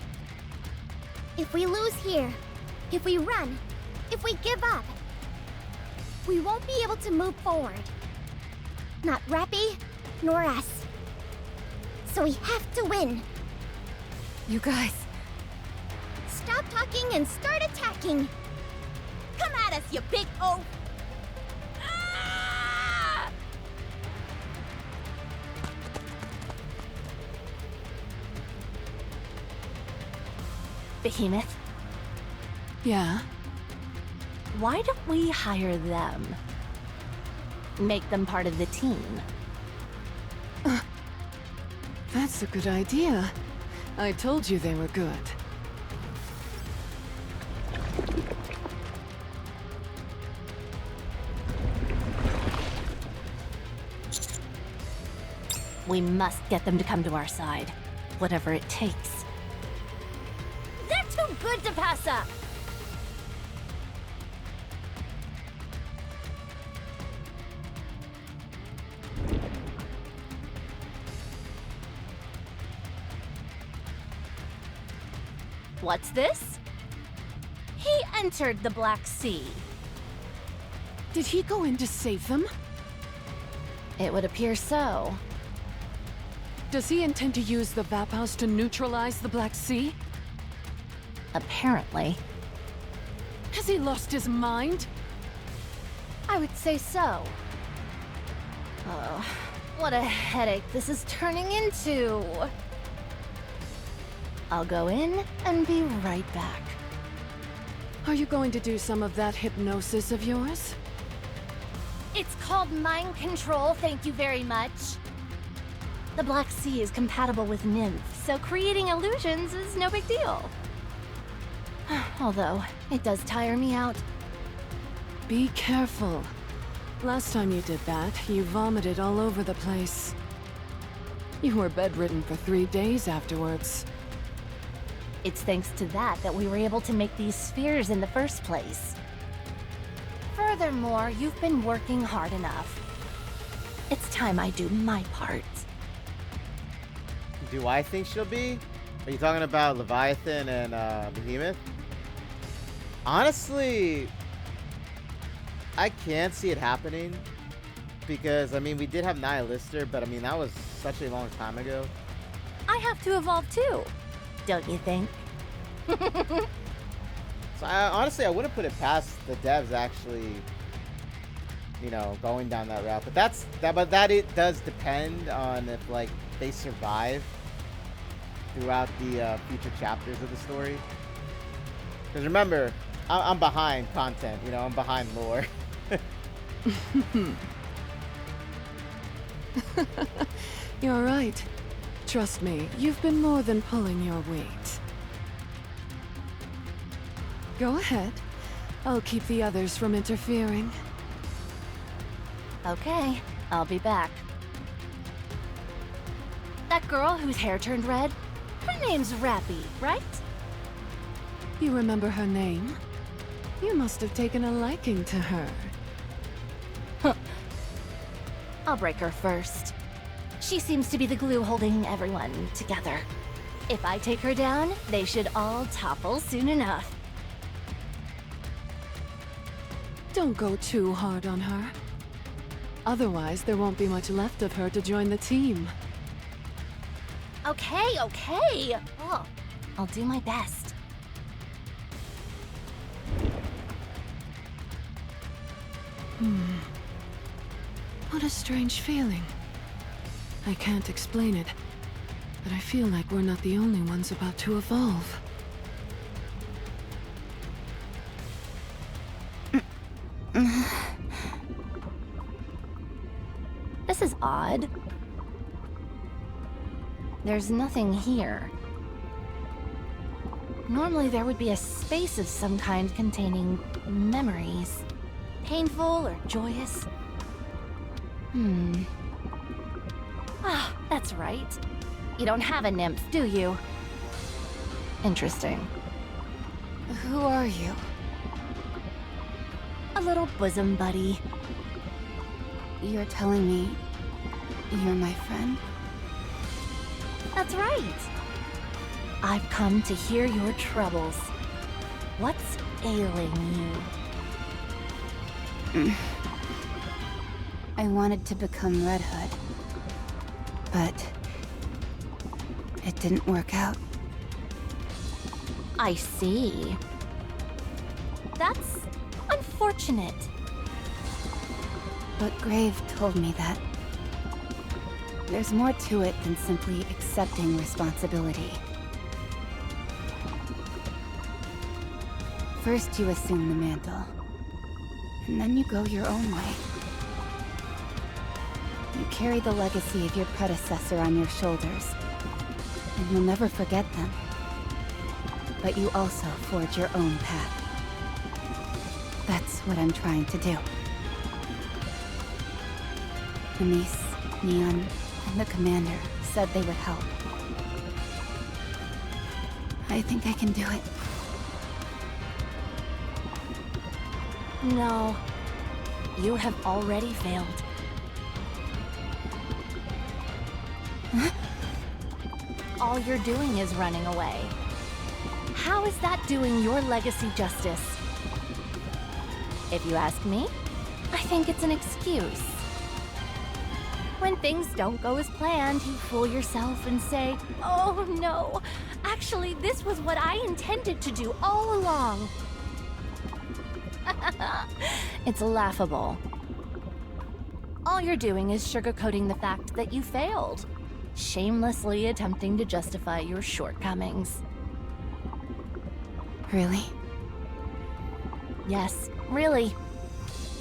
If we lose here, if we run, if we give up, we won't be able to move forward. Not Rapi, nor us. So we have to win. You guys. Stop talking and start attacking. Come at us, you big oaf! Behemoth, Yeah? why don't we hire them? Make them part of the team. That's a good idea. I told you they were good. We must get them to come to our side, whatever it takes. They're too good to pass up! What's this? He entered the Black Sea. Did he go in to save them? It would appear so. Does he intend to use the Vaphouse to neutralize the Black Sea? Apparently. Has he lost his mind? I would say so. Oh, what a headache this is turning into. I'll go in and be right back. Are you going to do some of that hypnosis of yours? It's called mind control, thank you very much. The Black Sea is compatible with nymphs, so creating illusions is no big deal. Although, it does tire me out. Be careful. Last time you did that, you vomited all over the place. You were bedridden for 3 days afterwards. It's thanks to that we were able to make these spheres in the first place. Furthermore, you've been working hard enough. It's time I do my part. Do I think she'll be? Are you talking about Leviathan and Behemoth? Honestly, I can't see it happening. Because, I mean, we did have Nihilister, but I mean, that was such a long time ago. I have to evolve too, don't you think? So, honestly, I wouldn't put it past the devs actually, you know, going down that route. But it does depend on if, like, they survive throughout the future chapters of the story. Because remember, I'm behind content, you know, I'm behind lore. You're right. Trust me, you've been more than pulling your weight. Go ahead. I'll keep the others from interfering. Okay, I'll be back. That girl whose hair turned red? Her name's Rapi, right? You remember her name? You must have taken a liking to her. I'll break her first. She seems to be the glue holding everyone together. If I take her down, they should all topple soon enough. Don't go too hard on her. Otherwise, there won't be much left of her to join the team. Okay. Oh, I'll do my best. What a strange feeling. I can't explain it, but I feel like we're not the only ones about to evolve. This is odd. There's nothing here. Normally there would be a space of some kind containing memories. Painful or joyous. Ah, that's right. You don't have a nymph, do you? Interesting. Who are you? A little bosom buddy. You're telling me you're my friend? That's right. I've come to hear your troubles. What's ailing you? I wanted to become Red Hood, but it didn't work out. I see. That's unfortunate. But Grave told me that there's more to it than simply accepting responsibility. First you assume the mantle, and then you go your own way. You carry the legacy of your predecessor on your shoulders, and you'll never forget them. But you also forge your own path. That's what I'm trying to do. Anise, Neon, and the commander said they would help. I think I can do it. No. You have already failed. All you're doing is running away. How is that doing your legacy justice? If you ask me, I think it's an excuse. When things don't go as planned, you fool yourself and say, "Oh no, actually this was what I intended to do all along." It's laughable. All you're doing is sugarcoating the fact that you failed, shamelessly attempting to justify your shortcomings. Really? Yes, really.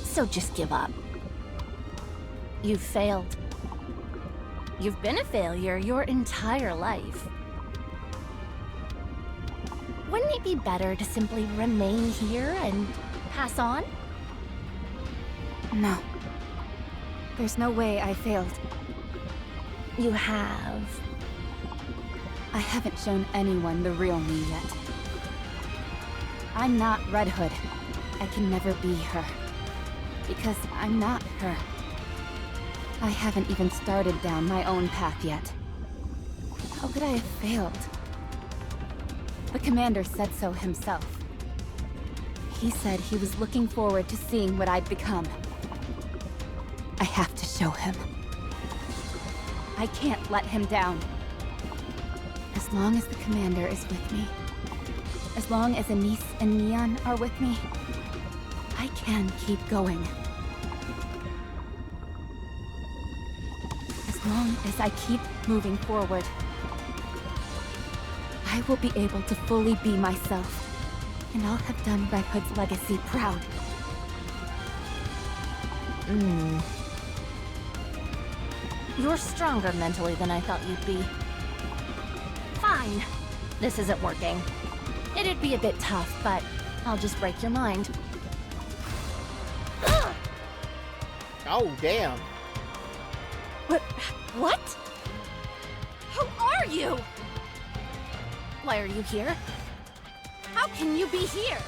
So just give up. You've failed. You've been a failure your entire life. Wouldn't it be better to simply remain here and pass on? No. There's no way I failed. You have. I haven't shown anyone the real me yet. I'm not Red Hood. I can never be her. Because I'm not her. I haven't even started down my own path yet. How could I have failed? The commander said so himself. He said he was looking forward to seeing what I'd become. I have to show him. I can't let him down. As long as the commander is with me, as long as Anise and Neon are with me, I can keep going. As long as I keep moving forward, I will be able to fully be myself, and I'll have done Red Hood's legacy proud. You're stronger mentally than I thought you'd be. Fine. This isn't working. It'd be a bit tough, but I'll just break your mind. Oh, damn. What? Who are you? Why are you here? How can you be here?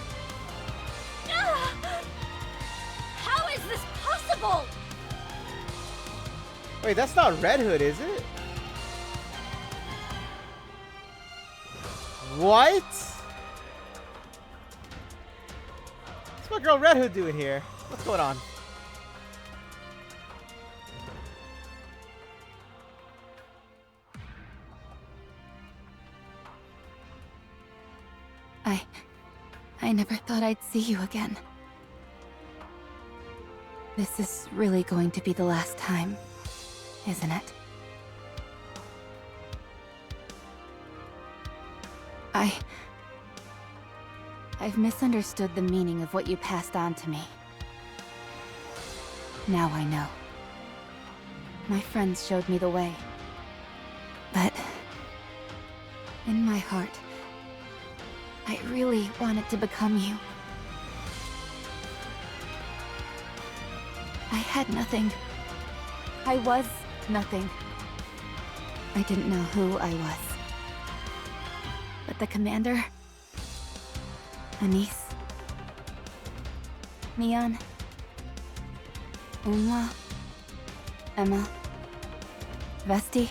How is this possible? Wait, that's not Red Hood, is it? What? What's my girl Red Hood doing here? What's going on? I never thought I'd see you again. This is really going to be the last time, isn't it? I've misunderstood the meaning of what you passed on to me. Now I know. My friends showed me the way. But in my heart, I really wanted to become you. I had nothing. I was nothing. I didn't know who I was. But the commander, Anise, Neon, Umla, Emma, Vesti,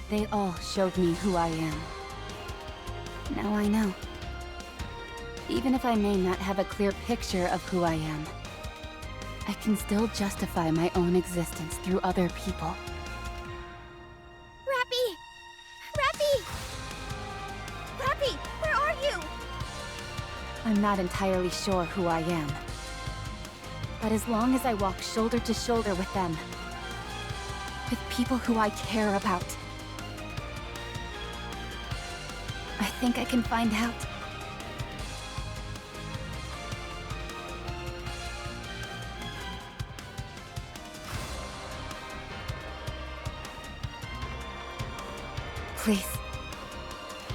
they all showed me who I am. Now I know. Even if I may not have a clear picture of who I am, I can still justify my own existence through other people. Rapi! Rapi! Rapi, where are you? I'm not entirely sure who I am. But as long as I walk shoulder to shoulder with them, with people who I care about, I think I can find out. Please,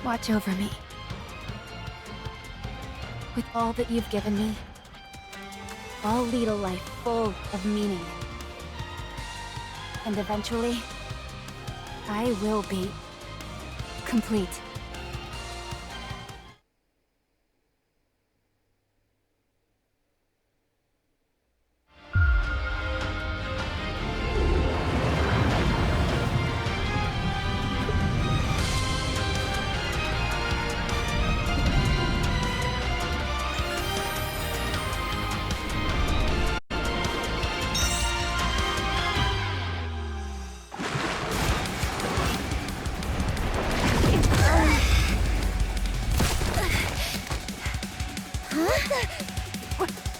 watch over me. With all that you've given me, I'll lead a life full of meaning. And eventually, I will be complete.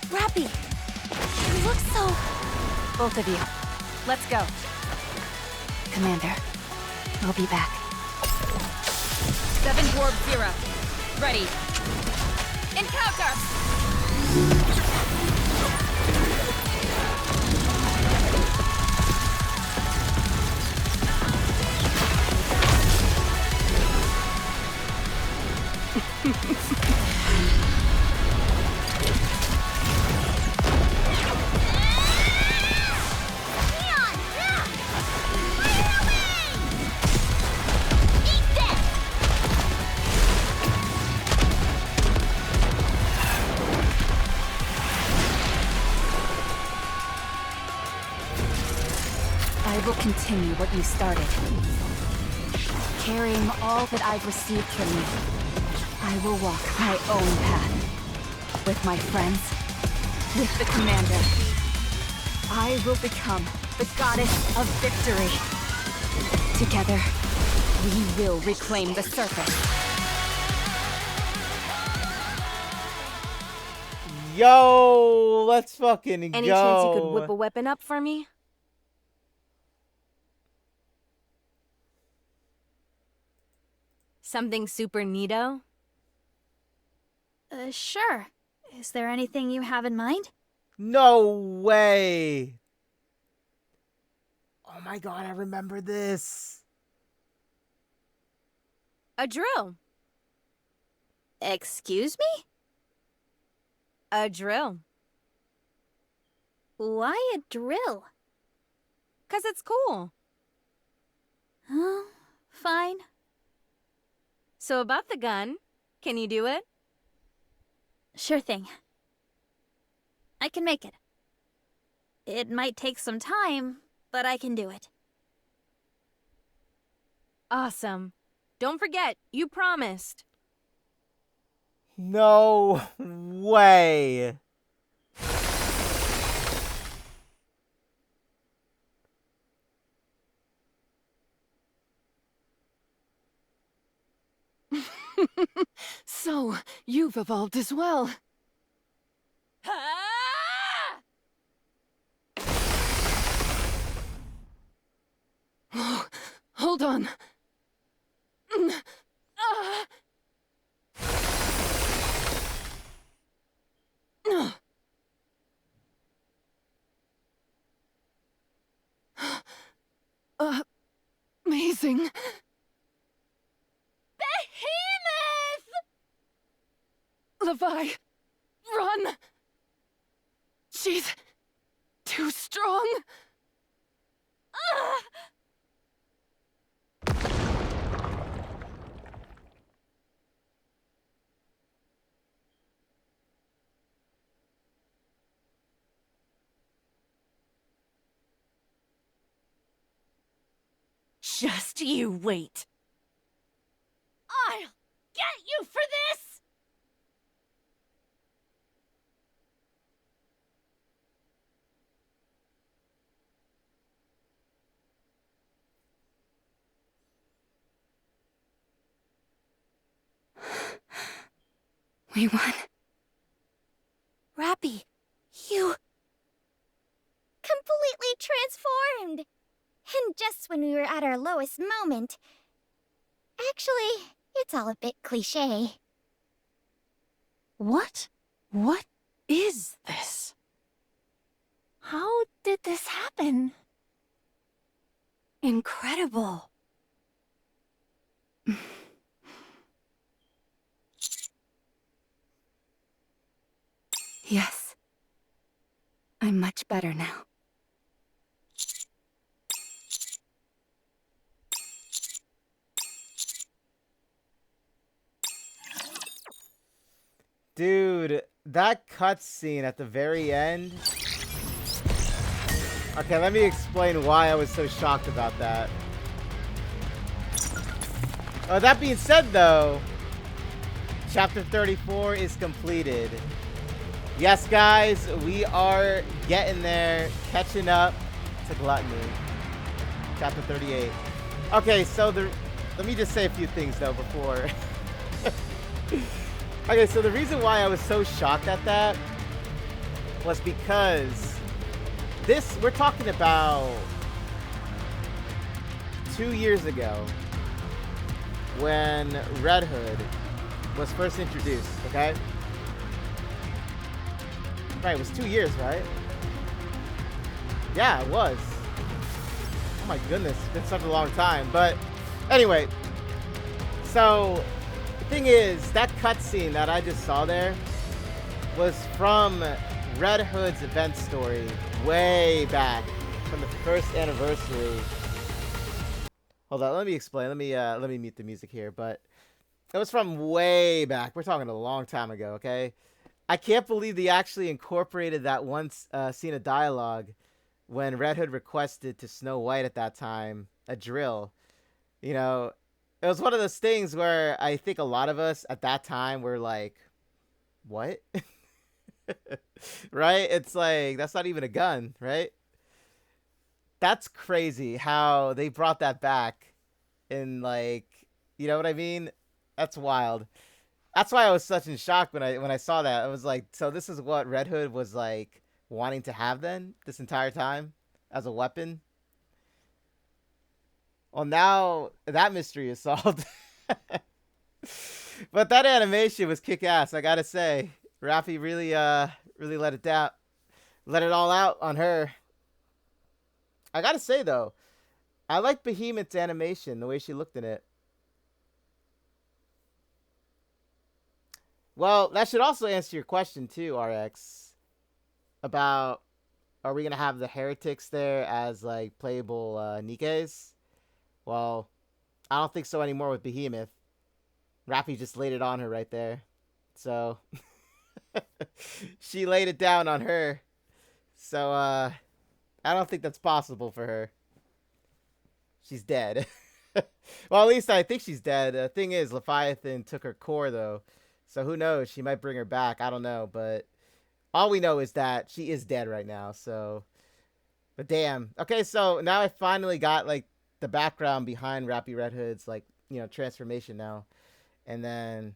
Rapi! You look so... Both of you, let's go. Commander, I'll be back. 7 Dwarf 0. Ready. Encounter! I will continue what you started. Carrying all that I've received from you, I will walk my own path. With my friends, with the Commander. I will become the Goddess of Victory. Together, we will reclaim the surface. Yo, let's fucking Any go. chance you could whip a weapon up for me? Something super neato? Sure. Is there anything you have in mind? No way. Oh my god, I remember this. A drill. Excuse me? A drill. Why a drill? 'Cause it's cool. Oh, fine. So about the gun, can you do it? Sure thing. I can make it. It might take some time, but I can do it. Awesome. Don't forget, you promised. No way. So, you've evolved as well. Oh, hold on. Amazing. Behemoth! Levi, run! She's too strong. Just you wait. I'll get you for this! We won. Rapi, you... completely transformed! And just when we were at our lowest moment. Actually, it's all a bit cliché. What? What is this? How did this happen? Incredible. Yes. I'm much better now. Dude, that cutscene at the very end. Okay, let me explain why I was so shocked about that. Oh, that being said, though, Chapter 34 is completed. Yes, guys, we are getting there, catching up to Gluttony. Chapter 38. Okay, so let me just say a few things, though, before... Okay, so the reason why I was so shocked at that was because we're talking about 2 years ago when Red Hood was first introduced, okay? Right, it was 2 years, right? Yeah, it was. Oh my goodness, it's been such a long time. But anyway, so the thing is, that cutscene that I just saw there was from Red Hood's event story way back from the first anniversary. Hold on, let me explain. Let me mute the music here. But it was from way back. We're talking a long time ago, okay? I can't believe they actually incorporated that one scene of dialogue when Red Hood requested to Snow White at that time a drill. You know, it was one of those things where I think a lot of us at that time were like, what? Right? It's like, that's not even a gun, right? That's crazy how they brought that back in, like, you know what I mean? That's wild. That's why I was such in shock when I saw that. I was like, so this is what Red Hood was like wanting to have then this entire time as a weapon? Well, now that mystery is solved. But that animation was kick-ass, I gotta say. Rapi really let it all out on her. I gotta say though, I like Behemoth's animation, the way she looked in it. Well, that should also answer your question too, RX, about are we gonna have the heretics there as like playable Nikkes? Well, I don't think so anymore with Behemoth. Rapi just laid it on her right there. So she laid it down on her. So I don't think that's possible for her. She's dead. Well, at least I think she's dead. The thing is, Leviathan took her core though. So who knows? She might bring her back. I don't know. But all we know is that she is dead right now. So, but damn. Okay, so now I finally got like the background behind Rapi Red Hood's like, you know, transformation now. And then,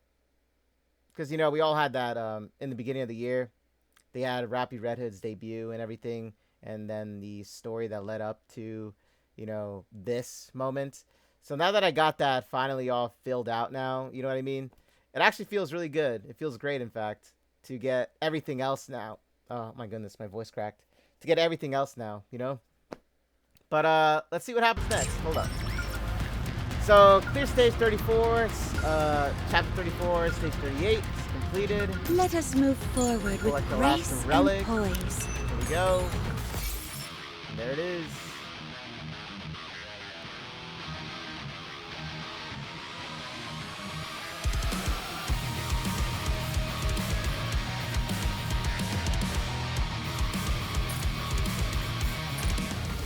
because, you know, we all had that in the beginning of the year. They had Rapi Red Hood's debut and everything. And then the story that led up to, you know, this moment. So now that I got that finally all filled out now, you know what I mean? It actually feels really good. It feels great, in fact, to get everything else now. Oh, my goodness, my voice cracked. To get everything else now, you know? But let's see what happens next. Hold up. So, clear stage 34, chapter 34, stage 38, is completed. Let us move forward with grace and poise. Here we go. And there it is.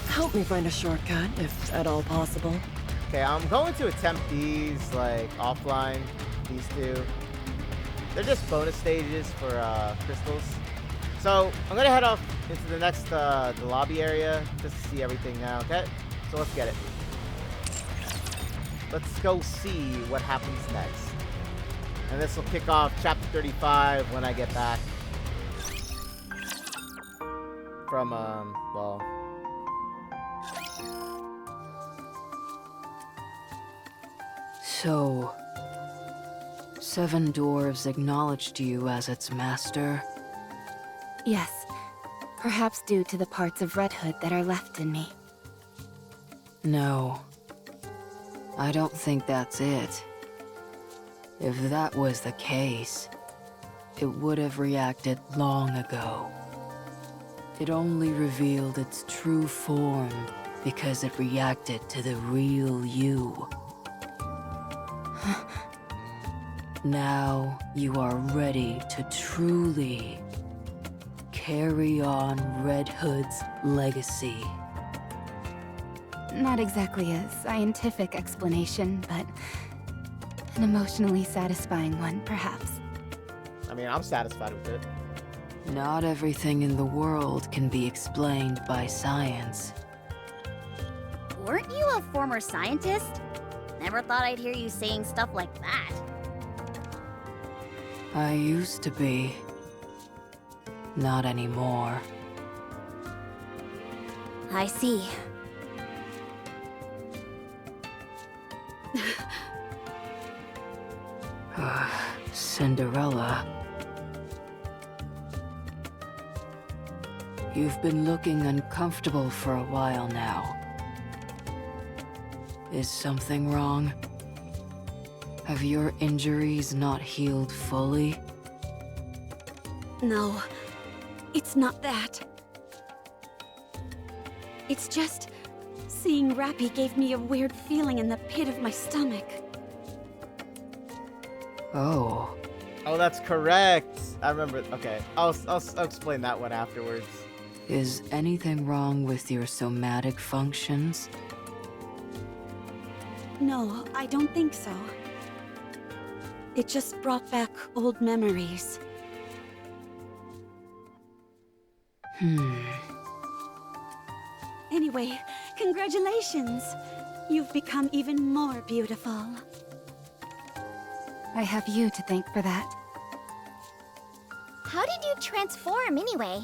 Help me find a shortcut, if at all possible. Okay, I'm going to attempt these, like, offline, these two. They're just bonus stages for crystals. So, I'm going to head off into the next, the lobby area, just to see everything now, okay? So let's get it. Let's go see what happens next. And this will kick off chapter 35 when I get back. From, well... So, 7 dwarves acknowledged you as its master? Yes. Perhaps due to the parts of Red Hood that are left in me. No. I don't think that's it. If that was the case, it would have reacted long ago. It only revealed its true form because it reacted to the real you. Now you are ready to truly carry on Red Hood's legacy. Not exactly a scientific explanation, but an emotionally satisfying one, perhaps. I mean, I'm satisfied with it. Not everything in the world can be explained by science. Weren't you a former scientist? Never thought I'd hear you saying stuff like that. I used to be. Not anymore. I see. Cinderella. You've been looking uncomfortable for a while now. Is something wrong? Have your injuries not healed fully? No, it's not that. It's just... seeing Rapi gave me a weird feeling in the pit of my stomach. Oh. Oh, that's correct. I remember. Okay, I'll explain that one afterwards. Is anything wrong with your somatic functions? No, I don't think so. It just brought back old memories. Anyway, congratulations! You've become even more beautiful. I have you to thank for that. How did you transform anyway?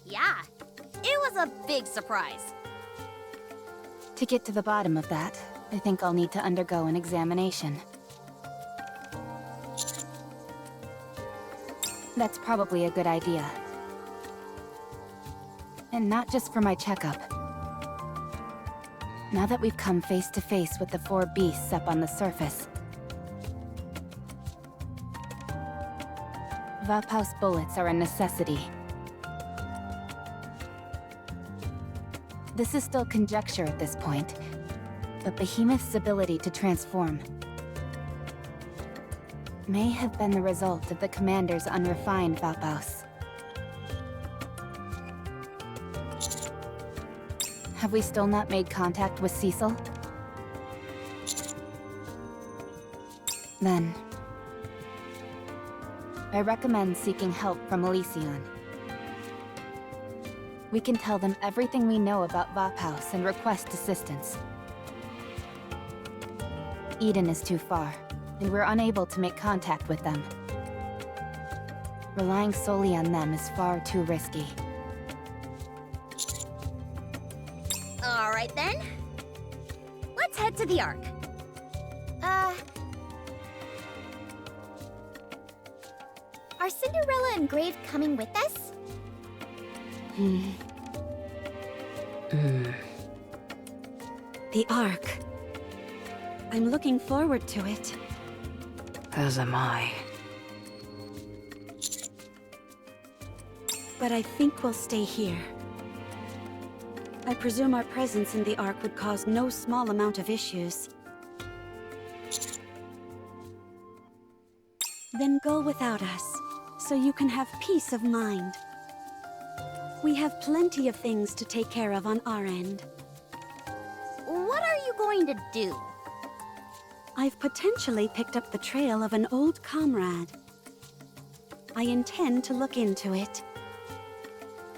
Yeah, it was a big surprise. To get to the bottom of that, I think I'll need to undergo an examination. That's probably a good idea. And not just for my checkup. Now that we've come face to face with the 4 beasts up on the surface, Vapau's bullets are a necessity. This is still conjecture at this point, but Behemoth's ability to transform may have been the result of the commander's unrefined Vapaus. Have we still not made contact with Cecil? Then, I recommend seeking help from Elysion. We can tell them everything we know about Vapaus and request assistance. Eden is too far, and we're unable to make contact with them. Relying solely on them is far too risky. All right then. Let's head to the Ark. Are Cinderella and Grave coming with us? The Ark. I'm looking forward to it. As am I. But I think we'll stay here. I presume our presence in the Ark would cause no small amount of issues. Then go without us, so you can have peace of mind. We have plenty of things to take care of on our end. What are you going to do? I've potentially picked up the trail of an old comrade. I intend to look into it.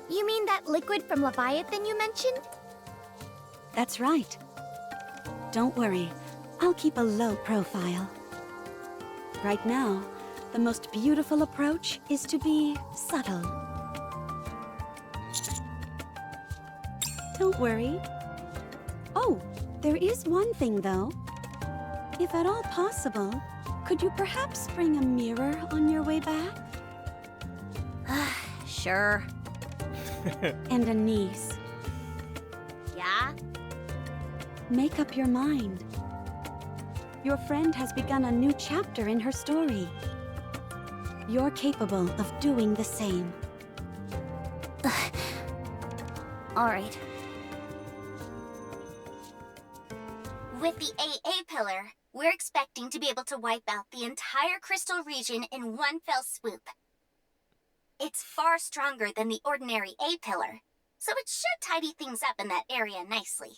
You mean that liquid from Leviathan you mentioned? That's right. Don't worry, I'll keep a low profile. Right now, the most beautiful approach is to be subtle. Don't worry. Oh, there is one thing though. If at all possible, could you perhaps bring a mirror on your way back? Sure. And a niece. Yeah? Make up your mind. Your friend has begun a new chapter in her story. You're capable of doing the same. All right. With the AA pillar, we're expecting to be able to wipe out the entire crystal region in one fell swoop. It's far stronger than the ordinary A pillar, so it should tidy things up in that area nicely.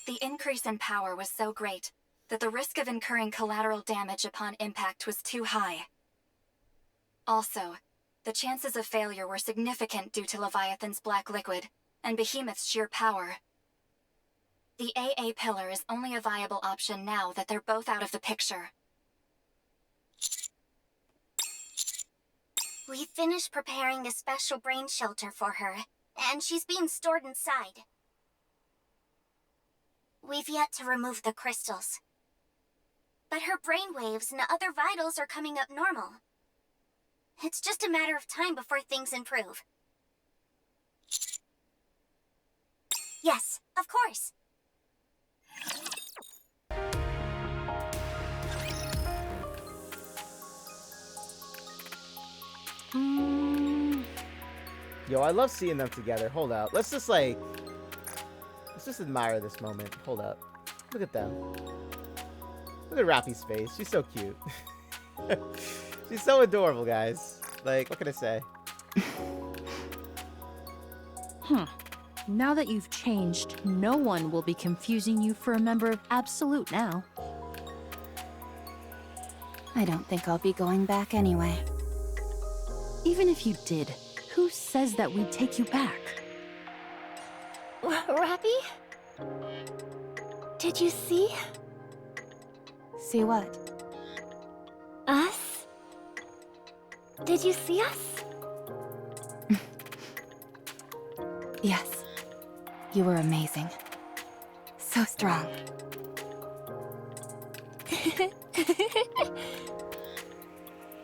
The increase in power was so great that the risk of incurring collateral damage upon impact was too high. Also, the chances of failure were significant due to Leviathan's black liquid and Behemoth's sheer power. The AA pillar is only a viable option now that they're both out of the picture. We finished preparing a special brain shelter for her, and she's being stored inside. We've yet to remove the crystals. But her brainwaves and other vitals are coming up normal. It's just a matter of time before things improve. Yes, of course. Yo, I love seeing them together. Hold up. Let's just admire this moment. Hold up. Look at them. Look at Rapi's face. She's so cute. She's so adorable, guys. Like, what can I say? Now that you've changed, no one will be confusing you for a member of Absolute now. I don't think I'll be going back anyway. Even if you did, who says that we'd take you back? Rapi? Did you see? See what? Us? Did you see us? Yes. You were amazing. So strong.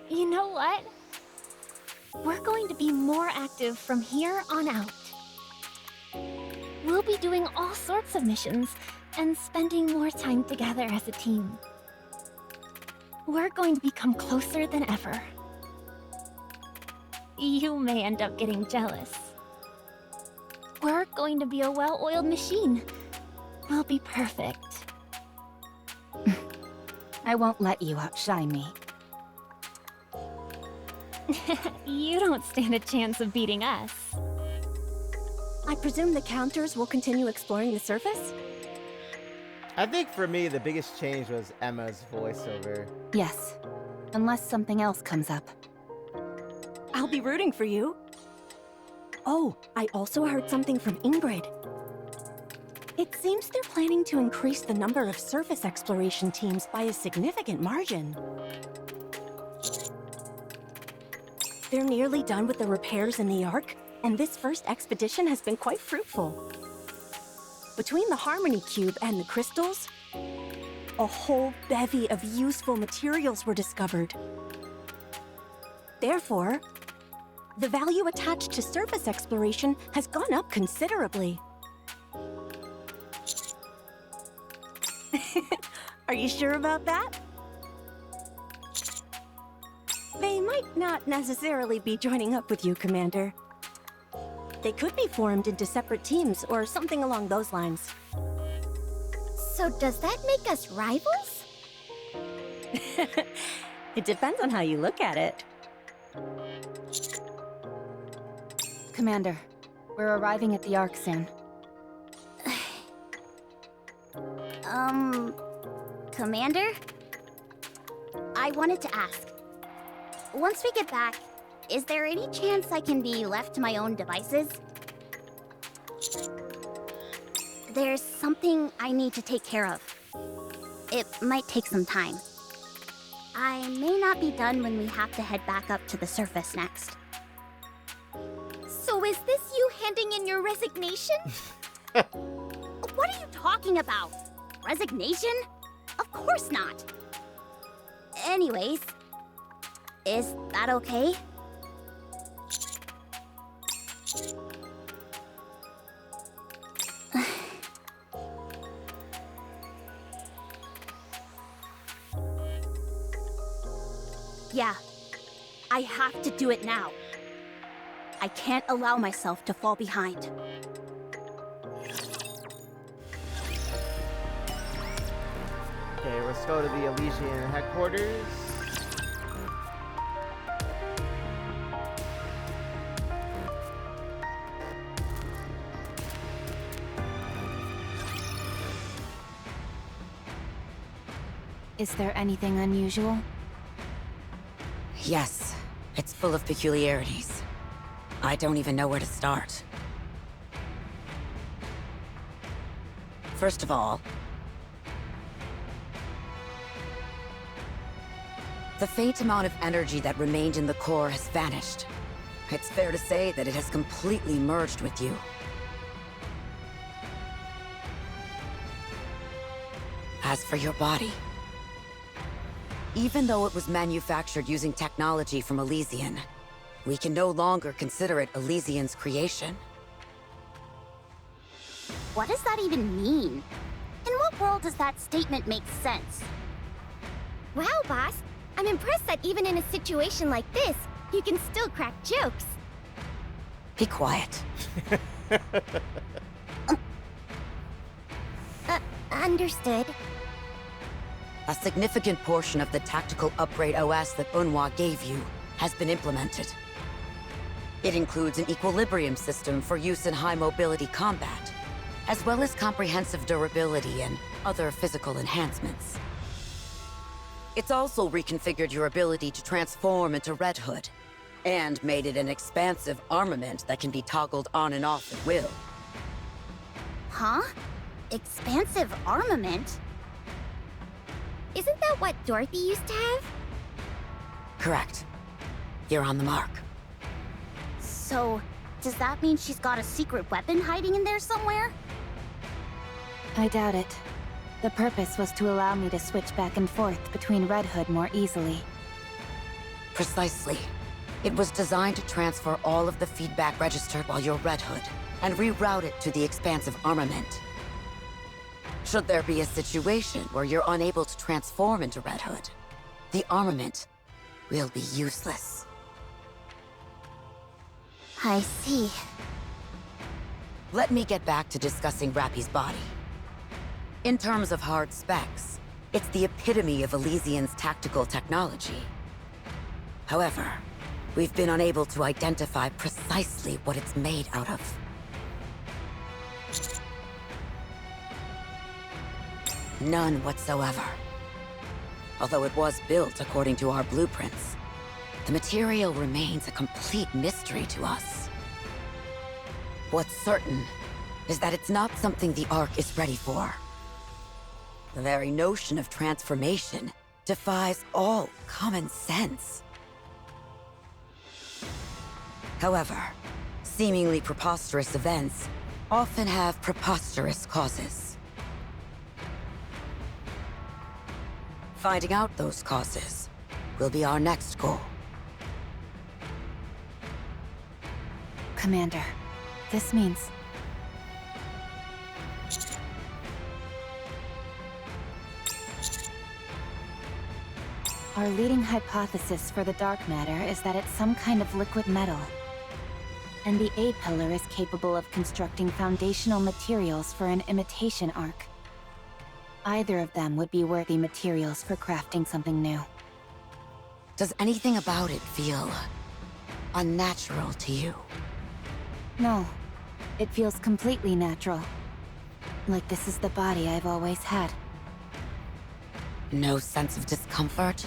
You know what? We're going to be more active from here on out. We'll be doing all sorts of missions and spending more time together as a team. We're going to become closer than ever. You may end up getting jealous. We're going to be a well-oiled machine. We'll be perfect. I won't let you outshine me. You don't stand a chance of beating us. I presume the counters will continue exploring the surface? I think for me, the biggest change was Emma's voiceover. Yes. Unless something else comes up. I'll be rooting for you. Oh, I also heard something from Ingrid. It seems they're planning to increase the number of surface exploration teams by a significant margin. They're nearly done with the repairs in the Ark, and this first expedition has been quite fruitful. Between the Harmony Cube and the crystals, a whole bevy of useful materials were discovered. Therefore, the value attached to surface exploration has gone up considerably. Are you sure about that? They might not necessarily be joining up with you, Commander. They could be formed into separate teams or something along those lines. So does that make us rivals? It depends on how you look at it. Commander, we're arriving at the Ark soon. Commander? I wanted to ask. Once we get back, is there any chance I can be left to my own devices? There's something I need to take care of. It might take some time. I may not be done when we have to head back up to the surface next. So is this you handing in your resignation? What are you talking about? Resignation? Of course not. Anyways, is that okay? Yeah, I have to do it now. I can't allow myself to fall behind. Okay, let's go to the Elysian headquarters. Is there anything unusual? Yes, it's full of peculiarities. I don't even know where to start. First of all, the faint amount of energy that remained in the core has vanished. It's fair to say that it has completely merged with you. As for your body, even though it was manufactured using technology from Elysian, we can no longer consider it Elysian's creation. What does that even mean? In what world does that statement make sense? Wow, boss. I'm impressed that even in a situation like this, you can still crack jokes. Be quiet. Understood. A significant portion of the tactical upgrade OS that Unhwa gave you has been implemented. It includes an equilibrium system for use in high mobility combat, as well as comprehensive durability and other physical enhancements. It's also reconfigured your ability to transform into Red Hood, and made it an expansive armament that can be toggled on and off at will. Huh? Expansive armament? Isn't that what Dorothy used to have? Correct. You're on the mark. So, does that mean she's got a secret weapon hiding in there somewhere? I doubt it. The purpose was to allow me to switch back and forth between Red Hood more easily. Precisely. It was designed to transfer all of the feedback registered while you're Red Hood, and reroute it to the expansive armament. Should there be a situation where you're unable to transform into Red Hood, the armament will be useless. I see. Let me get back to discussing Rapi's body. In terms of hard specs, it's the epitome of Elysian's tactical technology. However, we've been unable to identify precisely what it's made out of. None whatsoever. Although it was built according to our blueprints, the material remains a complete mystery to us. What's certain is that it's not something the Ark is ready for. The very notion of transformation defies all common sense. However, seemingly preposterous events often have preposterous causes. Finding out those causes will be our next goal. Commander, this means... Our leading hypothesis for the dark matter is that it's some kind of liquid metal. And the A-pillar is capable of constructing foundational materials for an imitation arc. Either of them would be worthy materials for crafting something new. Does anything about it feel unnatural to you? No. It feels completely natural. Like this is the body I've always had. No sense of discomfort?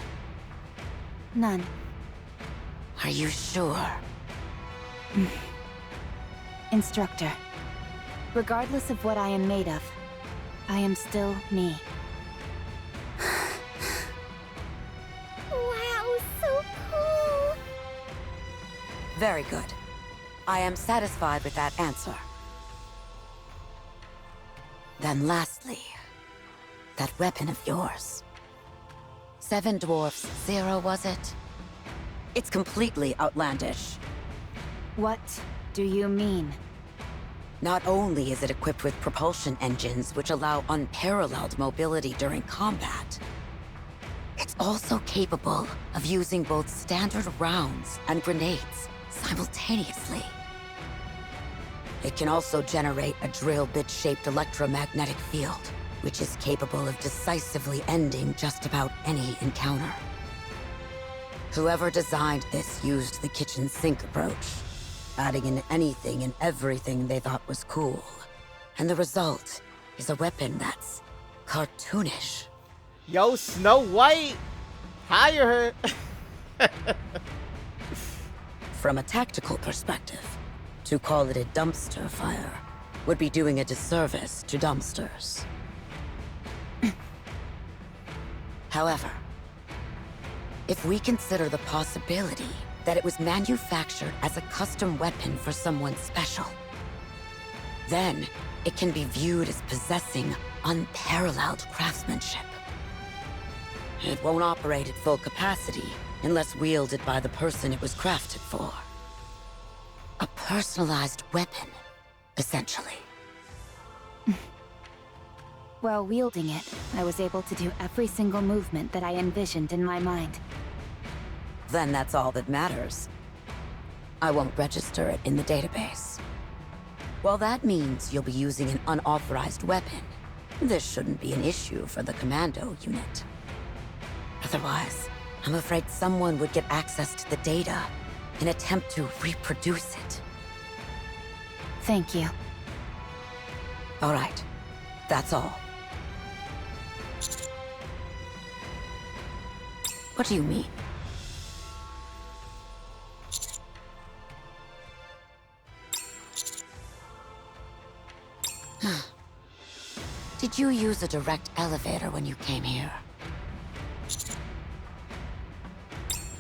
None. Are you sure? Instructor. Regardless of what I am made of, I am still me. Wow, so cool! Very good. I am satisfied with that answer. Then lastly, that weapon of yours. 7 Dwarfs, 0, was it? It's completely outlandish. What do you mean? Not only is it equipped with propulsion engines which allow unparalleled mobility during combat, it's also capable of using both standard rounds and grenades simultaneously. It can also generate a drill bit-shaped electromagnetic field, which is capable of decisively ending just about any encounter. Whoever designed this used the kitchen sink approach, adding in anything and everything they thought was cool. And the result is a weapon that's cartoonish. Yo, Snow White! Hire her! From a tactical perspective, to call it a dumpster fire would be doing a disservice to dumpsters. However, if we consider the possibility that it was manufactured as a custom weapon for someone special, then it can be viewed as possessing unparalleled craftsmanship. It won't operate at full capacity unless wielded by the person it was crafted for. A personalized weapon, essentially. While wielding it, I was able to do every single movement that I envisioned in my mind. Then that's all that matters. I won't register it in the database. While that means you'll be using an unauthorized weapon, this shouldn't be an issue for the commando unit. Otherwise, I'm afraid someone would get access to the data and attempt to reproduce it. Thank you. All right. That's all. What do you mean? Did you use a direct elevator when you came here?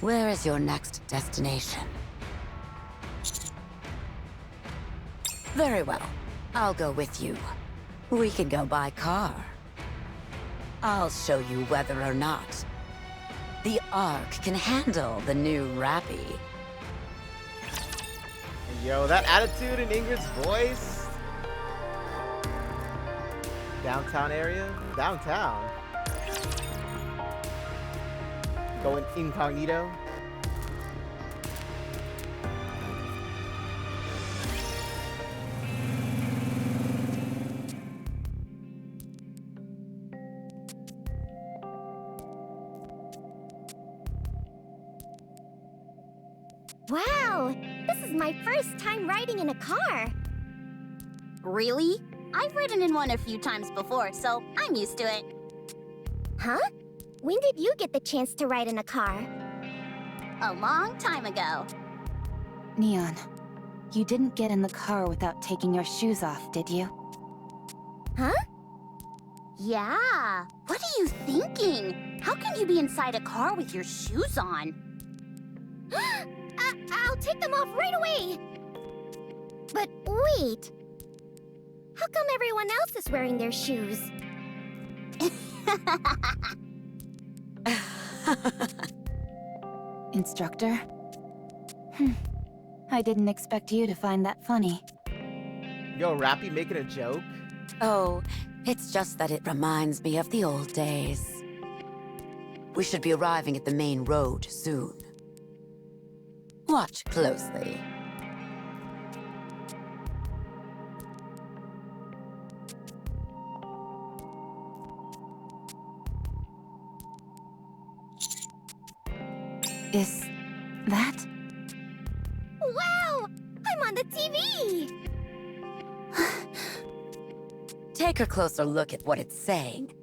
Where is your next destination? Very well. I'll go with you. We can go by car. I'll show you whether or not the Ark can handle the new Rapi. Yo, that attitude in Ingrid's voice. Downtown area? Downtown. Going incognito. Wow! This is my first time riding in a car. Really? I've ridden in one a few times before, so I'm used to it. Huh? When did you get the chance to ride in a car? A long time ago. Neon, you didn't get in the car without taking your shoes off, did you? Huh? Yeah. What are you thinking? How can you be inside a car with your shoes on? I'll take them off right away! But wait! How come everyone else is wearing their shoes? Instructor? I didn't expect you to find that funny. Yo, Rapi making a joke? Oh, it's just that it reminds me of the old days. We should be arriving at the main road soon. Watch closely. Is that? Wow! I'm on the TV! Take a closer look at what it's saying.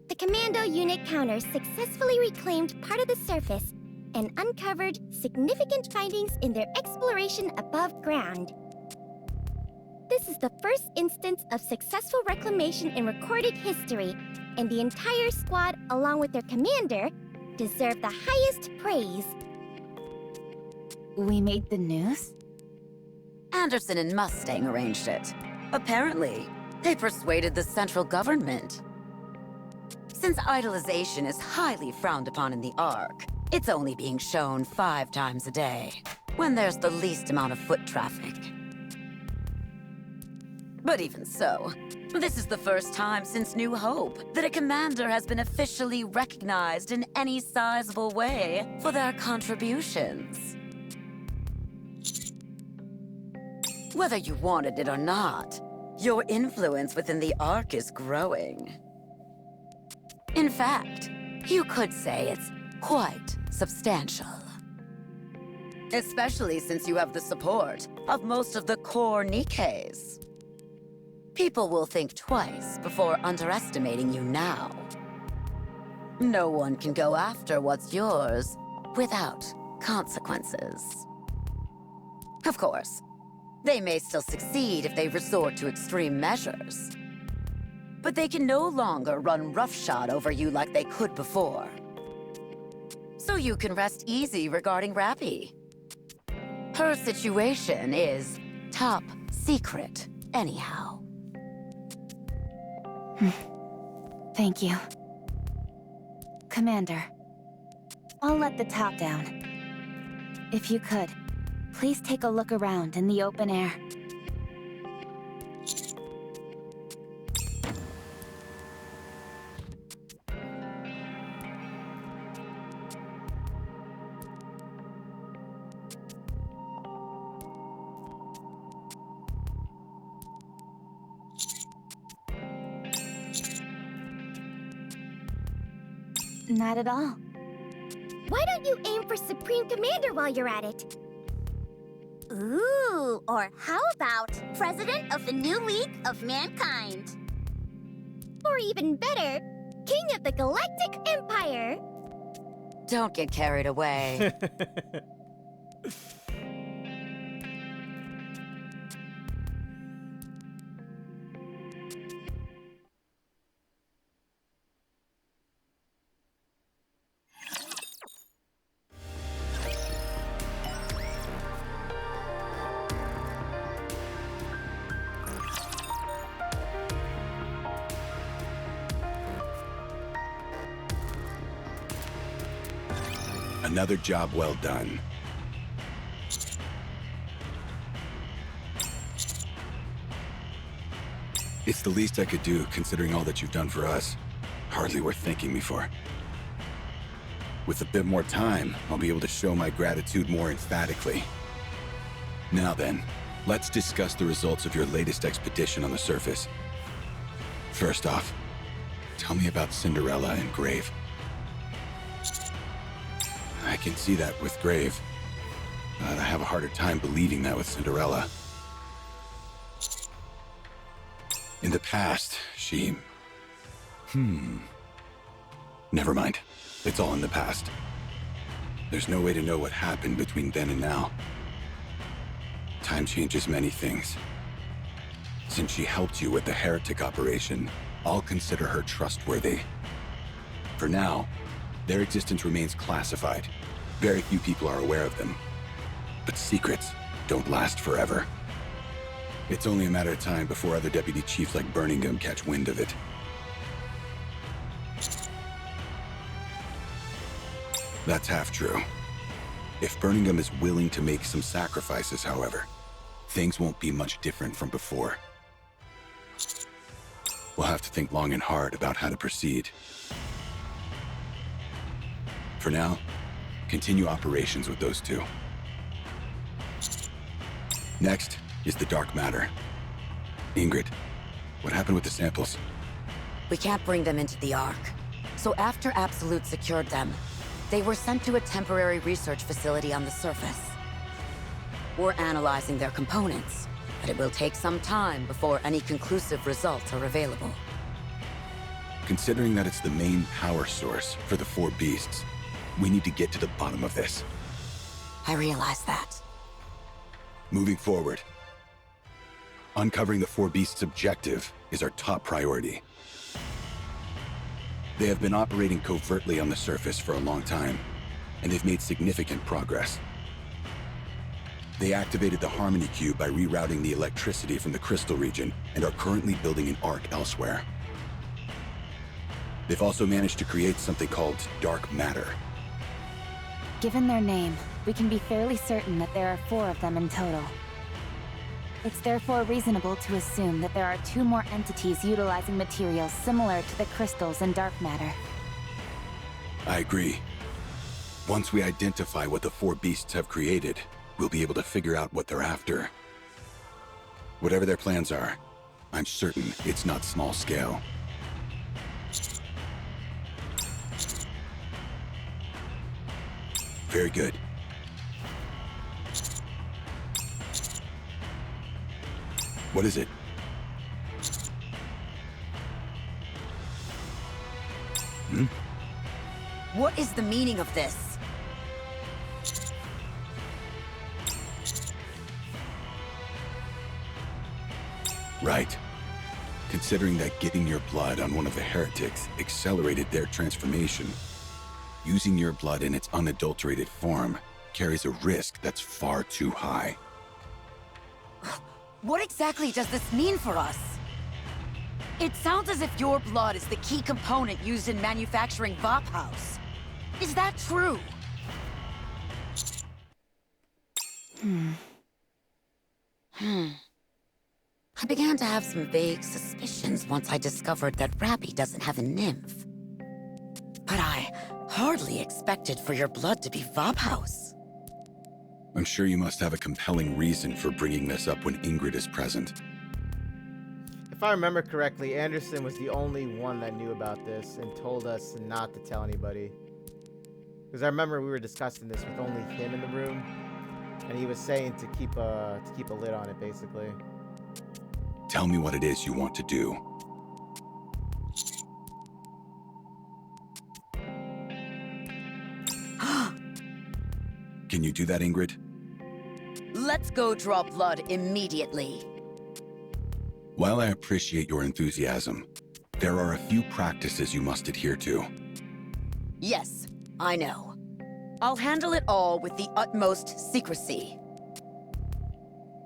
The commando unit counter successfully reclaimed part of the surface and uncovered significant findings in their exploration above ground. This is the first instance of successful reclamation in recorded history, and the entire squad, along with their commander, deserve the highest praise. We made the news? Anderson and Mustang arranged it. Apparently, they persuaded the central government. Since idolization is highly frowned upon in the Ark, it's only being shown 5 times a day, when there's the least amount of foot traffic. But even so, this is the first time since New Hope that a commander has been officially recognized in any sizable way for their contributions. Whether you wanted it or not, your influence within the Ark is growing. In fact, you could say it's quite substantial. Especially since you have the support of most of the core Nikkes. People will think twice before underestimating you now. No one can go after what's yours without consequences. Of course, They may still succeed if they resort to extreme measures. But they can no longer run roughshod over you like they could before. So you can rest easy regarding Rapi. Her situation is top secret, anyhow. Thank you. Commander, I'll let the top down. If you could, please take a look around in the open air. Not at all. Why don't you aim for Supreme Commander while you're at it? Ooh, or how about President of the new League of Mankind? Or even better, King of the Galactic Empire. Don't get carried away. Another job well done. It's the least I could do, considering all that you've done for us. Hardly worth thanking me for. With a bit more time, I'll be able to show my gratitude more emphatically. Now then, let's discuss the results of your latest expedition on the surface. First off, tell me about Cinderella and Grave. I can see that with Grave, but I have a harder time believing that with Cinderella. In the past, she... Never mind. It's all in the past. There's no way to know what happened between then and now. Time changes many things. Since she helped you with the heretic operation, I'll consider her trustworthy. For now, their existence remains classified. Very few people are aware of them. But secrets don't last forever. It's only a matter of time before other deputy chiefs like Birmingham catch wind of it. That's half true. If Birmingham is willing to make some sacrifices, however, things won't be much different from before. We'll have to think long and hard about how to proceed. For now, continue operations with those two. Next is the dark matter. Ingrid, what happened with the samples? We can't bring them into the Ark. So after Absolute secured them, they were sent to a temporary research facility on the surface. We're analyzing their components, but it will take some time before any conclusive results are available. Considering that it's the main power source for the four beasts, we need to get to the bottom of this. I realize that. Moving forward, uncovering the four beasts' objective is our top priority. They have been operating covertly on the surface for a long time, and they've made significant progress. They activated the Harmony Cube by rerouting the electricity from the Crystal region and are currently building an Ark elsewhere. They've also managed to create something called dark matter. Given their name, we can be fairly certain that there are 4 of them in total. It's therefore reasonable to assume that there are 2 more entities utilizing materials similar to the crystals and dark matter. I agree. Once we identify what the 4 beasts have created, we'll be able to figure out what they're after. Whatever their plans are, I'm certain it's not small scale. Very good. What is it? What is the meaning of this? Right. Considering that getting your blood on one of the heretics accelerated their transformation, using your blood in its unadulterated form carries a risk that's far too high. What exactly does this mean for us? It sounds as if your blood is the key component used in manufacturing Vophouse. Is that true? I began to have some vague suspicions once I discovered that Rapi doesn't have a nymph. But I hardly expected for your blood to be Vophouse. I'm sure you must have a compelling reason for bringing this up when Ingrid is present. If I remember correctly, Anderson was the only one that knew about this and told us not to tell anybody. Because I remember we were discussing this with only him in the room, and he was saying to keep a lid on it, basically. Tell me what it is you want to do. Can you do that, Ingrid? Let's go draw blood immediately. While I appreciate your enthusiasm, there are a few practices you must adhere to. Yes, I know. I'll handle it all with the utmost secrecy.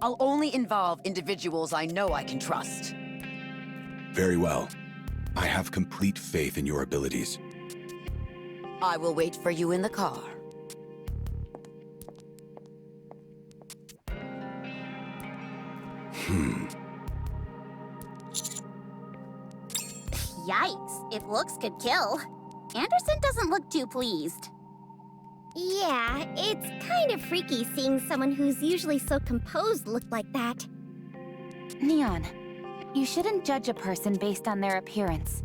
I'll only involve individuals I know I can trust. Very well. I have complete faith in your abilities. I will wait for you in the car. Yikes, if looks could kill. Anderson doesn't look too pleased. Yeah, it's kind of freaky seeing someone who's usually so composed look like that. Neon, you shouldn't judge a person based on their appearance.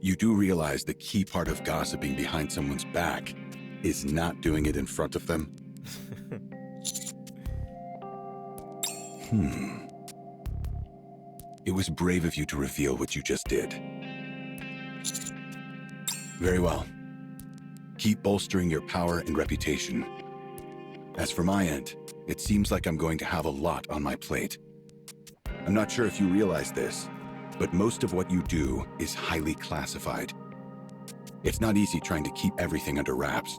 You do realize the key part of gossiping behind someone's back is not doing it in front of them? It was brave of you to reveal what you just did. Very well. Keep bolstering your power and reputation. As for my end, it seems like I'm going to have a lot on my plate. I'm not sure if you realize this, but most of what you do is highly classified. It's not easy trying to keep everything under wraps.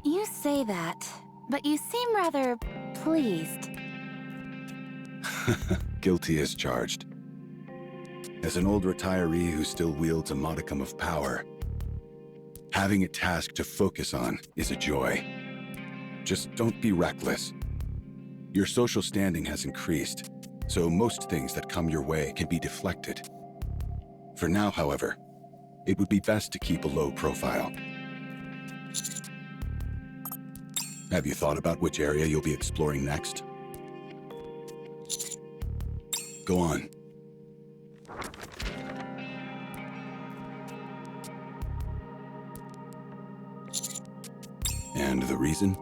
You say that, but you seem rather pleased. Guilty as charged. As an old retiree who still wields a modicum of power, having a task to focus on is a joy. Just don't be reckless. Your social standing has increased, so most things that come your way can be deflected. For now, however, it would be best to keep a low profile. Have you thought about which area you'll be exploring next? Go on. And the reason?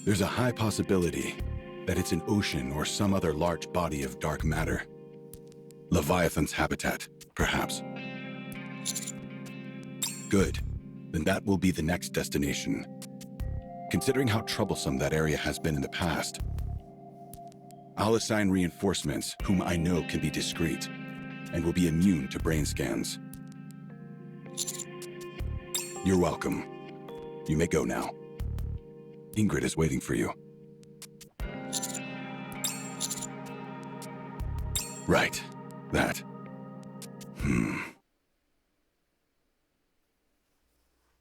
There's a high possibility that it's an ocean or some other large body of dark matter. Leviathan's habitat, perhaps. Good. Then that will be the next destination. Considering how troublesome that area has been in the past, I'll assign reinforcements whom I know can be discreet and will be immune to brain scans. You're welcome. You may go now. Ingrid is waiting for you. Right. That.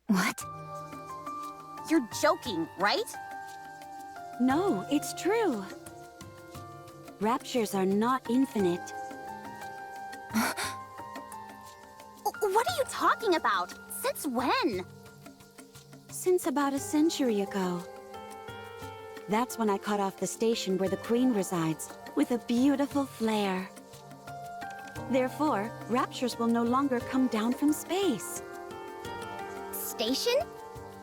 What? You're joking, right? No, it's true. Raptures are not infinite. What are you talking about? Since when? Since about a century ago. That's when I cut off the station where the Queen resides, with a beautiful flare. Therefore, raptures will no longer come down from space. Station?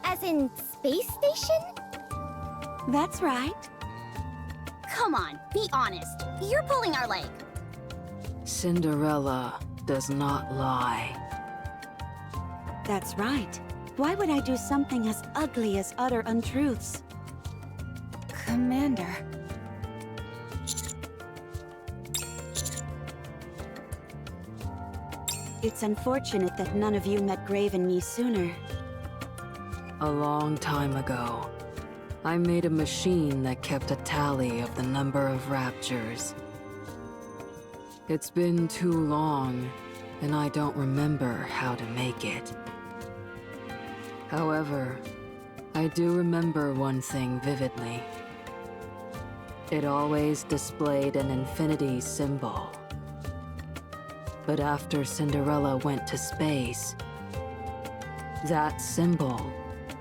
As in space station? That's right. Come on, be honest. You're pulling our leg. Cinderella does not lie. That's right. Why would I do something as ugly as utter untruths? Commander. It's unfortunate that none of you met Grave and me sooner. A long time ago, I made a machine that kept a tally of the number of raptures. It's been too long, and I don't remember how to make it. However, I do remember one thing vividly. It always displayed an infinity symbol. But after Cinderella went to space, that symbol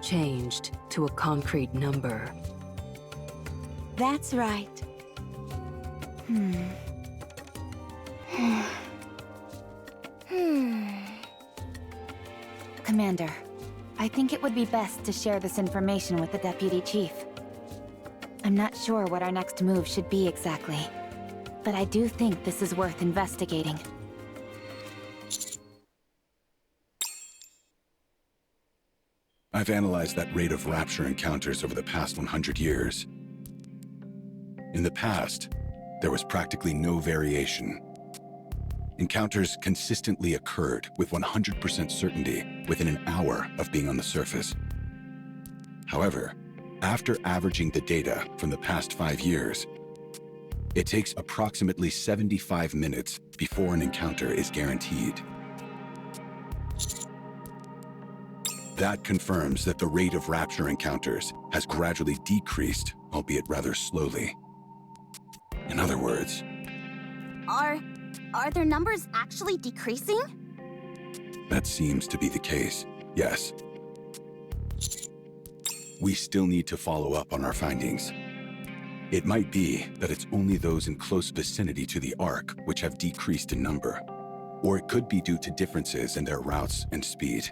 changed to a concrete number. That's right. Commander, I think it would be best to share this information with the Deputy Chief. I'm not sure what our next move should be exactly, but I do think this is worth investigating. I've analyzed that rate of rapture encounters over the past 100 years. In the past, there was practically no variation. Encounters consistently occurred with 100% certainty within an hour of being on the surface. However, after averaging the data from the past 5 years, it takes approximately 75 minutes before an encounter is guaranteed. That confirms that the rate of rapture encounters has gradually decreased, albeit rather slowly. In other words, Are their numbers actually decreasing? that seems to be the case, yes. We still need to follow up on our findings. It might be that it's only those in close vicinity to the Ark which have decreased in number, or it could be due to differences in their routes and speed.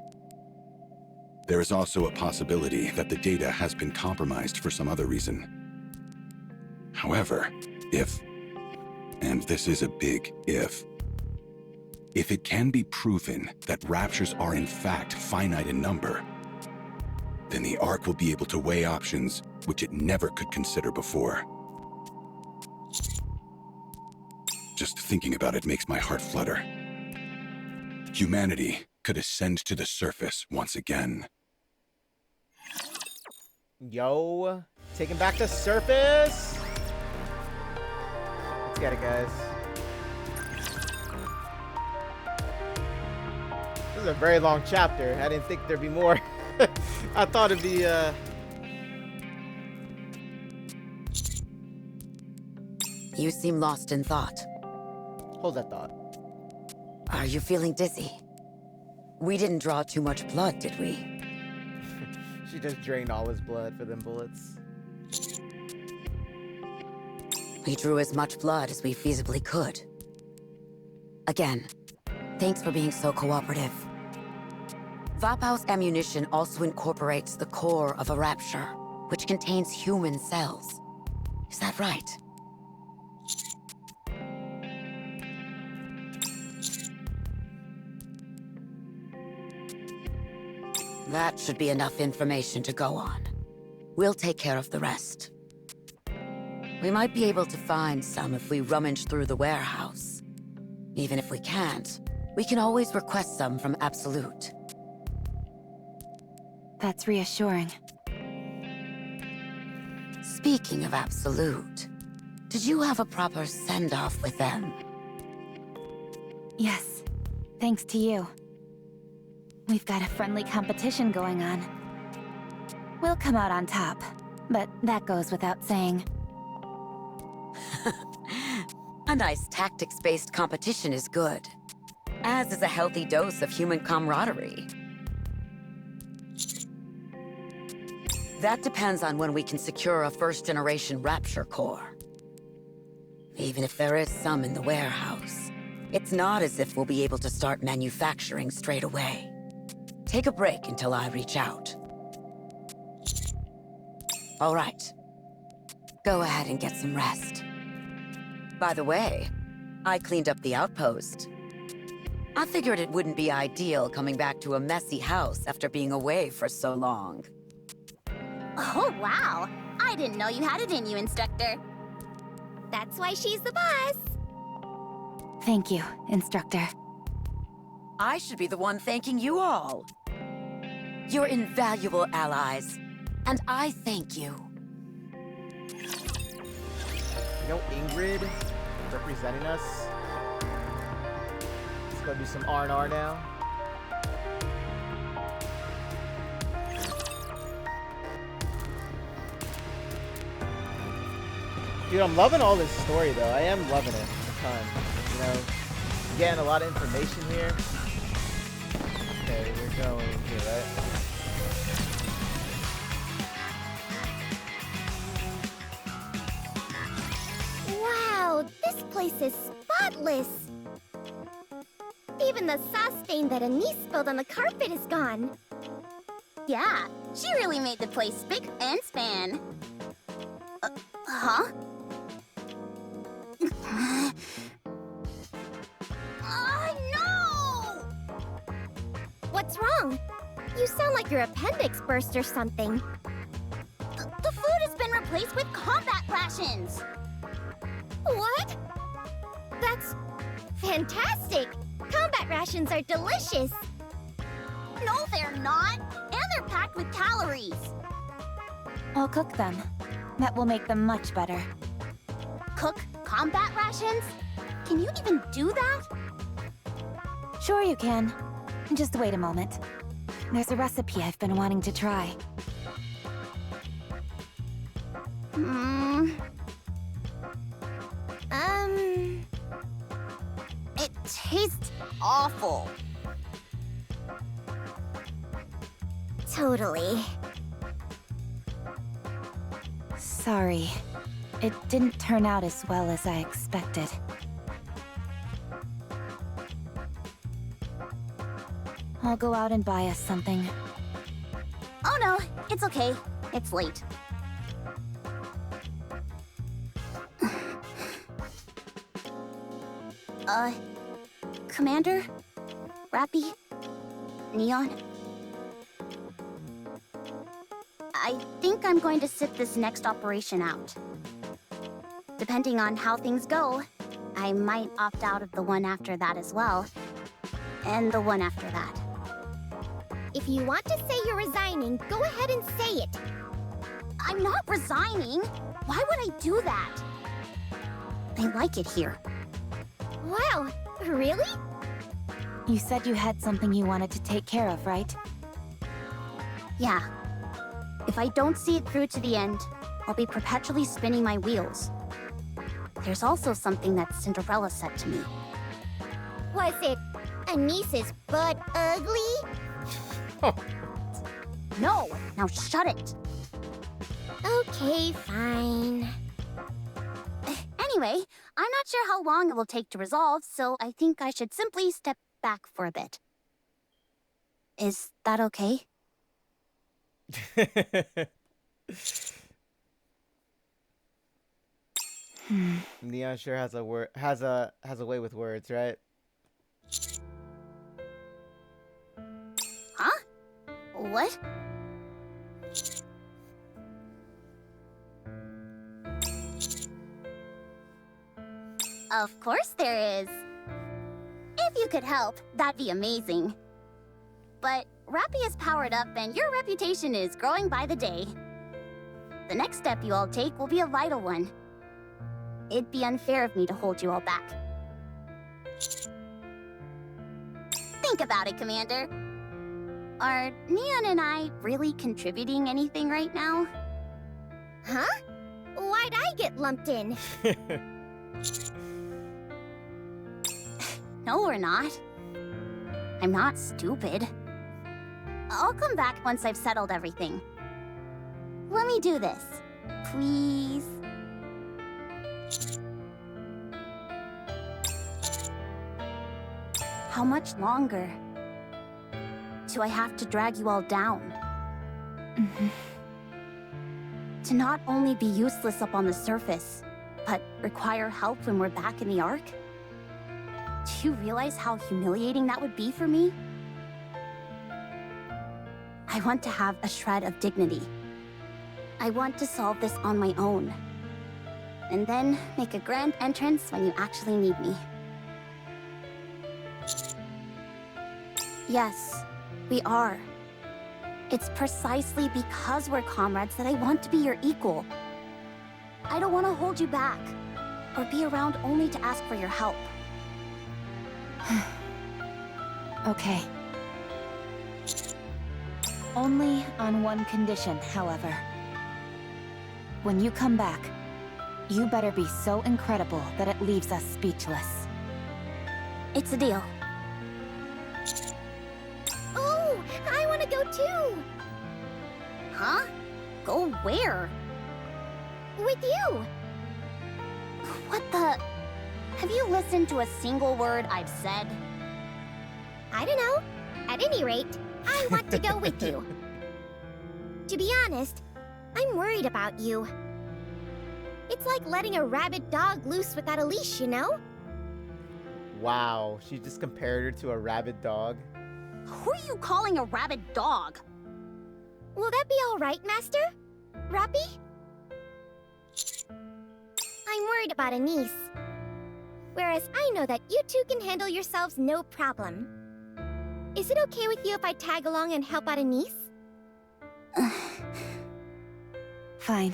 There is also a possibility that the data has been compromised for some other reason. However, if, and this is a big if it can be proven that raptures are in fact finite in number, then the Ark will be able to weigh options which it never could consider before. Just thinking about it makes my heart flutter. Humanity could ascend to the surface once again. Yo, taking back the surface. Let's get it, guys. This is a very long chapter. I didn't think there'd be more. I thought it'd be, You seem lost in thought. Hold that thought. Are you feeling dizzy? We didn't draw too much blood, did we? She just drained all his blood for them bullets. We drew as much blood as we feasibly could. Again, thanks for being so cooperative. Vapau's ammunition also incorporates the core of a rapture, which contains human cells. Is that right? That should be enough information to go on. We'll take care of the rest. We might be able to find some if we rummage through the warehouse. Even if we can't, we can always request some from Absolute. That's reassuring. Speaking of Absolute, did you have a proper send-off with them? Yes, thanks to you. We've got a friendly competition going on. We'll come out on top, but that goes without saying. A nice tactics-based competition is good, as is a healthy dose of human camaraderie. That depends on when we can secure a first-generation Rapture core. Even if there is some in the warehouse, it's not as if we'll be able to start manufacturing straight away. Take a break until I reach out. All right. Go ahead and get some rest. By the way, I cleaned up the outpost. I figured it wouldn't be ideal coming back to a messy house after being away for so long. Oh, wow. I didn't know you had it in you, Instructor. That's why she's the boss. Thank you, Instructor. I should be the one thanking you all. You're invaluable allies, and I thank you. You know, Ingrid representing us. Let's go do some R&R now. Dude, I'm loving all this story, though. I am loving it a ton. You know, getting a lot of information here. Okay, we're going here, right? Wow, this place is spotless. Even the sauce stain that Anise spilled on the carpet is gone. Yeah, she really made the place spick and span. Huh? Oh, no! What's wrong? You sound like your appendix burst or something. The food has been replaced with combat rations. What? That's fantastic! Combat rations are delicious! No, they're not! And they're packed with calories! I'll cook them. That will make them much better. Cook combat rations? Can you even do that? Sure you can. Just wait a moment. There's a recipe I've been wanting to try. It tastes awful. Totally. Sorry. It didn't turn out as well as I expected. I'll go out and buy us something. Oh no, it's okay. It's late. Commander? Rapi? Neon? I think I'm going to sit this next operation out. Depending on how things go, I might opt out of the one after that as well. And the one after that. If you want to say you're resigning, go ahead and say it. I'm not resigning. Why would I do that? I like it here. Wow, really? You said you had something you wanted to take care of, right? Yeah. If I don't see it through to the end, I'll be perpetually spinning my wheels. There's also something that Cinderella said to me. Was it Anise's butt ugly? No! Now shut it! Okay, fine. Anyway, I'm not sure how long it will take to resolve, so I think I should simply step back for a bit. Is that okay? Neon sure has a way with words, right? Huh? What? Of course there is. If you could help, that'd be amazing. But Rapi is powered up and your reputation is growing by the day. The next step you all take will be a vital one. It'd be unfair of me to hold you all back. Think about it, Commander. Are Neon and I really contributing anything right now? Huh? Why'd I get lumped in? No, we're not. I'm not stupid. I'll come back once I've settled everything. Let me do this, please. How much longer do I have to drag you all down? To not only be useless up on the surface, but require help when we're back in the Ark? Do you realize how humiliating that would be for me? I want to have a shred of dignity. I want to solve this on my own. And then make a grand entrance when you actually need me. Yes, we are. It's precisely because we're comrades that I want to be your equal. I don't want to hold you back, or be around only to ask for your help. Okay. Only on one condition, however. When you come back, you better be so incredible that it leaves us speechless. It's a deal. Oh, I want to go too! Huh? Go where? With you! What the... Have you listened to a single word I've said? I don't know. At any rate, I want to go with you. To be honest, I'm worried about you. It's like letting a rabid dog loose without a leash, you know? Wow, she just compared her to a rabid dog. Who are you calling a rabid dog? Will that be all right, Master? Rapi? I'm worried about Anise. Whereas I know that you two can handle yourselves no problem. Is it okay with you if I tag along and help out Anise? Fine.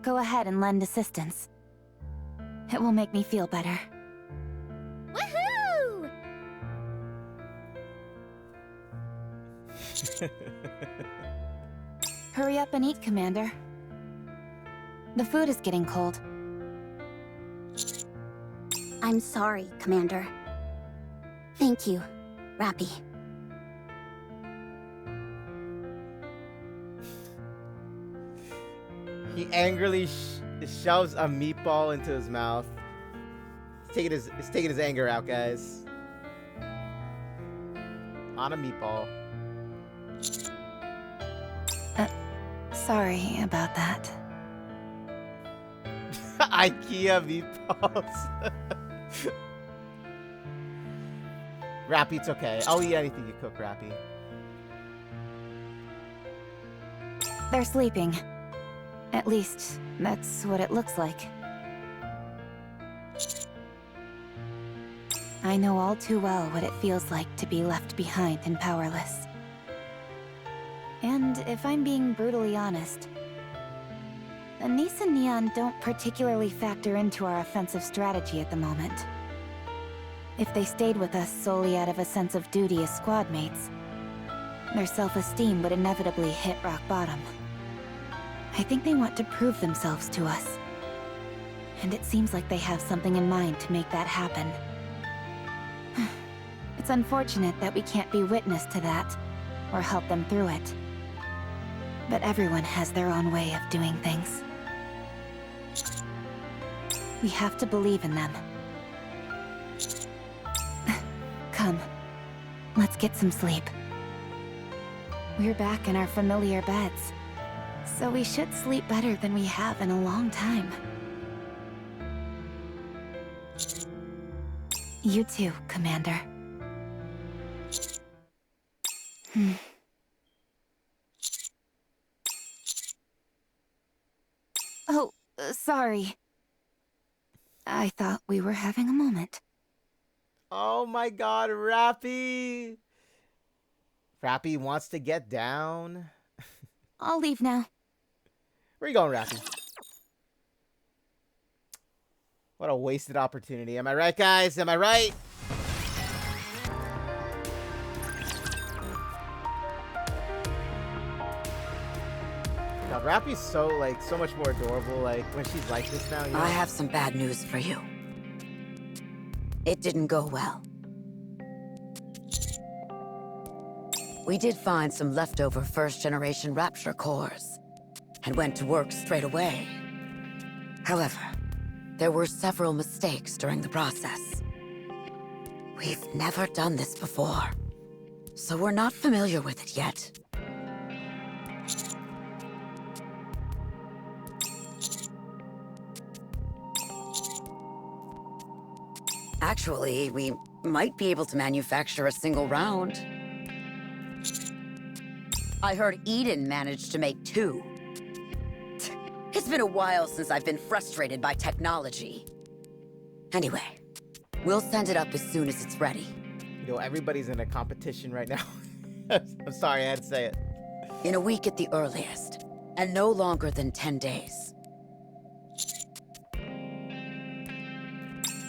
Go ahead and lend assistance. It will make me feel better. Woohoo! Hurry up and eat, Commander. The food is getting cold. I'm sorry, Commander. Thank you, Rapi. He angrily shoves a meatball into his mouth. He's taking his anger out, guys. On a meatball. Sorry about that. IKEA meatballs. Rapi, it's okay. I'll eat anything you cook, Rapi. They're sleeping. At least, that's what it looks like. I know all too well what it feels like to be left behind and powerless. And if I'm being brutally honest, Anise and Neon don't particularly factor into our offensive strategy at the moment. If they stayed with us solely out of a sense of duty as squad mates, their self-esteem would inevitably hit rock bottom. I think they want to prove themselves to us. And it seems like they have something in mind to make that happen. It's unfortunate that we can't be witness to that, or help them through it. But everyone has their own way of doing things. We have to believe in them. Come, let's get some sleep. We're back in our familiar beds, so we should sleep better than we have in a long time. You too, Commander. Oh, sorry. I thought we were having a moment. Oh my god, Rapi! Rapi wants to get down. I'll leave now. Where you going, Rapi? What a wasted opportunity. Am I right, guys? Am I right? God, Rapi's so much more adorable, when she's like this now. You know? I have some bad news for you. It didn't go well. We did find some leftover first-generation Rapture cores, and went to work straight away. However, there were several mistakes during the process. We've never done this before, so we're not familiar with it yet. Actually, we might be able to manufacture a single round. I heard Eden managed to make 2. It's been a while since I've been frustrated by technology. Anyway, we'll send it up as soon as it's ready. You know, everybody's in a competition right now. I'm sorry, I had to say it. In a week at the earliest, and no longer than 10 days.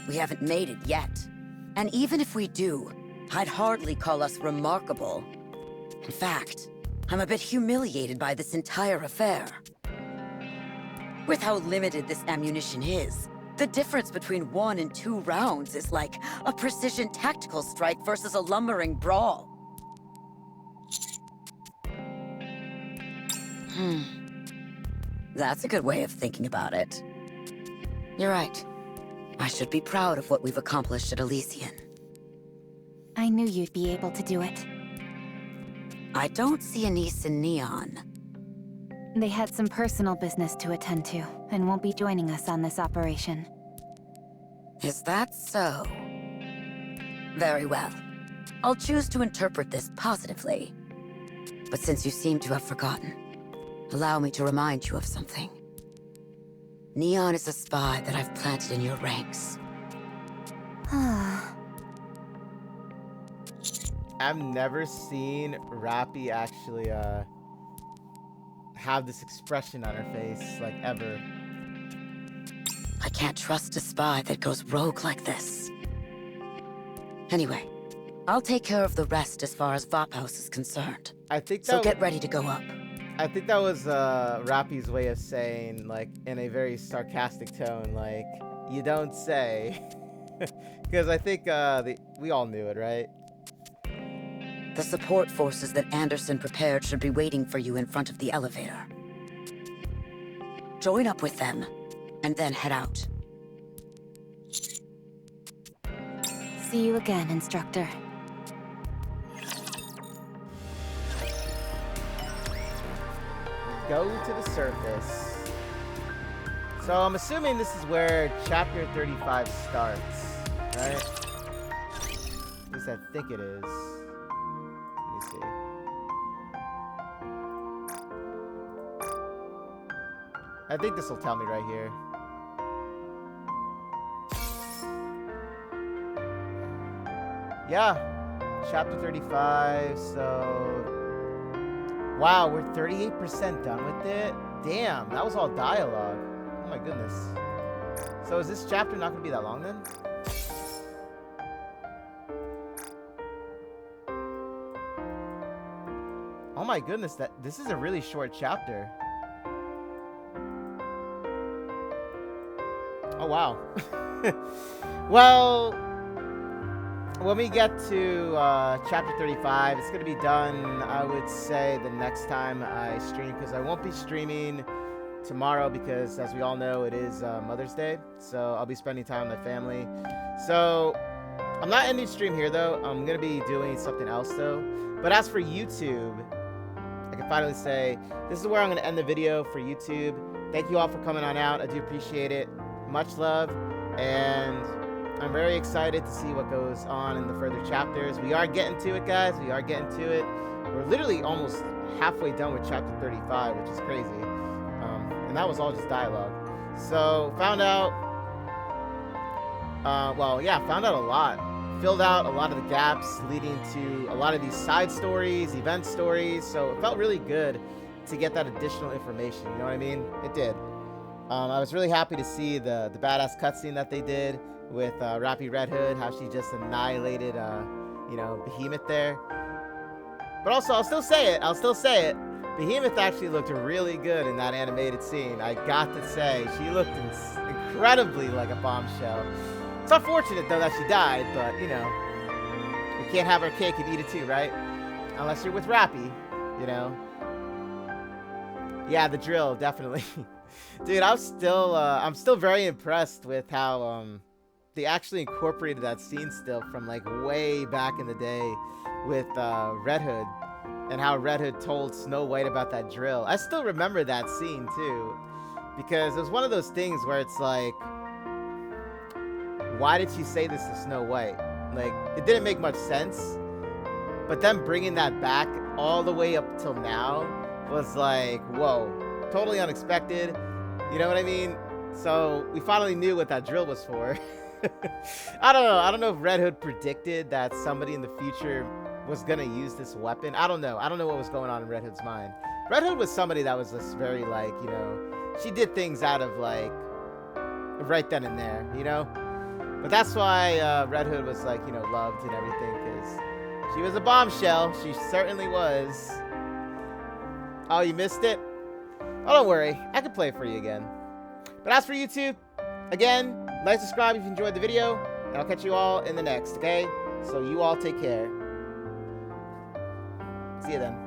We haven't made it yet. And even if we do, I'd hardly call us remarkable. In fact, I'm a bit humiliated by this entire affair. With how limited this ammunition is, the difference between 1 and 2 rounds is like a precision tactical strike versus a lumbering brawl. That's a good way of thinking about it. You're right. I should be proud of what we've accomplished at Elysian. I knew you'd be able to do it. I don't see Anise and Neon. They had some personal business to attend to, and won't be joining us on this operation. Is that so? Very well. I'll choose to interpret this positively. But since you seem to have forgotten, allow me to remind you of something. Neon is a spy that I've planted in your ranks. I've never seen Rapi actually have this expression on her face, like, ever. I can't trust a spy that goes rogue like this. Anyway, I'll take care of the rest as far as Vophouse is concerned. I think that so get ready to go up. I think that was Rapi's way of saying, like, in a very sarcastic tone, like, you don't say. Because I think we all knew it, right? The support forces that Anderson prepared should be waiting for you in front of the elevator. Join up with them, and then head out. See you again, Instructor. Go to the surface. So I'm assuming this is where chapter 35 starts, right? At least I think it is. Let me see. I think this will tell me right here. Yeah, chapter 35, so... Wow, we're 38% done with it? Damn, that was all dialogue. Oh my goodness. So is this chapter not going to be that long then? Oh my goodness, this is a really short chapter. Oh wow. Well, when we get to chapter 35, it's going to be done, I would say, the next time I stream, because I won't be streaming tomorrow because, as we all know, it is Mother's Day, so I'll be spending time with my family. So I'm not ending stream here, though. I'm going to be doing something else, though. But as for YouTube, I can finally say this is where I'm going to end the video for YouTube. Thank you all for coming on out. I do appreciate it. Much love, and I'm very excited to see what goes on in the further chapters. We are getting to it, guys. We are getting to it. We're literally almost halfway done with chapter 35, which is crazy. And that was all just dialogue. So, found out... found out a lot. Filled out a lot of the gaps leading to a lot of these side stories, event stories. So, it felt really good to get that additional information. You know what I mean? It did. I was really happy to see the badass cutscene that they did with Rapi Red Hood, how she just annihilated, Behemoth there. But also, I'll still say it. Behemoth actually looked really good in that animated scene. I got to say, she looked incredibly like a bombshell. It's unfortunate, though, that she died, but, you know, we can't have our cake and eat it too, right? Unless you're with Rapi, you know. Yeah, the drill, definitely. Dude, I'm still very impressed with how, they actually incorporated that scene still from like way back in the day with Red Hood, and how Red Hood told Snow White about that drill. I still remember that scene too, because it was one of those things where it's like, why did she say this to Snow White? Like, it didn't make much sense. But them bringing that back all the way up till now was like, whoa, totally unexpected. You know what I mean? So we finally knew what that drill was for. I don't know. I don't know if Red Hood predicted that somebody in the future was going to use this weapon. I don't know. I don't know what was going on in Red Hood's mind. Red Hood was somebody that was just very, like, you know, she did things out of, like, right then and there, you know? But that's why Red Hood was, like, you know, loved and everything, because she was a bombshell. She certainly was. Oh, you missed it? Oh, don't worry. I can play it for you again. But as for YouTube, again, like, subscribe if you enjoyed the video, and I'll catch you all in the next, okay? So you all take care. See you then.